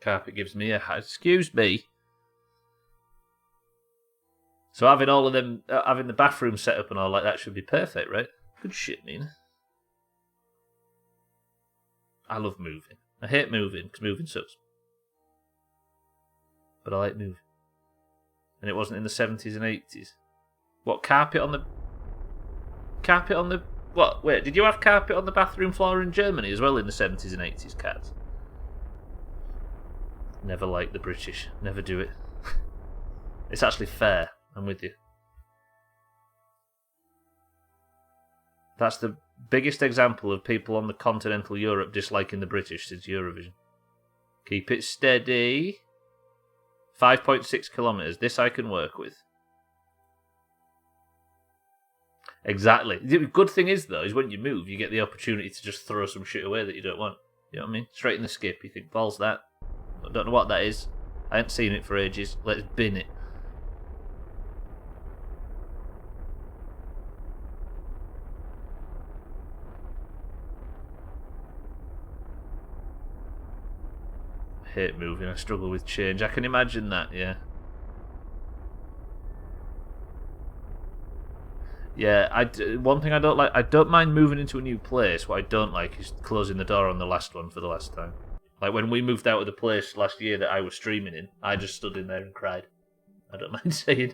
Carpet gives me a... Excuse me. So having all of them, having the bathroom set up and all like that should be perfect, right? Good shit, Mina. I love moving. I hate moving, because moving sucks. But I like moving. And it wasn't in the 70s and 80s. What, carpet on the... Carpet on the... What, wait, did you have carpet on the bathroom floor in Germany as well in the 70s and 80s, cats? Never liked the British. Never do it. It's actually fair. I'm with you. That's the biggest example of people on the continental Europe disliking the British since Eurovision. Keep it steady. 5.6 kilometres. This I can work with. Exactly. The good thing is, though, is when you move, you get the opportunity to just throw some shit away that you don't want. You know what I mean? Straight in the skip. You think, balls that. I don't know what that is. I haven't seen it for ages. Let's bin it. I hate moving. I struggle with change. I can imagine that, yeah. Yeah, one thing I don't like, I don't mind moving into a new place. What I don't like is closing the door on the last one for the last time. Like when we moved out of the place last year that I was streaming in, I just stood in there and cried. I don't mind saying.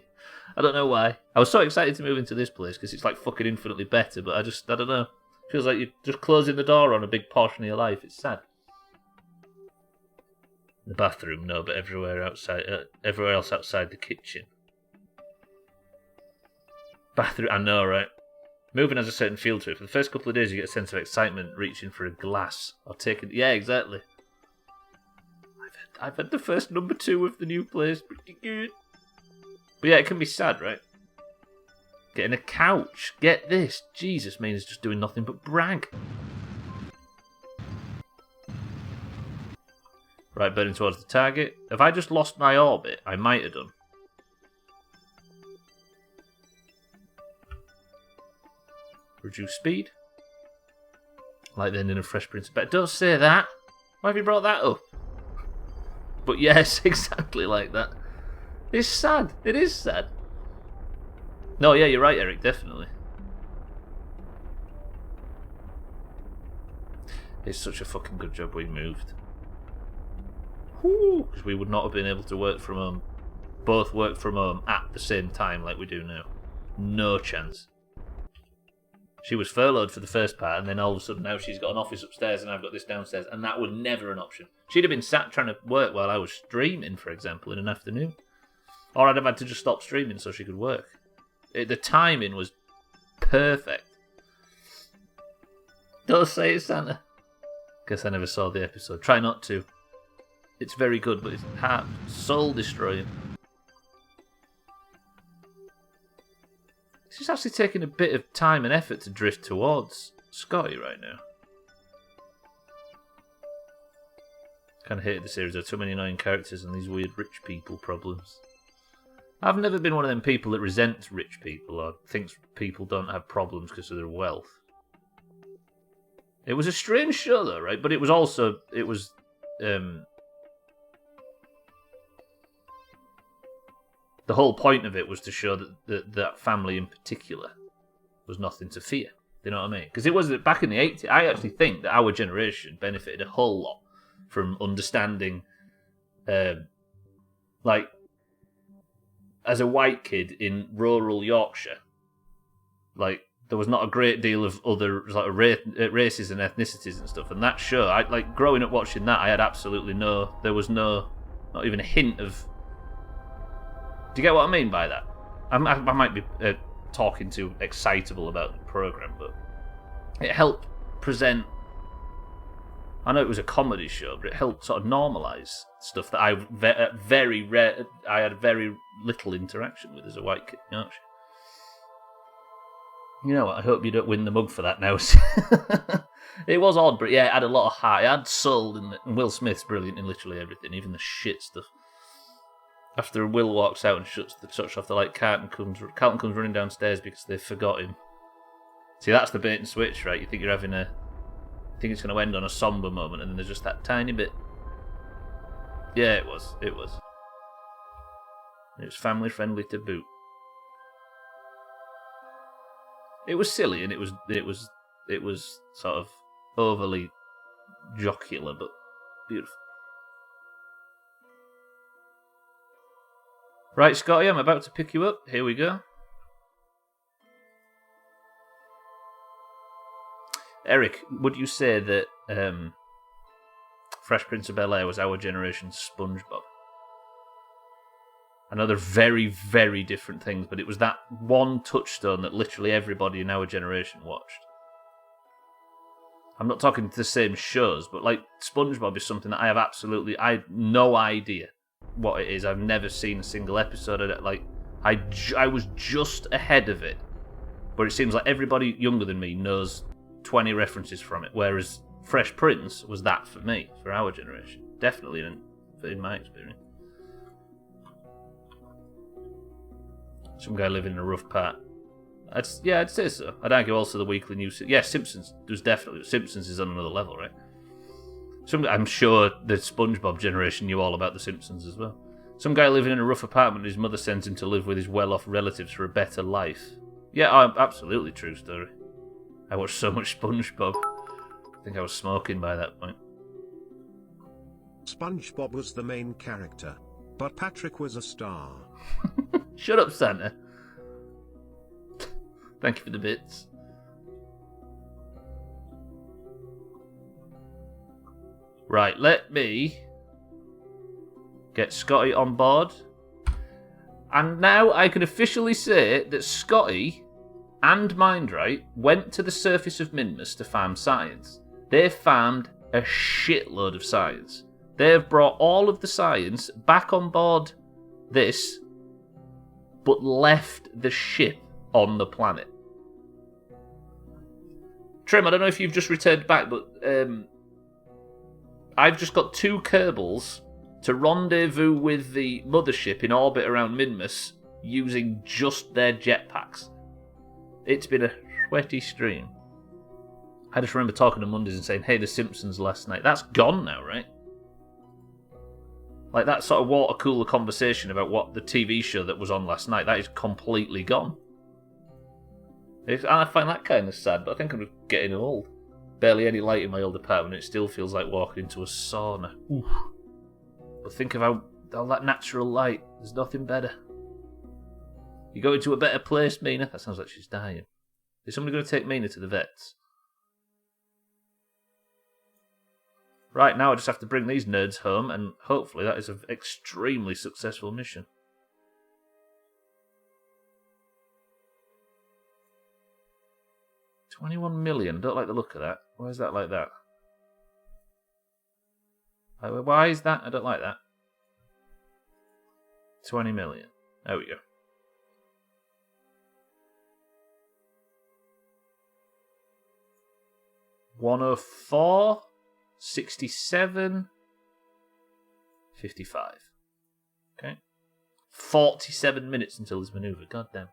I don't know why. I was so excited to move into this place because it's like fucking infinitely better, but I don't know. Feels like you're just closing the door on a big portion of your life. It's sad. The bathroom, no, but everywhere outside, everywhere else outside the kitchen. Bathroom, I know, right? Moving has a certain feel to it. For the first couple of days, you get a sense of excitement reaching for a glass or taking. Yeah, exactly. I've had the first number 2 of the new place. Pretty good. But yeah, it can be sad, right? Getting a couch. Get this. Jesus, Mina's just doing nothing but brag. Right, burning towards the target. Have I just lost my orbit? I might have done. Reduce speed. Like the ending of Fresh Prince of Bel-Air. Don't say that. Why have you brought that up? But yes, exactly like that. It's sad. It is sad. No, yeah, you're right, Eric, definitely. It's such a fucking good job we moved. Because we would not have been able to work from home. Both work from home at the same time like we do now. No chance. She was furloughed for the first part, and then all of a sudden now she's got an office upstairs and I've got this downstairs, and that was never an option. She'd have been sat trying to work while I was streaming, for example, in an afternoon. Or I'd have had to just stop streaming so she could work. The timing was perfect. Don't say it, Santa. Guess I never saw the episode. Try not to. It's very good, but it's soul destroying. She's actually taking a bit of time and effort to drift towards Scotty right now. Kind of hated the series. There are too many annoying characters and these weird rich people problems. I've never been one of them people that resents rich people or thinks people don't have problems because of their wealth. It was a strange show though, right? But it was also, the whole point of it was to show that family in particular was nothing to fear. You know what I mean? Because it was back in the 80s. I actually think that our generation benefited a whole lot from understanding, like, as a white kid in rural Yorkshire, like, there was not a great deal of other like races and ethnicities and stuff. And that show, like growing up watching that, I had absolutely there was not even a hint of. Do you get what I mean by that? I might be talking too excitable about the program, but it helped present. I know it was a comedy show, but it helped sort of normalise stuff that I had very little interaction with as a white kid. You know what? I hope you don't win the mug for that now. It was odd, but yeah, it had a lot of heart. It had soul in it, and Will Smith's brilliant in literally everything, even the shit stuff. After Will walks out and shuts off the light, Carlton comes running downstairs because they've forgot him. See, that's the bait and switch, right? You think it's going to end on a somber moment, and then there's just that tiny bit. Yeah, it was. It was family friendly to boot. It was silly, and it was sort of overly jocular, but beautiful. Right, Scotty, I'm about to pick you up. Here we go. Eric, would you say that Fresh Prince of Bel-Air was our generation's SpongeBob? I know they're very, very different things, but it was that one touchstone that literally everybody in our generation watched. I'm not talking the same shows, but like SpongeBob is something that I have no idea what it is. I've never seen a single episode of it. Like, I was just ahead of it, but it seems like everybody younger than me knows 20 references from it, whereas Fresh Prince was that for me, for our generation. Definitely in my experience. Some guy living in a rough part. I'd say so. I'd argue also the weekly news. Yeah, Simpsons. There's definitely Simpsons is on another level, right? I'm sure the SpongeBob generation knew all about the Simpsons as well. Some guy living in a rough apartment, his mother sends him to live with his well-off relatives for a better life. Yeah, absolutely true story. I watched so much SpongeBob. I think I was smoking by that point. SpongeBob was the main character, but Patrick was a star. Shut up, Santa. Thank you for the bits. Right, let me get Scotty on board. And now I can officially say that Scotty and Mindright went to the surface of Minmus to farm science. They farmed a shitload of science. They've brought all of the science back on board this, but left the ship on the planet. Trim, I don't know if you've just returned back, but I've just got 2 Kerbals to rendezvous with the mothership in orbit around Minmus using just their jetpacks. It's been a sweaty stream. I just remember talking to Mondays and saying, hey, The Simpsons last night. That's gone now, right? Like, that sort of water cooler conversation about what the TV show that was on last night, that is completely gone. I find that kind of sad, but I think I'm just getting old. Barely any light in my old apartment, it still feels like walking into a sauna. Oof. But think of all that natural light, there's nothing better. You go into a better place, Mina? That sounds like she's dying. Is somebody going to take Mina to the vets? Right, now I just have to bring these nerds home, and hopefully that is an extremely successful mission. $21 million. Don't like the look of that. Why is that like that? Why is that? I don't like that. 20 million. There we go. 104, 67, 55. Okay. 47 minutes until this maneuver. God damn.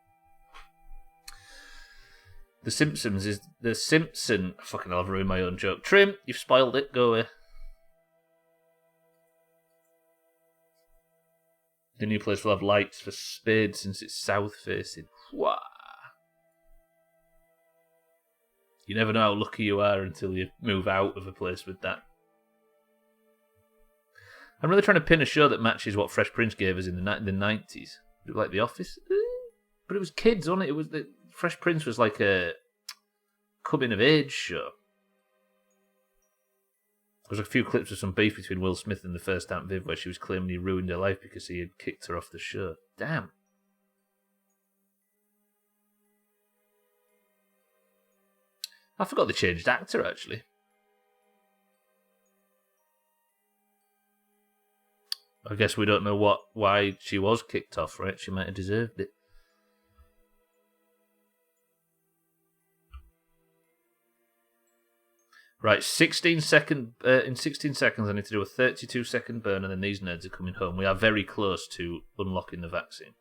The Simpsons is the Simpson. Fucking hell, I've ruined my own joke. Trim, you've spoiled it. Go away. The new place will have lights for Spade since it's south facing. Wow. You never know how lucky you are until you move out of a place with that. I'm really trying to pin a show that matches what Fresh Prince gave us in the 90s. Like The Office? But it was kids, wasn't it? Fresh Prince was like a coming-of-age show. There was a few clips of some beef between Will Smith and the first Aunt Viv where she was claiming he ruined her life because he had kicked her off the show. Damn. I forgot they changed actor, actually. I guess we don't know why she was kicked off, right? She might have deserved it. Right, in 16 seconds I need to do a 32-second burn and then these nerds are coming home. We are very close to unlocking the vaccine.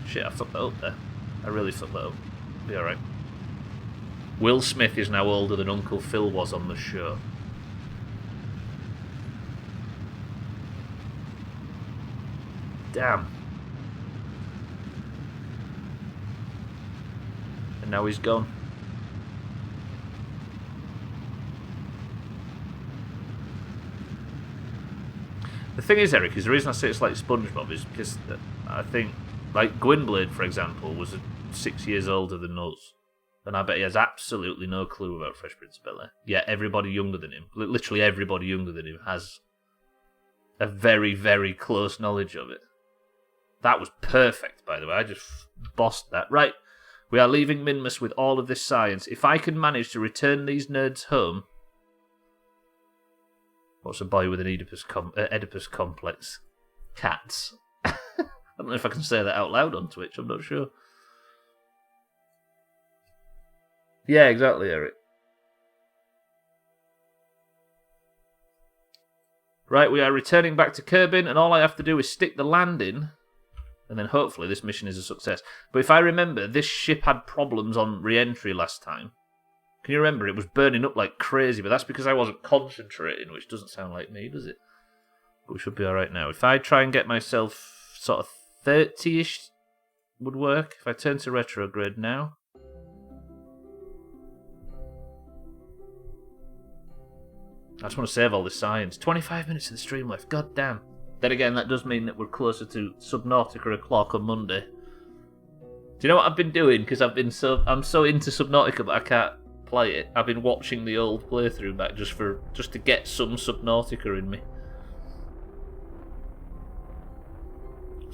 Shit, I fucked that up there. I really fucked that up. Be alright. Will Smith is now older than Uncle Phil was on the show. Damn. And now he's gone. The thing is, Eric, is the reason I say it's like SpongeBob is because I think, like, Gwynblade, for example, was 6 years older than us. And I bet he has absolutely no clue about Fresh Prince of Bel-Air. Yet everybody younger than him, literally everybody younger than him, has a very, very close knowledge of it. That was perfect, by the way. I just bossed that. Right, we are leaving Minmus with all of this science. If I can manage to return these nerds home... What's a boy with an Oedipus complex? Cats. I don't know if I can say that out loud on Twitch. I'm not sure. Yeah, exactly, Eric. Right, we are returning back to Kerbin, and all I have to do is stick the landing, and then hopefully this mission is a success. But if I remember, this ship had problems on re-entry last time. Can you remember? It was burning up like crazy, but that's because I wasn't concentrating, which doesn't sound like me, does it? But we should be alright now. If I try and get myself sort of 30-ish would work. If I turn to retrograde now. I just want to save all this science. 25 minutes of the stream left. God damn. Then again, that does mean that we're closer to Subnautica o'clock on Monday. Do you know what I've been doing? Because I'm so into Subnautica, but I can't play it. I've been watching the old playthrough back just to get some Subnautica in me.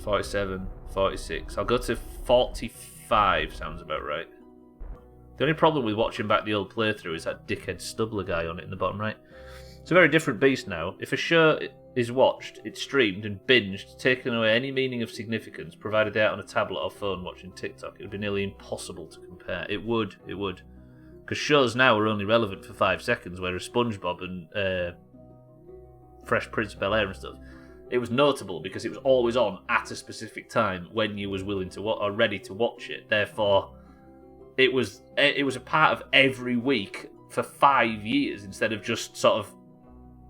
47, 46. I'll go to 45. Sounds about right. The only problem with watching back the old playthrough is that dickhead Stubbler guy on it in the bottom right. It's a very different beast now. If a show is watched, it's streamed and binged, taking away any meaning of significance, provided they're out on a tablet or phone watching TikTok, it would be nearly impossible to compare. It would. Because shows now are only relevant for 5 seconds, whereas SpongeBob and Fresh Prince of Bel-Air and stuff, it was notable because it was always on at a specific time when you was willing to or ready to watch it. Therefore, it was a part of every week for 5 years instead of just sort of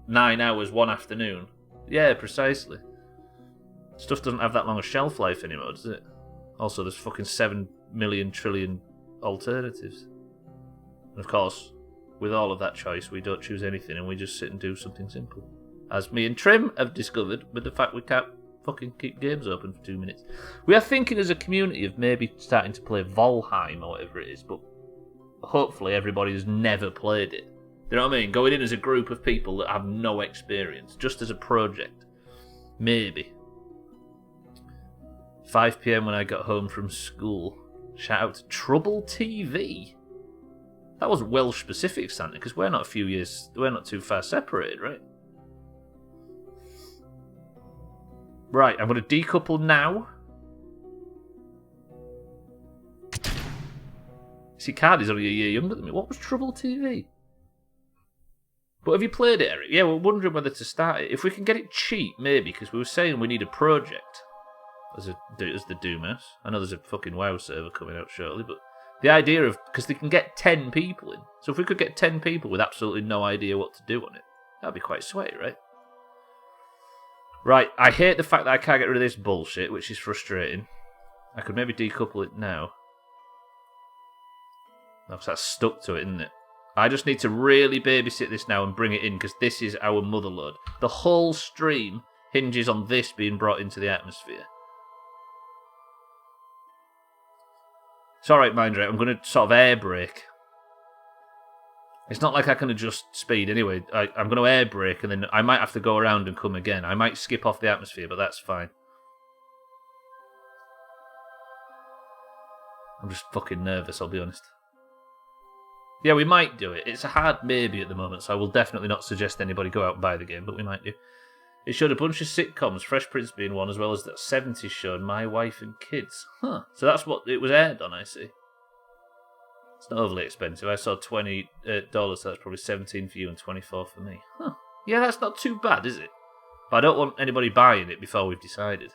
9 hours one afternoon. Yeah, precisely. Stuff doesn't have that long a shelf life anymore, does it? Also, there's fucking 7 million trillion alternatives. And of course, with all of that choice, we don't choose anything and we just sit and do something simple. As me and Trim have discovered with the fact we can't fucking keep games open for 2 minutes. We are thinking as a community of maybe starting to play Valheim or whatever it is, but hopefully everybody has never played it. You know what I mean? Going in as a group of people that have no experience, just as a project. Maybe. 5 PM when I got home from school. Shout out to Trouble TV. That was Welsh specific, Santa, because we're not too far separated, right? Right, I'm going to decouple now. See, Cardi's only a year younger than me. What was Trouble TV? But have you played it, Eric? Yeah, we're wondering whether to start it. If we can get it cheap, maybe, because we were saying we need a project as the Doomhaus. I know there's a fucking WoW server coming out shortly, but the idea of... Because they can get 10 people in. So if we could get 10 people with absolutely no idea what to do on it, that'd be quite sweaty, right? Right, I hate the fact that I can't get rid of this bullshit, which is frustrating. I could maybe decouple it now. No, because that's stuck to it, isn't it? I just need to really babysit this now and bring it in, because this is our motherload. The whole stream hinges on this being brought into the atmosphere. It's alright, Mindray, I'm going to sort of air brake. It's not like I can adjust speed anyway. I'm going to air brake, and then I might have to go around and come again. I might skip off the atmosphere, but that's fine. I'm just fucking nervous, I'll be honest. Yeah, we might do it. It's a hard maybe at the moment, so I will definitely not suggest anybody go out and buy the game, but we might do. It showed a bunch of sitcoms, Fresh Prince being one, as well as that 70s show, My Wife and Kids. Huh. So that's what it was aired on, I see. It's not overly expensive. I saw $28, so that's probably $17 for you and $24 for me. Huh. Yeah, that's not too bad, is it? But I don't want anybody buying it before we've decided.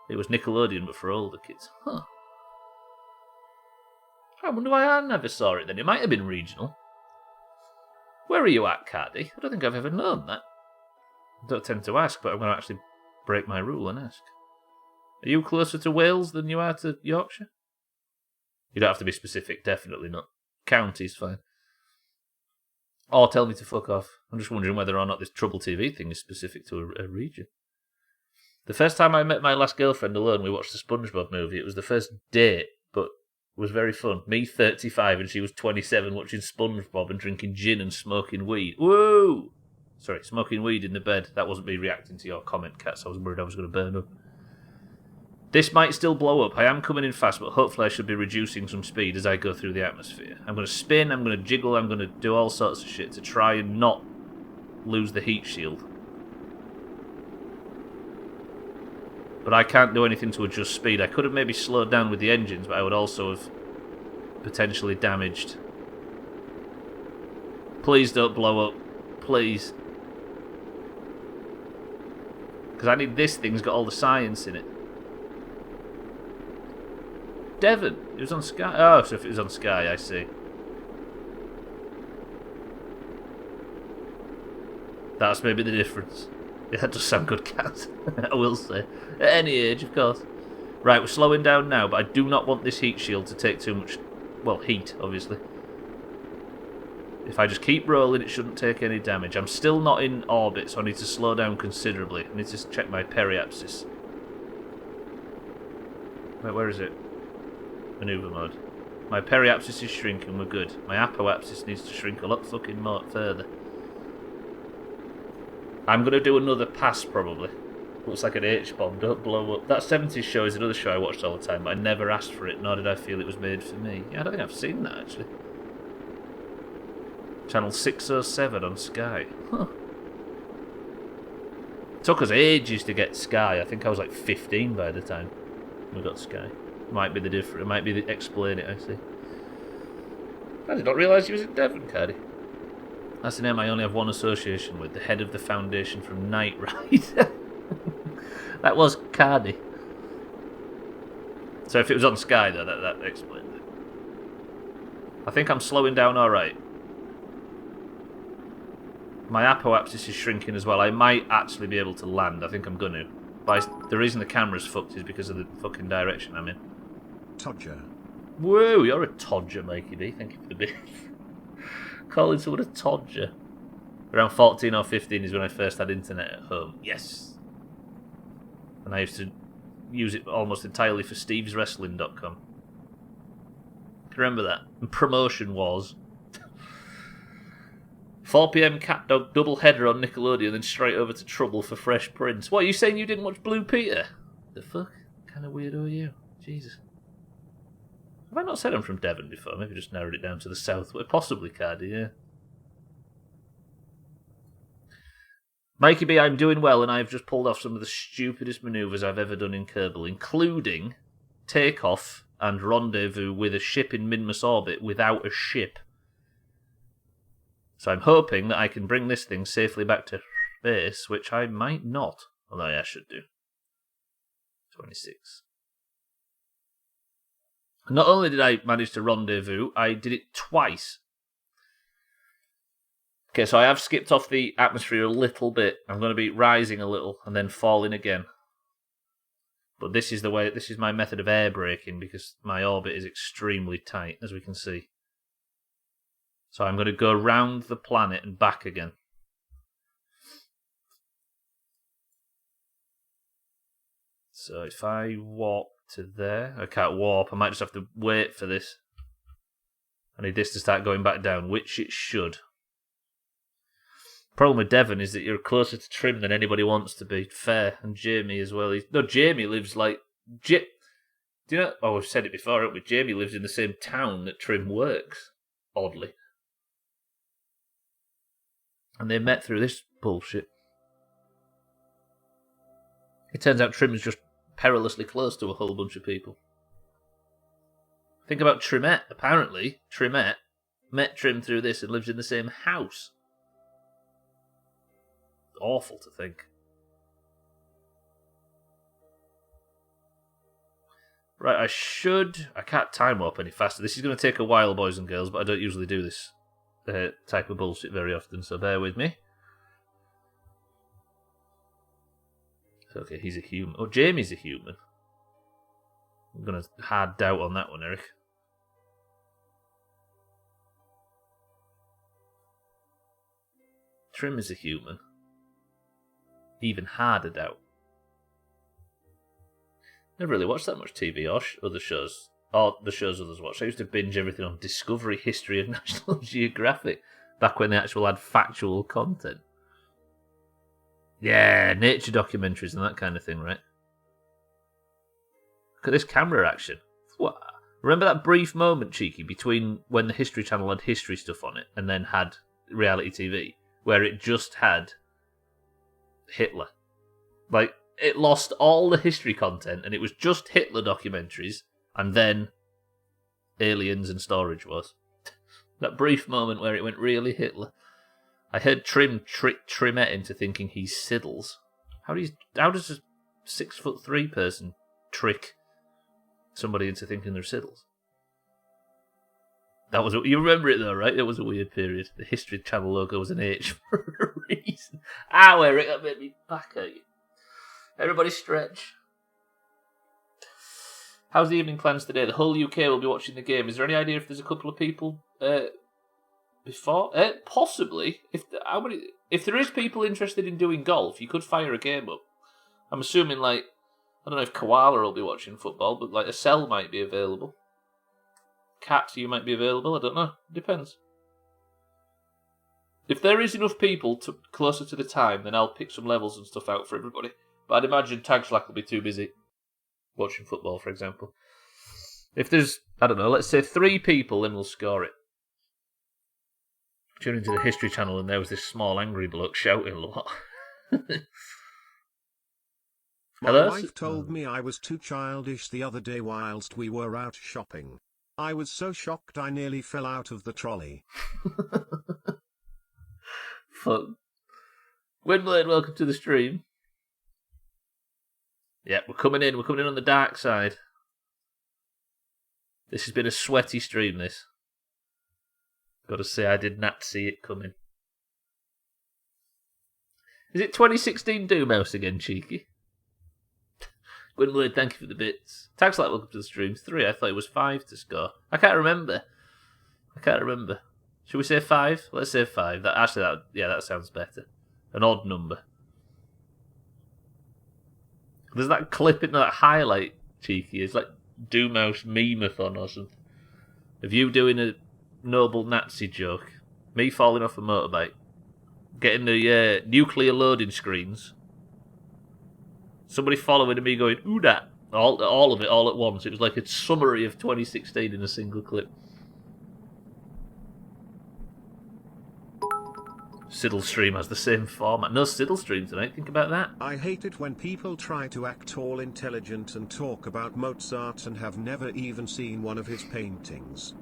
It was Nickelodeon, but for older kids. Huh. I wonder why I never saw it then. It might have been regional. Where are you at, Cardi? I don't think I've ever known that. I don't tend to ask, but I'm going to actually break my rule and ask. Are you closer to Wales than you are to Yorkshire? You don't have to be specific, definitely not. County's fine. Or tell me to fuck off. I'm just wondering whether or not this Trouble TV thing is specific to a region. The first time I met my last girlfriend alone, we watched the SpongeBob movie. It was the first date, but was very fun. Me, 35, and she was 27, watching SpongeBob and drinking gin and smoking weed. Woo! Sorry, smoking weed in the bed. That wasn't me reacting to your comment, Cats. I was worried I was going to burn up. This might still blow up. I am coming in fast, but hopefully I should be reducing some speed as I go through the atmosphere. I'm going to spin, I'm going to jiggle, I'm going to do all sorts of shit to try and not lose the heat shield. But I can't do anything to adjust speed. I could have maybe slowed down with the engines, but I would also have potentially damaged. Please don't blow up. Please. Because I need this thing's got all the science in it. Devon. It was on Sky. Oh, so if it was on Sky, I see. That's maybe the difference. Yeah, that does sound good, Cat. I will say. At any age, of course. Right, we're slowing down now, but I do not want this heat shield to take too much... Well, heat, obviously. If I just keep rolling, it shouldn't take any damage. I'm still not in orbit, so I need to slow down considerably. I need to check my periapsis. Wait, where is it? Maneuver mode. My periapsis is shrinking, we're good. My apoapsis needs to shrink a lot fucking more further. I'm going to do another pass, probably. Looks like an H-bomb, don't blow up. That 70s show is another show I watched all the time, but I never asked for it, nor did I feel it was made for me. Yeah, I don't think I've seen that, actually. Channel 607 on Sky. Huh. It took us ages to get Sky. I think I was like 15 by the time we got Sky. Might be the difference. It might be the explain it, I see. I did not realise he was in Devon, Cardi. That's the name I only have one association with, the head of the foundation from Knight Ride. That was Cardi. So if it was on Sky, though, that explains it. I think I'm slowing down alright. My apoapsis is shrinking as well. I might actually be able to land. I think I'm going to. But the reason the camera's fucked is because of the fucking direction I'm in. Todger. Whoa, you're a todger, Mikey D. Thank you for the bit. Calling someone a todger. Around 14 or 15 is when I first had internet at home. Yes. And I used to use it almost entirely for steveswrestling.com. Can you remember that? And promotion was 4 PM Cat Dog double header on Nickelodeon, then straight over to Trouble for Fresh Prince. What, are you saying you didn't watch Blue Peter? The fuck? What kind of weirdo are you? Jesus. Have I not said I'm from Devon before? Maybe just narrowed it down to the south. Possibly, Cardi, yeah. Mikey B, I'm doing well, and I've just pulled off some of the stupidest manoeuvres I've ever done in Kerbal, including takeoff and rendezvous with a ship in Minmus orbit without a ship. So I'm hoping that I can bring this thing safely back to base, which I might not. Although I should do. 26. Not only did I manage to rendezvous, I did it twice. Okay, so I have skipped off the atmosphere a little bit. I'm going to be rising a little and then falling again. But this is my method of air braking because my orbit is extremely tight, as we can see. So I'm going to go round the planet and back again. So if I warp to there, I can't warp, I might just have to wait for this. I need this to start going back down, which it should. Problem with Devon is that you're closer to Trim than anybody wants to be. Fair. And Jamie as well. Jamie lives like... do you know... Oh, we've said it before, haven't we? Jamie lives in the same town that Trim works. Oddly. And they met through this bullshit. It turns out Trim's just perilously close to a whole bunch of people. Think about Trimette. Apparently, Trimette met Trim through this and lives in the same house. Awful to think. Right, I can't time warp any faster. This is going to take a while, boys and girls, but I don't usually do this type of bullshit very often, so bear with me. Okay, he's a human. Oh, Jamie's a human. I'm going to hard doubt on that one, Eric. Trim is a human. Even harder doubt. Never really watched that much TV or other shows. Or the shows others watch. I used to binge everything on Discovery, History and National Geographic. Back when they actually had factual content. Yeah, nature documentaries and that kind of thing, right? Look at this camera action. What? Remember that brief moment, Cheeky, between when the History Channel had history stuff on it and then had reality TV? Where it just had Hitler. Like, it lost all the history content and it was just Hitler documentaries and then aliens and Storage Wars. That brief moment where it went really Hitler. I heard Trim trick Trimette into thinking he's Siddles. How does a 6'3" person trick somebody into thinking they're Siddles? You remember it though, right? It was a weird period. The History Channel logo was an H for a reason. Ow, Eric, that made me back at you. Everybody stretch. How's the evening plans today? The whole UK will be watching the game. Is there any idea if there's a couple of people before? Possibly. If there is people interested in doing golf, you could fire a game up. I'm assuming, I don't know if Koala will be watching football, but a Cell might be available. Cat, you might be available, I don't know. Depends. If there is enough people closer to the time, then I'll pick some levels and stuff out for everybody. But I'd imagine Tag Slack will be too busy watching football, for example. If there's, I don't know, let's say 3 people, then we'll score it. Tune into the History Channel and there was this small angry bloke shouting a lot. My wife told me I was too childish the other day whilst we were out shopping. I was so shocked I nearly fell out of the trolley. Fun. Windblade, welcome to the stream. Yeah, we're coming in on the dark side. This has been a sweaty stream, this. Gotta say, I did not see it coming. Is it 2016 Doomhaus again, cheeky? Gwynwood, thank you for the bits. Tags like welcome to the stream. 3, I thought it was 5 to score. I can't remember. Should we say 5? Let's say 5. That sounds better. An odd number. There's that clip in that highlight, cheeky. It's like Doomhaus meme-a-thon or something. Of you doing a noble Nazi joke, me falling off a motorbike, getting the nuclear loading screens, somebody following and me going, ooh that, all of it all at once. It was like a summary of 2016 in a single clip. Siddle stream has the same format. No Siddle stream tonight, think about that. I hate it when people try to act all intelligent and talk about Mozart and have never even seen one of his paintings.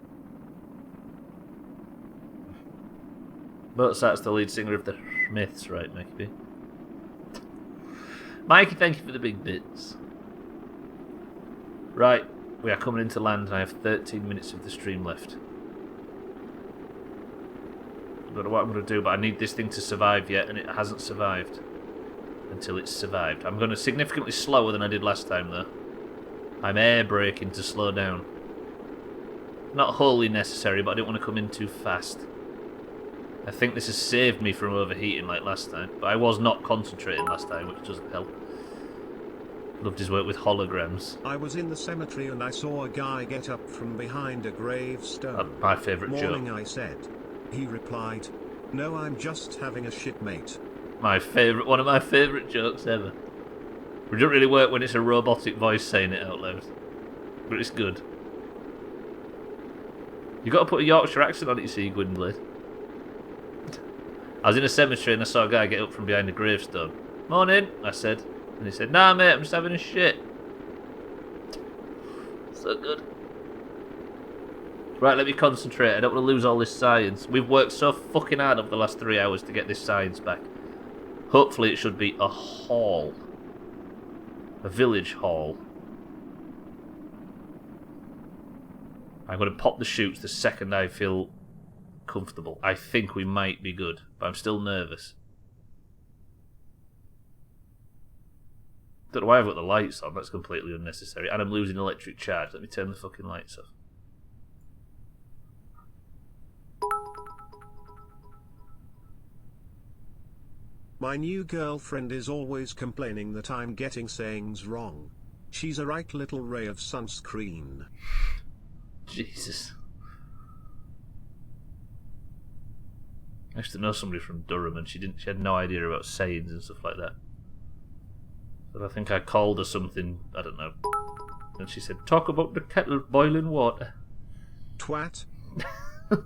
Mozart's the lead singer of the Smiths, right, Mikey? Mikey, thank you for the big bits. Right, we are coming into land and I have 13 minutes of the stream left. I don't know what I'm going to do, but I need this thing to survive yet, and it hasn't survived until it's survived. I'm going to significantly slower than I did last time, though. I'm air braking to slow down. Not wholly necessary, but I didn't want to come in too fast. I think this has saved me from overheating like last time, but I was not concentrating last time, which doesn't help. Loved his work with holograms. I was in the cemetery and I saw a guy get up from behind a gravestone. My favourite joke. Morning, I said. He replied, no, I'm just having a shit, mate. One of my favourite jokes ever. It doesn't really work when it's a robotic voice saying it out loud, but it's good. You got to put a Yorkshire accent on it, you see, Gwynblade. I was in a cemetery and I saw a guy get up from behind a gravestone. Morning, I said, and he said, nah, mate, I'm just having a shit. So good. Right, let me concentrate. I don't want to lose all this science. We've worked so fucking hard over the last 3 hours to get this science back. Hopefully it should be a hall. A village hall. I'm going to pop the chutes the second I feel comfortable. I think we might be good, but I'm still nervous. Don't know why I've got the lights on. That's completely unnecessary. And I'm losing electric charge. Let me turn the fucking lights off. My new girlfriend is always complaining that I'm getting sayings wrong. She's a right little ray of sunscreen. Jesus. I used to know somebody from Durham and she had no idea about sayings and stuff like that. But I think I called her something, I don't know. And she said, talk about the kettle boiling water. Twat. Is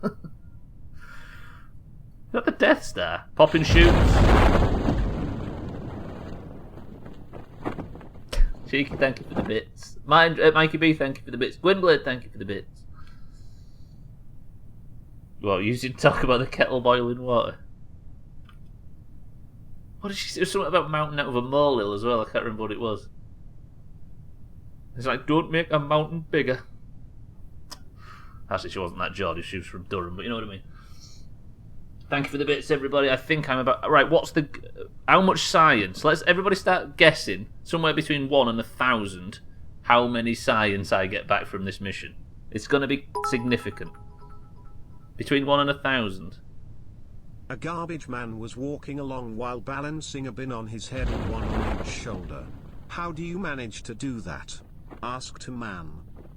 that the Death Star? Popping shoots. Cheeky, thank you for the bits. Mikey B, thank you for the bits. Gwynblade, thank you for the bits. Well, you did talk about the kettle boiling water. What did she say? There was something about mountain out of a molehill as well. I can't remember what it was. It's like, don't make a mountain bigger. Actually, she wasn't that Geordie. She was from Durham, but you know what I mean. Thank you for the bits, everybody. I think I'm about... Right, how much science? Let's everybody start guessing, somewhere between 1 and 1,000, how many science I get back from this mission. It's going to be significant. Between 1 and 1,000. A garbage man was walking along while balancing a bin on his head and one on each shoulder. How do you manage to do that? Asked a man.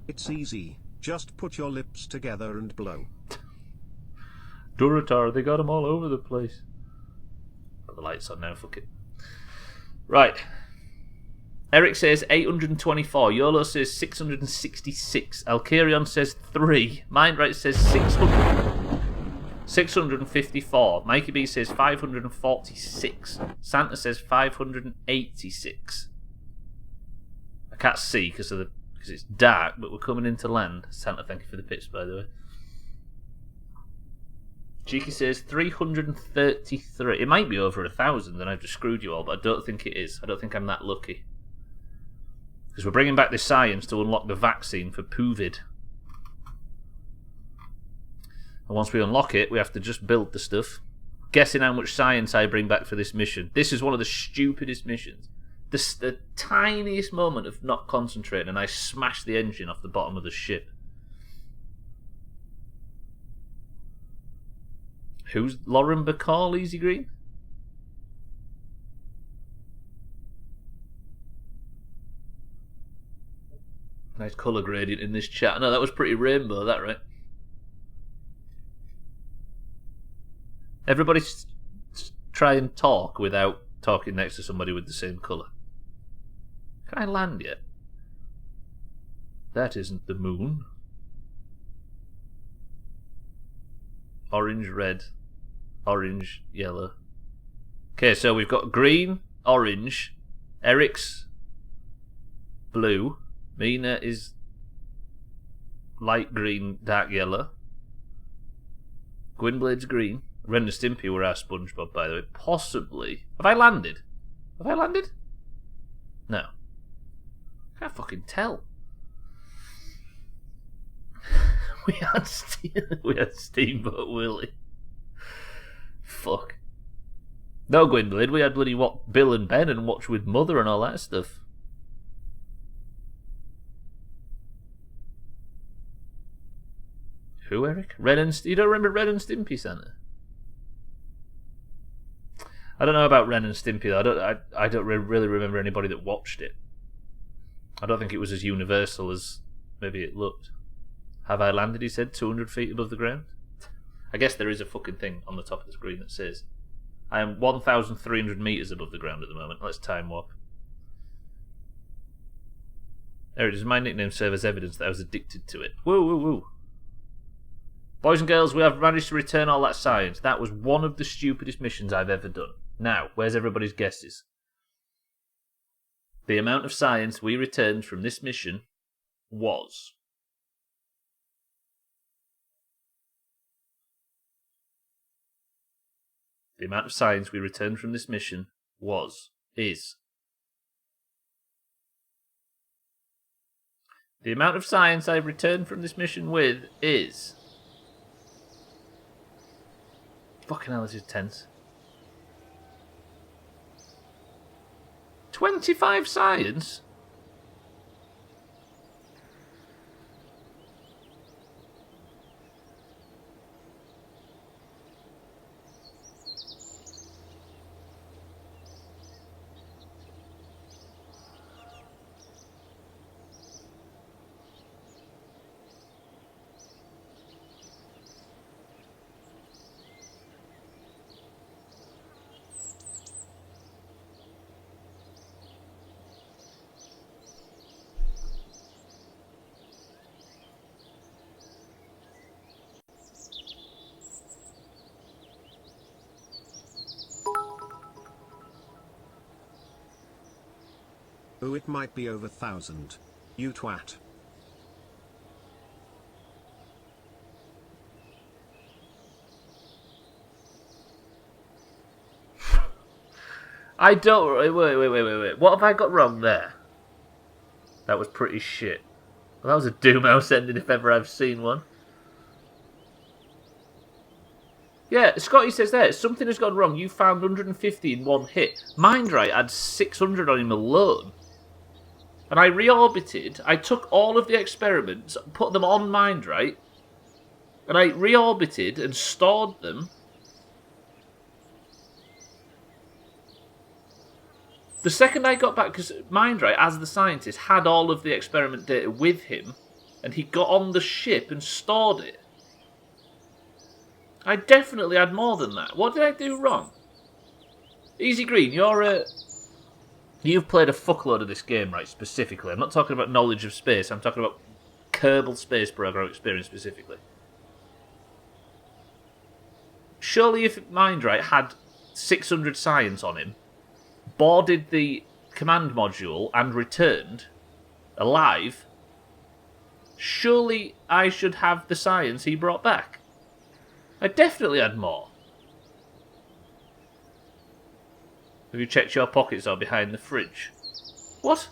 It's easy. Just put your lips together and blow. Duratar, they got them all over the place. Put the lights on now, fuck it. Right. Eric says 824. YOLO says 666. Alkarion says 3. Mindright says 654. Mikey B says 546. Santa says 586. I can't see because it's dark, but we're coming into land. Santa, thank you for the pips, by the way. Cheeky says 333. It might be over 1,000 and I've just screwed you all, but I don't think it is. I don't think I'm that lucky. Because we're bringing back this science to unlock the vaccine for Poovid. And once we unlock it, we have to just build the stuff. guessing how much science I bring back for this mission. This is one of the stupidest missions. The tiniest moment of not concentrating, and I smash the engine off the bottom of the ship. Who's Lauren Bacall, Easy Green? Nice colour gradient in this chat. No, that was pretty rainbow, that right? Everybody try and talk without talking next to somebody with the same colour. Can I land yet? That isn't the moon. Orange, red, orange, yellow. Okay, so we've got green, orange, Eric's blue, Mina is light green, dark yellow, Gwynblade's green, Ren and Stimpy were our SpongeBob, by the way. Possibly. Have I landed? Have I landed? No. Can't fucking tell. we had Steamboat Willie. Fuck. No, Gwynblade, we had bloody Bill and Ben and Watch with Mother and all that stuff. Who, Eric? You don't remember Ren and Stimpy, Santa? I don't know about Ren and Stimpy though. I don't really remember anybody that watched it. I don't think it was as universal as maybe it looked. Have I landed, he said, 200 feet above the ground? I guess there is a fucking thing on the top of the screen that says I am 1,300 metres above the ground at the moment. Let's time warp. Eric, does my nickname serve as evidence that I was addicted to it? Woo, woo, woo. Boys and girls, we have managed to return all that science. That was one of the stupidest missions I've ever done. Now, where's everybody's guesses? The amount of science we returned from this mission was... The amount of science we returned from this mission is... The amount of science I've returned from this mission with is... Fucking hell, this is tense. 25 science? Oh, it might be over 1,000. You twat. I don't... Wait. What have I got wrong there? That was pretty shit. Well, that was a Doomhaus ending if ever I've seen one. Yeah, Scotty says there, something has gone wrong. You found 150 in one hit. Mindright had 600 on him alone. And I reorbited. I took all of the experiments, put them on Mindright, and I reorbited and stored them. The second I got back, because Mindright, as the scientist, had all of the experiment data with him, and he got on the ship and stored it. I definitely had more than that. What did I do wrong? Easy Green, you've played a fuckload of this game, right, specifically. I'm not talking about knowledge of space, I'm talking about Kerbal Space Program experience specifically. Surely if Mindright had 600 science on him, boarded the command module and returned alive, surely I should have the science he brought back. I definitely had more. Have you checked your pockets or behind the fridge? What?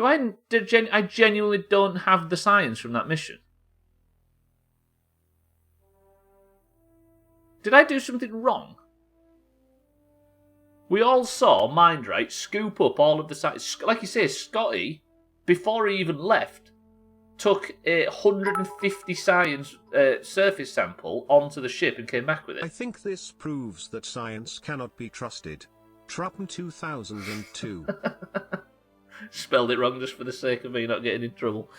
I genuinely don't have the science from that mission. Did I do something wrong? We all saw Mindright scoop up all of the science. Like you say, Scotty, before he even left, took a 150 science surface sample onto the ship and came back with it. I think this proves that science cannot be trusted. Trappen 2002. Spelled it wrong just for the sake of me not getting in trouble.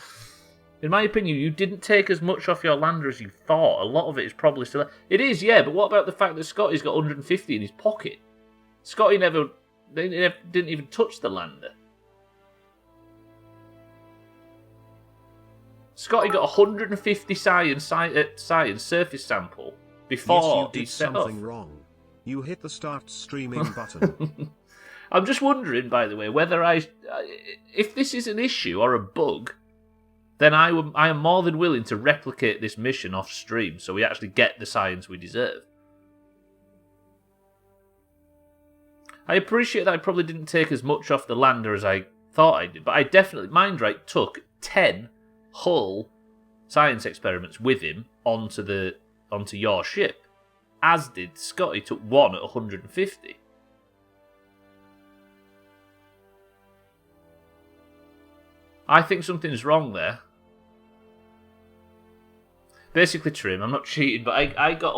In my opinion, you didn't take as much off your lander as you thought. A lot of it is probably still... It is, yeah, but what about the fact that Scotty's got 150 in his pocket? Scotty didn't even touch the lander. Scotty got 150 science surface sample before he set off. Yes, you did something wrong. You hit the start streaming button. I'm just wondering, by the way, whether if this is an issue or a bug, then I am more than willing to replicate this mission off stream so we actually get the science we deserve. I appreciate that I probably didn't take as much off the lander as I thought I did, but I definitely... Mindright took 10 whole science experiments with him onto your ship, as did Scotty. Took one at 150. I think something's wrong there. Basically, Trim, I'm not cheating, but I got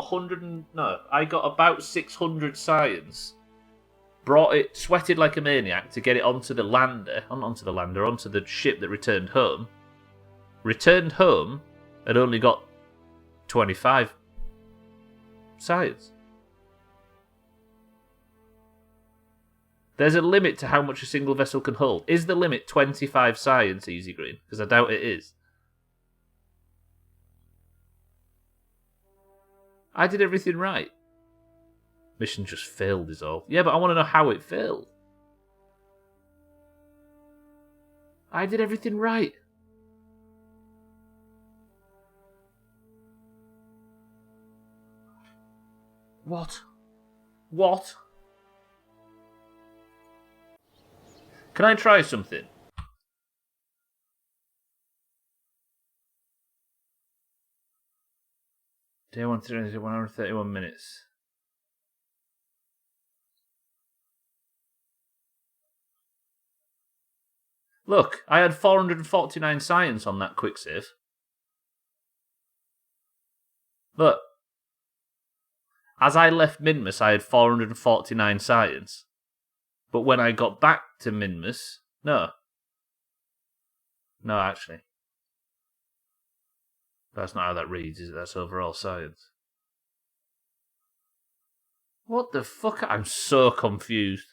I got about 600 science. Brought it, sweated like a maniac to get it onto the ship that returned home. Returned home and only got 25 science. There's a limit to how much a single vessel can hold. Is the limit 25 science, Easy Green? Because I doubt it is. I did everything right. Mission just failed is all. Yeah, but I want to know how it failed. I did everything right. What? What? Can I try something? Day 1 hour and 31 minutes. Look, I had 449 science on that quick save. Look. As I left Minmus, I had 449 science. But when I got back to Minmus... No. No, actually. That's not how that reads, is it? That's overall science. What the fuck? I'm so confused.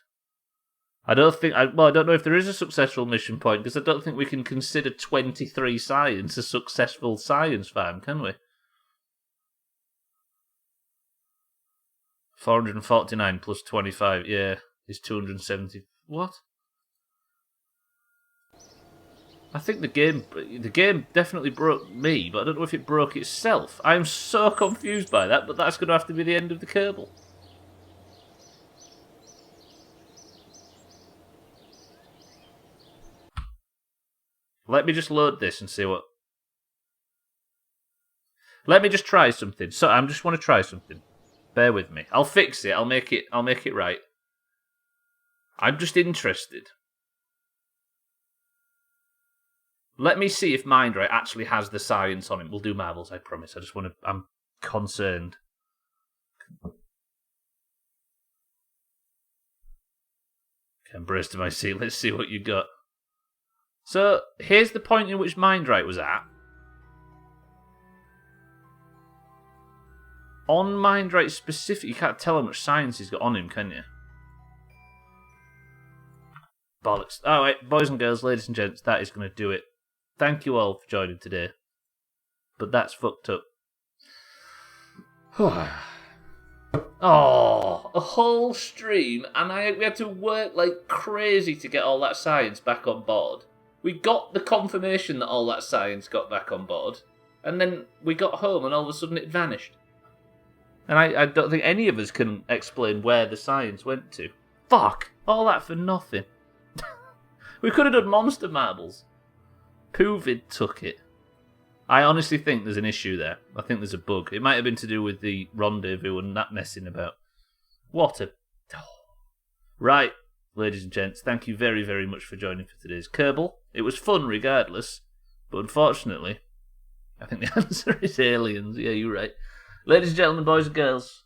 I don't know if there is a successful mission point, because I don't think we can consider 23 science a successful science farm, can we? 449 plus 25, yeah, is 270. What? I think the game definitely broke me, but I don't know if it broke itself. I'm so confused by that, but that's going to have to be the end of the Kerbal. Let me just load this and see what... Let me just try something. So I just want to try something. Bear with me. I'll fix it. I'll make it right. I'm just interested. Let me see if Mindray actually has the science on him. We'll do marbles, I promise. I'm concerned. Okay, embrace to my seat. Let's see what you got. So, here's the point in which Mindray was at. On Mindray specific, you can't tell how much science he's got on him, can you? Bollocks. Alright, boys and girls, ladies and gents, that is going to do it. Thank you all for joining today. But that's fucked up. Oh, a whole stream, and we had to work like crazy to get all that science back on board. We got the confirmation that all that science got back on board, and then we got home and all of a sudden it vanished. And I don't think any of us can explain where the science went to. Fuck! All that for nothing. We could have done monster marbles. Poovid took it. I honestly think there's an issue there. I think there's a bug. It might have been to do with the rendezvous and that messing about. What a... Right, ladies and gents, thank you very, very much for joining for today's Kerbal. It was fun regardless, but unfortunately, I think the answer is aliens. Yeah, you're right. Ladies and gentlemen, boys and girls,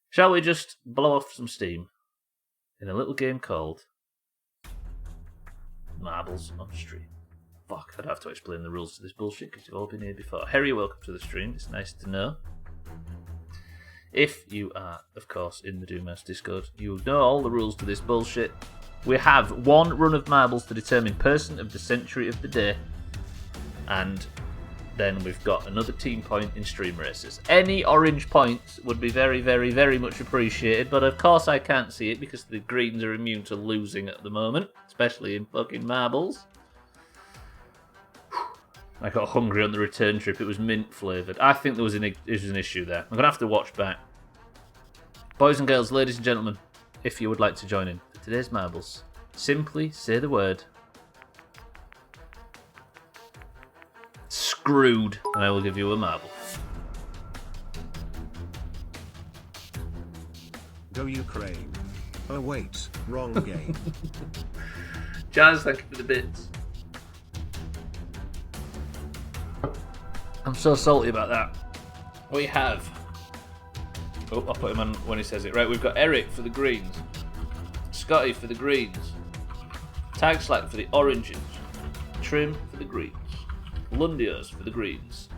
shall we just blow off some steam in a little game called Marbles on Stream? Fuck, I'd have to explain the rules to this bullshit because you've all been here before. Harry, welcome to the stream. It's nice to know. If you are, of course, in the Doomhaus Discord, you know all the rules to this bullshit. We have one run of marbles to determine person of the century of the day, and then we've got another team point in stream races. Any orange points would be very, very, very much appreciated, but of course I can't see it because the greens are immune to losing at the moment, especially in fucking marbles. I got hungry on the return trip. It was mint flavoured. I think there was an issue there. I'm going to have to watch back. Boys and girls, ladies and gentlemen, if you would like to join in for today's marbles, simply say the word screwed, and I will give you a marble. Go Ukraine. Oh wait, wrong game. Jazz, thank you for the bits. I'm so salty about that. We have... Oh, I'll put him on when he says it. Right, we've got Eric for the greens. Scotty for the greens. Tag Slack for the oranges. Trim for the greens. Lundios for the greens.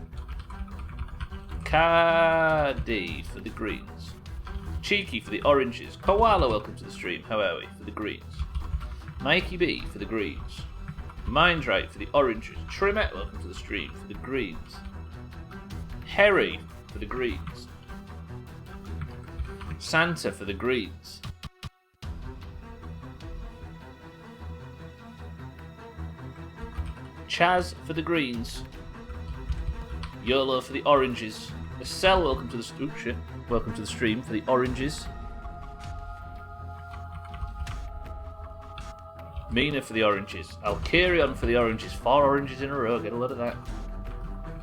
Cardi for the greens. Cheeky for the oranges. Koala, welcome to the stream. How are we? For the greens. Mikey B for the greens. Mindright for the oranges. Trimette, welcome to the stream. For the greens. Harry for the greens. Santa for the greens. Chaz for the greens. YOLO for the oranges. Estelle, welcome to the welcome to the stream for the oranges. Mina for the oranges. Alkarion for the oranges. 4 oranges in a row. Get a load of that.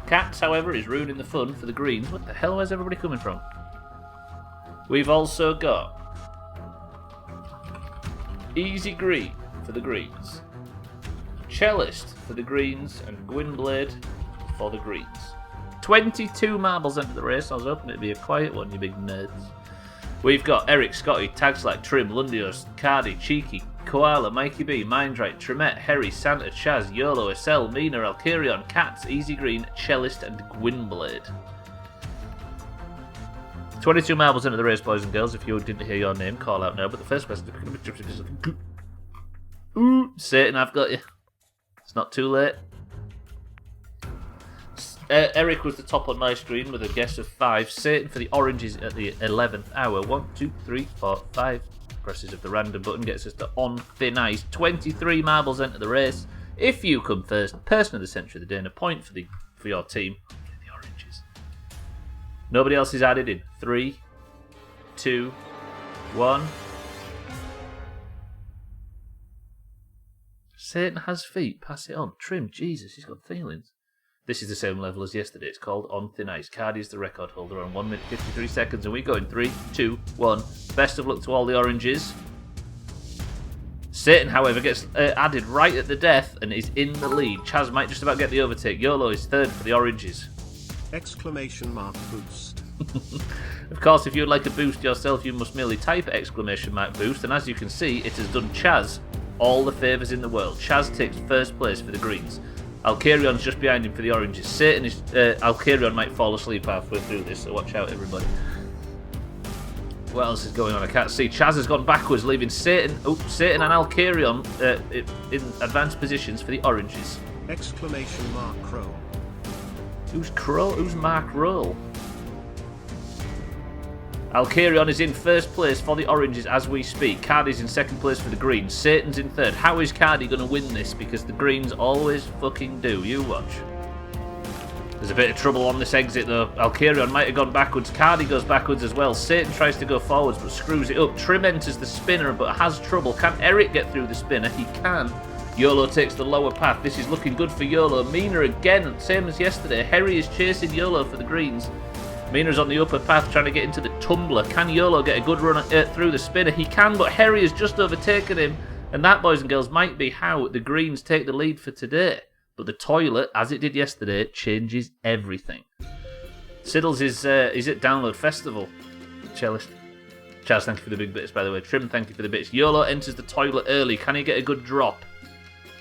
Cats, however, is ruining the fun for the greens. What the hell? Where's everybody coming from? We've also got Easy Green for the greens. Cellist for the greens. And Gwynblade for the greens. 22 marbles into the race. I was hoping it'd be a quiet one, you big nerds. We've got Eric, Scotty, Tagslack, Trim, Lundios, Cardi, Cheeky, Koala, Mikey B, Mindright, Trimette, Harry, Santa, Chaz, YOLO, Estelle, Mina, Alkarion, Cats, Easy Green, Cellist, and Gwynblade. 22 marbles into the race, boys and girls. If you didn't hear your name, call out now. But the first person... Ooh, Satan, I've got you. It's not too late. Eric was the top on my screen with a guess of 5. Satan for the oranges at the 11th hour. 1, 2, 3, 4, 5. Presses of the random button gets us to on thin ice. 23 marbles enter the race. If you come first, person of the century of the day, and a point for your team. The oranges. Nobody else is added in. 3, 2, 1. Satan has feet. Pass it on. Trim. Jesus, he's got feelings. This is the same level as yesterday. It's called On Thin Ice. Cardi is the record holder on 1 minute 53 seconds, and we go in 3, 2, 1. Best of luck to all the oranges. Satan, however, gets added right at the death and is in the lead. Chaz might just about get the overtake. YOLO is third for the oranges. Exclamation mark boost. Of course, if you would like to boost yourself, you must merely type exclamation mark boost, and as you can see, it has done Chaz all the favours in the world. Chaz takes first place for the greens. Alkarion's just behind him for the oranges. Satan is... Alkarion might fall asleep halfway through this, so watch out, everybody. What else is going on? I can't see. Chaz has gone backwards, leaving Satan... Oh, Satan and Alkarion in advanced positions for the oranges. Exclamation mark Crow. Who's Crow? Who's Mark Roll? Alkarion is in first place for the oranges as we speak. Cardi's in second place for the greens. Satan's in third. How is Cardi going to win this? Because the greens always fucking do. You watch. There's a bit of trouble on this exit though. Alkarion might have gone backwards. Cardi goes backwards as well. Satan tries to go forwards but screws it up. Trim enters the spinner but has trouble. Can Eric get through the spinner? He can. YOLO takes the lower path. This is looking good for YOLO. Mina again, same as yesterday. Harry is chasing YOLO for the greens. Mina's on the upper path trying to get into the tumbler. Can YOLO get a good run through the spinner? He can, but Harry has just overtaken him. And that, boys and girls, might be how the greens take the lead for today. But the toilet, as it did yesterday, changes everything. Siddles is at Download Festival. Cellist. Charles, thank you for the big bits, by the way. Trim, thank you for the bits. YOLO enters the toilet early. Can he get a good drop?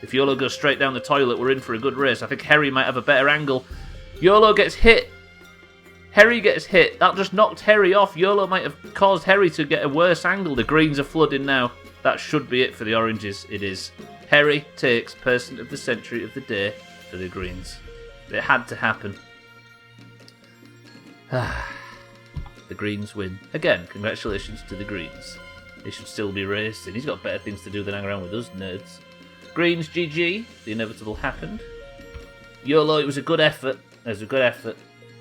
If YOLO goes straight down the toilet, we're in for a good race. I think Harry might have a better angle. YOLO gets hit. Harry gets hit. That just knocked Harry off. YOLO might have caused Harry to get a worse angle. The greens are flooding now. That should be it for the oranges. It is. Harry takes Person of the Century of the day for the greens. It had to happen. The greens win. Again, congratulations to the greens. They should still be racing. He's got better things to do than hang around with us nerds. Greens, GG. The inevitable happened. YOLO, it was a good effort. It was a good effort.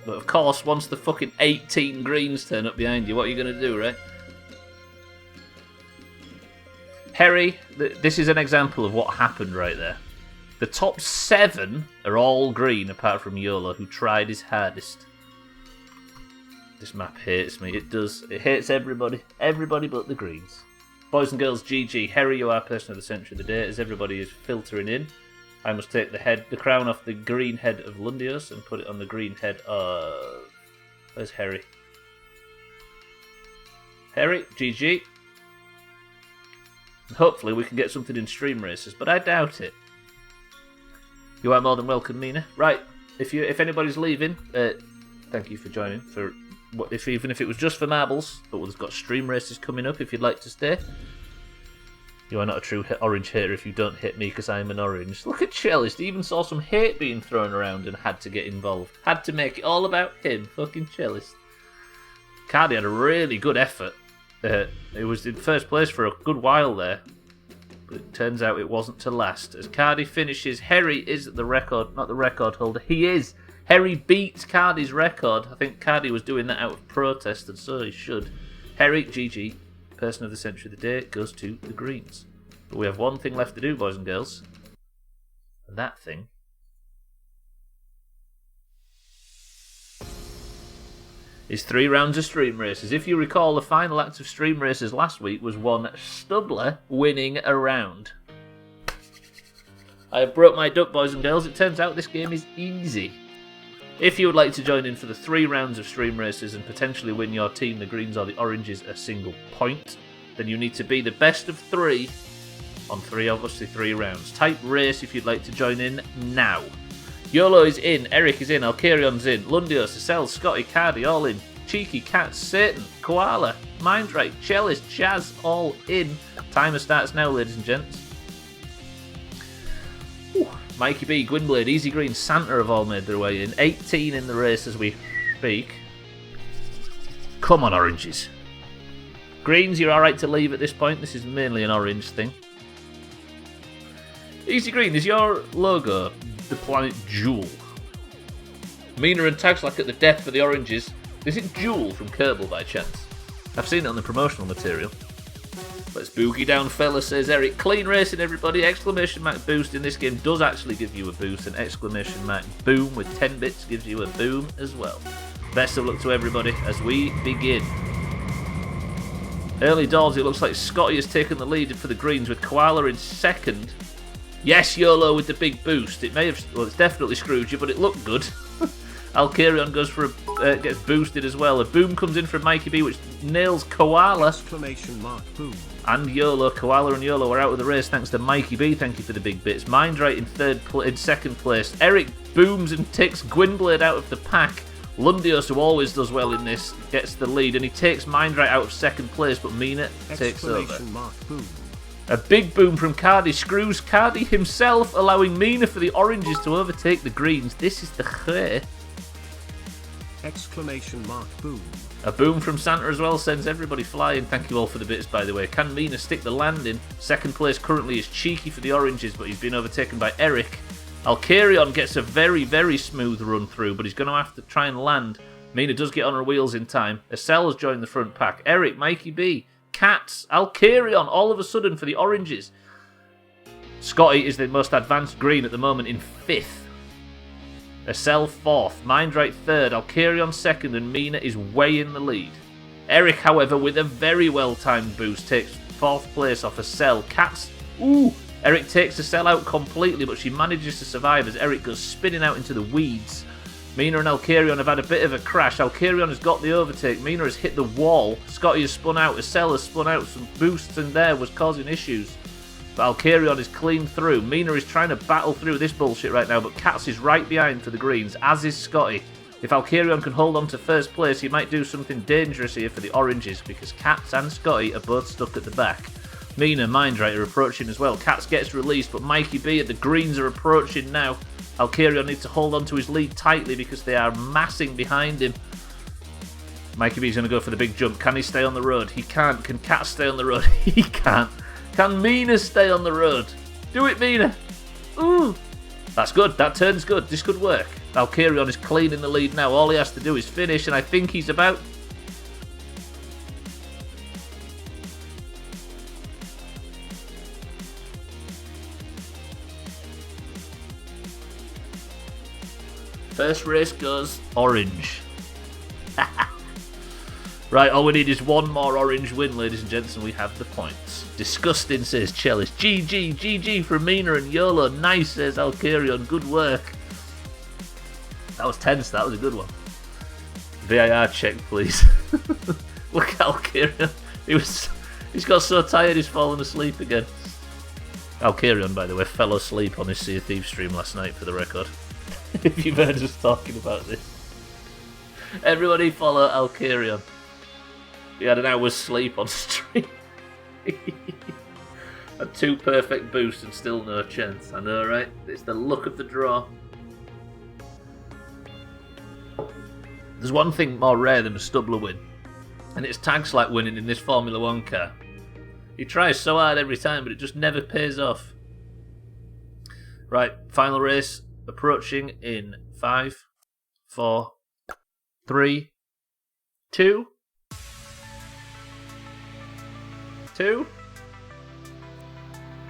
But of course, once the fucking 18 greens turn up behind you, what are you going to do, right? Harry, this is an example of what happened right there. The top 7 are all green, apart from YOLO, who tried his hardest. This map hates me. It does. It hates everybody. Everybody but the greens. Boys and girls, GG. Harry, you are Person of the Century of the day, as everybody is filtering in. I must take the crown off the green head of Lundios and put it on the green head of... Where's Harry? Harry, GG. Hopefully we can get something in stream races, but I doubt it. You are more than welcome, Mina. Right, if anybody's leaving, thank you for joining. Even if it was just for marbles, but we've got stream races coming up if you'd like to stay. You are not a true orange hater if you don't hit me because I'm an orange. Look at Cellist, he even saw some hate being thrown around and had to get involved. Had to make it all about him, fucking Cellist. Cardi had a really good effort. It was in first place for a good while there, but it turns out it wasn't to last. As Cardi finishes, Harry is the record, not the record holder. He is. Harry beats Cardi's record. I think Cardi was doing that out of protest, and so he should. Harry, GG, Person of the Century of the day, goes to the greens. But we have one thing left to do, boys and girls. And that thing is 3 rounds of stream races. If you recall, the final act of stream races last week was one Stubbler winning a round. I have broke my duck, boys and girls. It turns out this game is easy. If you would like to join in for the 3 rounds of stream races and potentially win your team, the greens or the oranges, a single point, then you need to be the best of 3 on 3 rounds. Type race if you'd like to join in now. YOLO is in, Eric is in, Alkarion's in, Lundios, Cell, Scotty, Cardi, all in, Cheeky, Cat, Satan, Koala, Mindright, Cellist, Chaz, all in. Timer starts now, ladies and gents. Ooh. Mikey B, Gwynblade, Easy Green, Santa have all made their way in. 18 in the race as we speak. Come on, oranges. Greens, you're alright to leave at this point. This is mainly an orange thing. Easy Green, is your logo the planet Jewel? Mina and Tagslack at the death for the oranges. Is it Jewel from Kerbal by chance? I've seen it on the promotional material. Let's boogie down, fella, says Eric. Clean racing, everybody. Exclamation mark boost in this game does actually give you a boost, and exclamation mark boom with 10 bits gives you a boom as well. Best of luck to everybody as we begin. Early doors, it looks like Scotty has taken the lead for the greens with Koala in second. Yes, YOLO with the big boost. It may have, well, it's definitely screwed you, but it looked good. Alkarion goes for gets boosted as well. A boom comes in from Mikey B, which nails Koala. Exclamation mark boom. And YOLO. Koala and YOLO are out of the race thanks to Mikey B. Thank you for the big bits. Mindright in second place. Eric booms and ticks Gwynblade out of the pack. Lundios, who always does well in this, gets the lead, and he takes Mindright out of second place, but Mina takes over. Mark boom. A big boom from Cardi screws Cardi himself, allowing Mina for the oranges to overtake the greens. This is the clear. Exclamation mark boom. A boom from Santa as well sends everybody flying. Thank you all for the bits, by the way. Can Mina stick the landing? Second place currently is Cheeky for the oranges, but he's been overtaken by Eric. Alkarion gets a very, very smooth run through, but he's going to have to try and land. Mina does get on her wheels in time. Estelle has joined the front pack. Eric, Mikey B, Cats, Alkarion, all of a sudden for the oranges. Scotty is the most advanced green at the moment in 5th. Estelle 4th, Mindrite 3rd, Alkarion 2nd, and Mina is way in the lead. Eric, however, with a very well-timed boost, takes 4th place off Estelle. Cats, Eric takes Estelle out completely, but she manages to survive as Eric goes spinning out into the weeds. Mina and Alkarion have had a bit of a crash. Alkarion has got the overtake. Mina has hit the wall. Scotty has spun out. Estelle has spun out. Some boosts in there was causing issues. But Alkarion is clean through. Mina is trying to battle through this bullshit right now, but Cats is right behind for the greens, as is Scotty. If Alkarion can hold on to first place, he might do something dangerous here for the oranges, because Cats and Scotty are both stuck at the back. Mina, Mindrite are approaching as well. Cats gets released, but Mikey B at the greens are approaching now. Alkarion needs to hold on to his lead tightly because they are massing behind him. Mikey B is going to go for the big jump. Can he stay on the road? He can't. Can Cat stay on the road? He can't. Can Mina stay on the road? Do it, Mina. Ooh. That's good. That turn's good. This could work. Alkarion is clean in the lead now. All he has to do is finish, and I think he's about... First race goes orange. Right, all we need is one more orange win, ladies and gents, and we have the points. Disgusting, says Chellis. GG, GG from Mina and YOLO. Nice, says Alkarion. Good work. That was tense, that was a good one. VAR check, please. Look at Alkarion. He's got so tired he's fallen asleep again. Alkarion, by the way, fell asleep on his Sea of Thieves stream last night, for the record. If you've heard us talking about this. Everybody follow Alkarion. He had an hour's sleep on stream. Had 2 perfect boosts and still no chance. I know, right? It's the luck of the draw. There's one thing more rare than a Stubbler win, and it's Tag Slack winning in this Formula 1 car. He tries so hard every time, but it just never pays off. Right, final race. Approaching in 5, 4, 3, 2,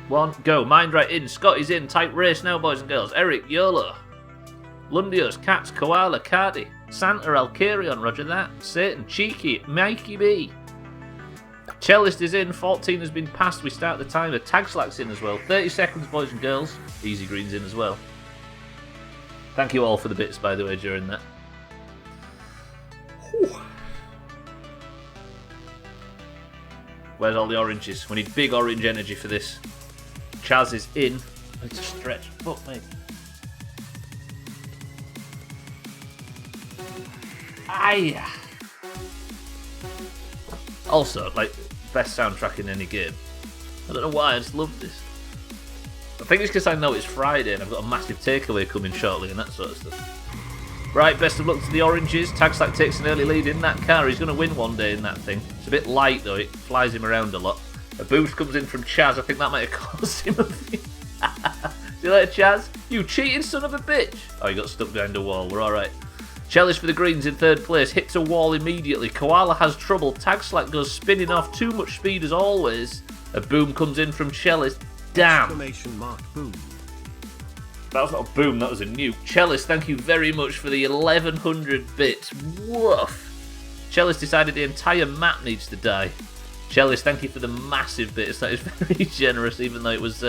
1, go. Mindrite in, Scotty's in, tight race now, boys and girls. Eric, YOLO, Lundios, Cats, Koala, Cardi, Santa, Alkarion, roger that, Satan, Cheeky, Mikey B. Cellist is in, 14 has been passed, we start the timer. Tag Slack's in as well, 30 seconds, boys and girls. Easy Green's in as well. Thank you all for the bits, by the way, during that. Whew. Where's all the oranges? We need big orange energy for this. Chaz is in. I need to stretch. Fuck me. Aye. Also, like, best soundtrack in any game. I don't know why, I just love this. I think it's because I know it's Friday and I've got a massive takeaway coming shortly and that sort of stuff. Right, best of luck to the oranges. Tag Slack takes an early lead in that car. He's going to win one day in that thing. It's a bit light though, it flies him around a lot. A boost comes in from Chaz. I think that might have caused him a few. See you later, Chaz. You cheating son of a bitch. Oh, he got stuck behind a wall. We're alright. Chellis for the greens in 3rd place. Hits a wall immediately. Koala has trouble. Tag Slack goes spinning off. Too much speed as always. A boom comes in from Chellis. Damn! Boom. That was not a boom, that was a nuke. Chellis, thank you very much for the 1100 bits. Woof! Chellis decided the entire map needs to die. Chellis, thank you for the massive bits. That is very generous, even though it was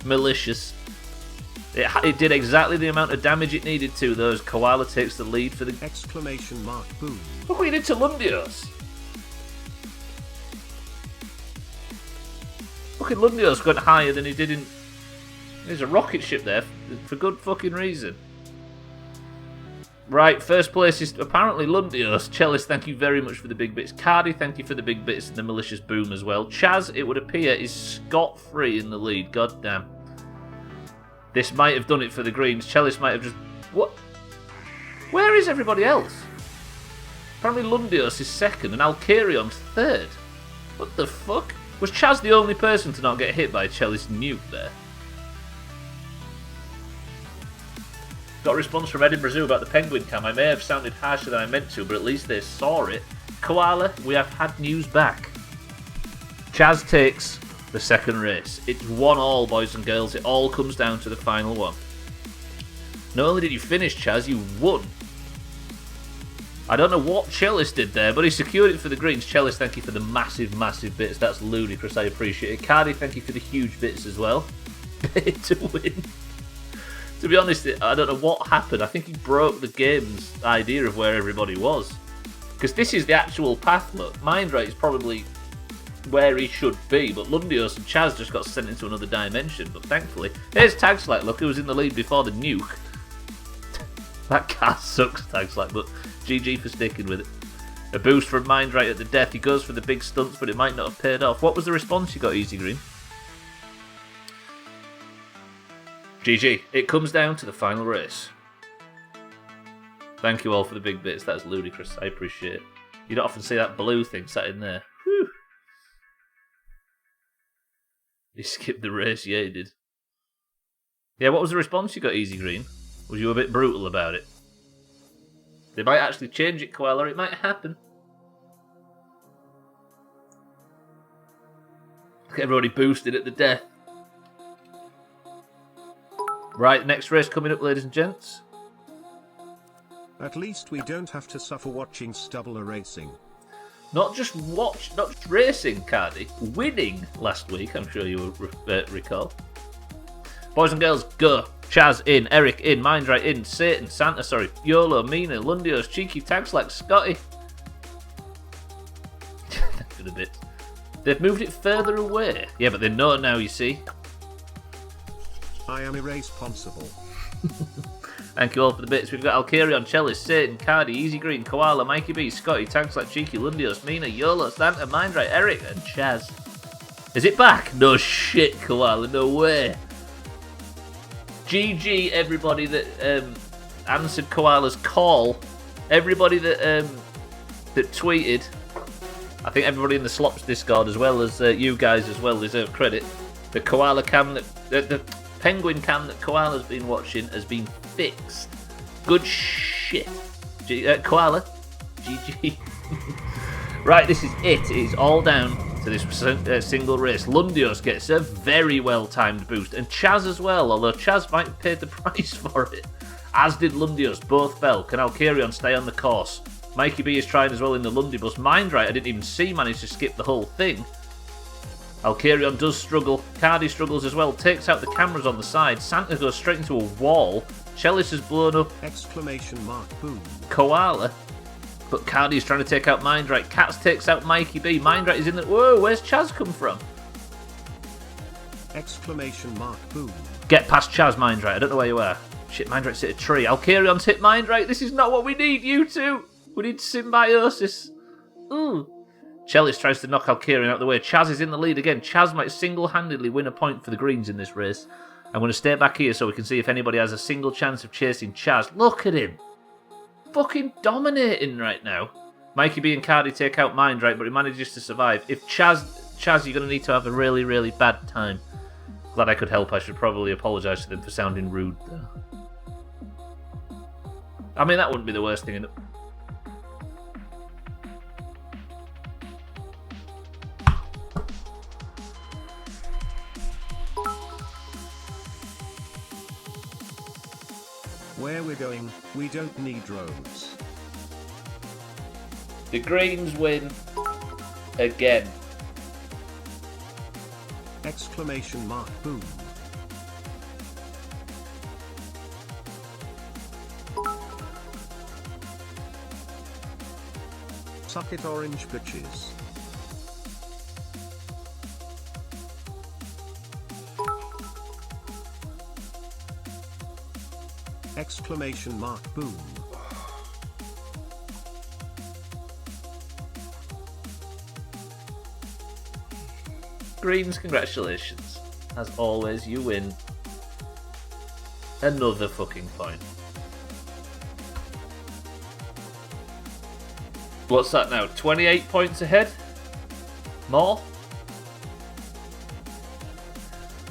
malicious. It did exactly the amount of damage it needed to, though, as Koala takes the lead for the... Boom. Look what you did to Lundios. Fucking Lundios got higher than he did in... There's a rocket ship there, for good fucking reason. Right, first place is apparently Lundios. Chellis, thank you very much for the big bits. Cardi, thank you for the big bits and the malicious boom as well. Chaz, it would appear, is scot-free in the lead. God damn. This might have done it for the greens. Chellis might have just... What? Where is everybody else? Apparently Lundios is 2nd and Alkarion's 3rd. What the fuck? Was Chaz the only person to not get hit by Chellis nuke there? Got a response from Edinburgh Zoo about the penguin cam. I may have sounded harsher than I meant to, but at least they saw it. Koala, we have had news back. Chaz takes the second race. It's 1-1, boys and girls. It all comes down to the final one. Not only did you finish, Chaz, you won. I don't know what Chellis did there, but he secured it for the greens. Chellis, thank you for the massive, massive bits. That's ludicrous. I appreciate it. Cardi, thank you for the huge bits as well. To win. To be honest, I don't know what happened. I think he broke the game's idea of where everybody was. Because this is the actual path, look. Mindray is probably where he should be, but Lundios and Chaz just got sent into another dimension. But thankfully, here's Tagslack, look, who was in the lead before the nuke. That car sucks, Tagslack, but GG for sticking with it. A boost from Mindray at the death. He goes for the big stunts, but it might not have paid off. What was the response you got, Easy Green? GG. It comes down to the final race. Thank you all for the big bits. That's ludicrous. I appreciate it. You don't often see that blue thing sat in there. Whew. He skipped the race. Yeah, he did. Yeah, what was the response you got, Easy Green? Was you a bit brutal about it? They might actually change it, Koala. It might happen. Look at everybody boosted at the death. Right, next race coming up, ladies and gents. At least we don't have to suffer watching Stubbler racing. Not just racing, Cardi. Winning last week, I'm sure you will recall. Boys and girls, go. Chaz in, Eric in, Mindray in, Satan, Santa, sorry, YOLO, Mina, Lundios, Cheeky, Tagslack, Scotty. For the bits. They've moved it further away. Yeah, but they know now, you see. I am irresponsible. Thank you all for the bits. We've got Alcarion, Chellis, Satan, Cardi, Easy Green, Koala, Mikey B, Scotty, Tagslack, Cheeky, Lundios, Mina, YOLO, Santa, Mindray, Eric, and Chaz. Is it back? No shit, Koala, no way. GG, everybody that answered Koala's call. Everybody that tweeted. I think everybody in the Slops Discord, as well as you guys as well, deserve credit. The Koala cam, the penguin cam that Koala's been watching has been fixed. Good shit. Koala, GG. Right, this is it. It is all down to this single race. Lundios gets a very well-timed boost, and Chaz as well, although Chaz might have paid the price for it. As did Lundios, both fell. Can Alcarion stay on the course? Mikey B is trying as well in the Lundibus. Mindray, I didn't even see, managed to skip the whole thing. Alcarion does struggle. Cardi struggles as well, takes out the cameras on the side. Santa goes straight into a wall. Chellis has blown up. Exclamation mark, boom. Koala. But Cardi's trying to take out Mindray. Cats takes out Mikey B. Mindray is in the... Whoa, where's Chaz come from? Exclamation mark, boom. Get past Chaz, Mindray. I don't know where you are. Shit, Mindray's hit a tree. Alcarion's hit Mindray. This is not what we need, you two. We need symbiosis. Ooh. Chellis tries to knock Alcarion out of the way. Chaz is in the lead again. Chaz might single-handedly win a point for the greens in this race. I'm going to stay back here so we can see if anybody has a single chance of chasing Chaz. Look at him. Fucking dominating right now. Mikey B and Cardi take out Mindray, but he manages to survive. If Chaz, you're going to need to have a really, really bad time. Glad I could help. I should probably apologise to them for sounding rude, though. I mean, that wouldn't be the worst thing in it. Where we're going, we don't need roads. The greens win again. Exclamation mark, boom. Suck it, orange bitches. Exclamation mark, boom. Greens, congratulations. As always, you win another fucking point. What's that now? 28 points ahead? More?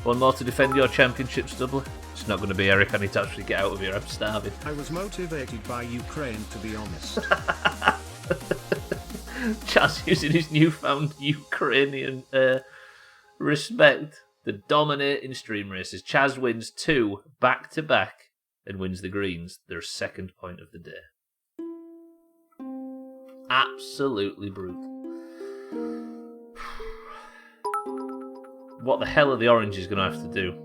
One more to defend your championship, Stubbler. It's not going to be Eric. I need to actually get out of here. I'm starving. I was motivated by Ukraine, to be honest. Chaz using his newfound Ukrainian respect to dominate in stream races. Chaz wins 2 back-to-back and wins the greens, their second point of the day. Absolutely brutal. What the hell are the oranges going to have to do?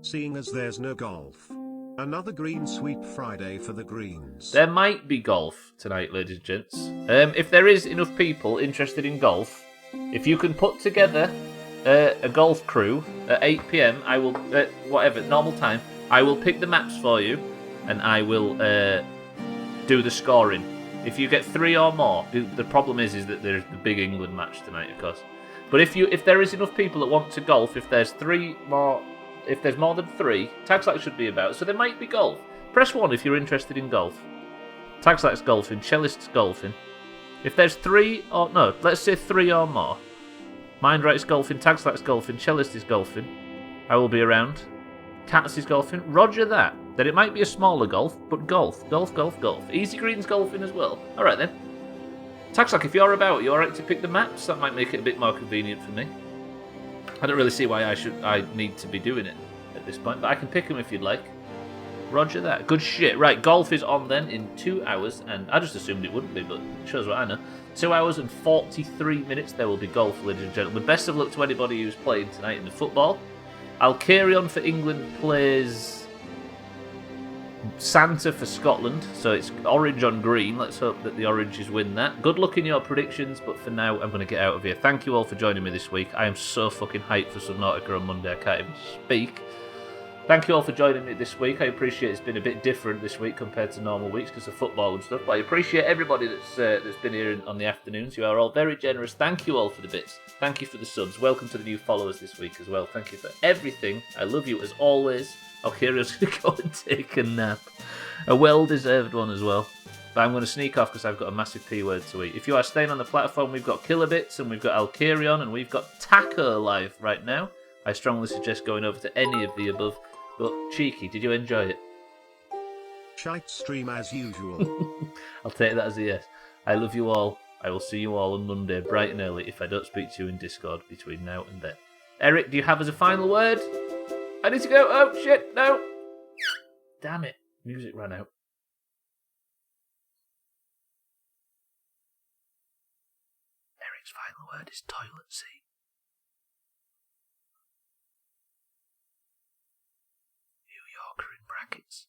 Seeing as there's no golf. Another green sweep Friday for the greens. There might be golf tonight, ladies and gents. If there is enough people interested in golf, if you can put together a golf crew at 8 p.m, I will, whatever, normal time, I will pick the maps for you and I will do the scoring. If you get 3 or more, the problem is that there's the big England match tonight, of course. But if there is enough people that want to golf, if there's more than 3, Tagslack should be about, so there might be golf. Press 1 if you're interested in golf. Tagslack's golfing, Cellist's golfing. If there's 3 or, no, let's say 3 or more. Mindright's golfing, Tagslack's golfing, Cellist is golfing. I will be around. Cats is golfing. Roger that. Then it might be a smaller golf, but golf. Golf, golf, golf. Easy Green's golfing as well. Alright then. Tagslack, if you're about, you alright to pick the maps? That might make it a bit more convenient for me. I don't really see why I need to be doing it at this point, but I can pick them if you'd like. Roger that. Good shit. Right, golf is on then in 2 hours, and I just assumed it wouldn't be, but it shows what I know. 2 hours and 43 minutes there will be golf, ladies and gentlemen. Best of luck to anybody who's playing tonight in the football. I'll carry on for England plays Santa for Scotland, so it's orange on green. Let's hope that the Oranges win that. Good luck in your predictions, but for now, I'm going to get out of here. Thank you all for joining me this week. I am so fucking hyped for Subnautica on Monday, I can't even speak. Thank you all for joining me this week. I appreciate it's been a bit different this week compared to normal weeks because of football and stuff, but I appreciate everybody that's been here on the afternoons. You are all very generous. Thank you all for the bits. Thank you for the subs. Welcome to the new followers this week as well. Thank you for everything. I love you as always. Alkirio's going to go and take a nap. A well-deserved one as well. But I'm going to sneak off because I've got a massive P word to eat. If you are staying on the platform, we've got Kilobits and we've got Alkirion and we've got Taco live right now. I strongly suggest going over to any of the above. But, Cheeky, did you enjoy it? Shite stream as usual. I'll take that as a yes. I love you all. I will see you all on Monday, bright and early, if I don't speak to you in Discord between now and then. Eric, do you have as a final word? I need to go. Oh, shit, no. Damn it. Music ran out. Eric's final word is toilet seat. New Yorker in brackets.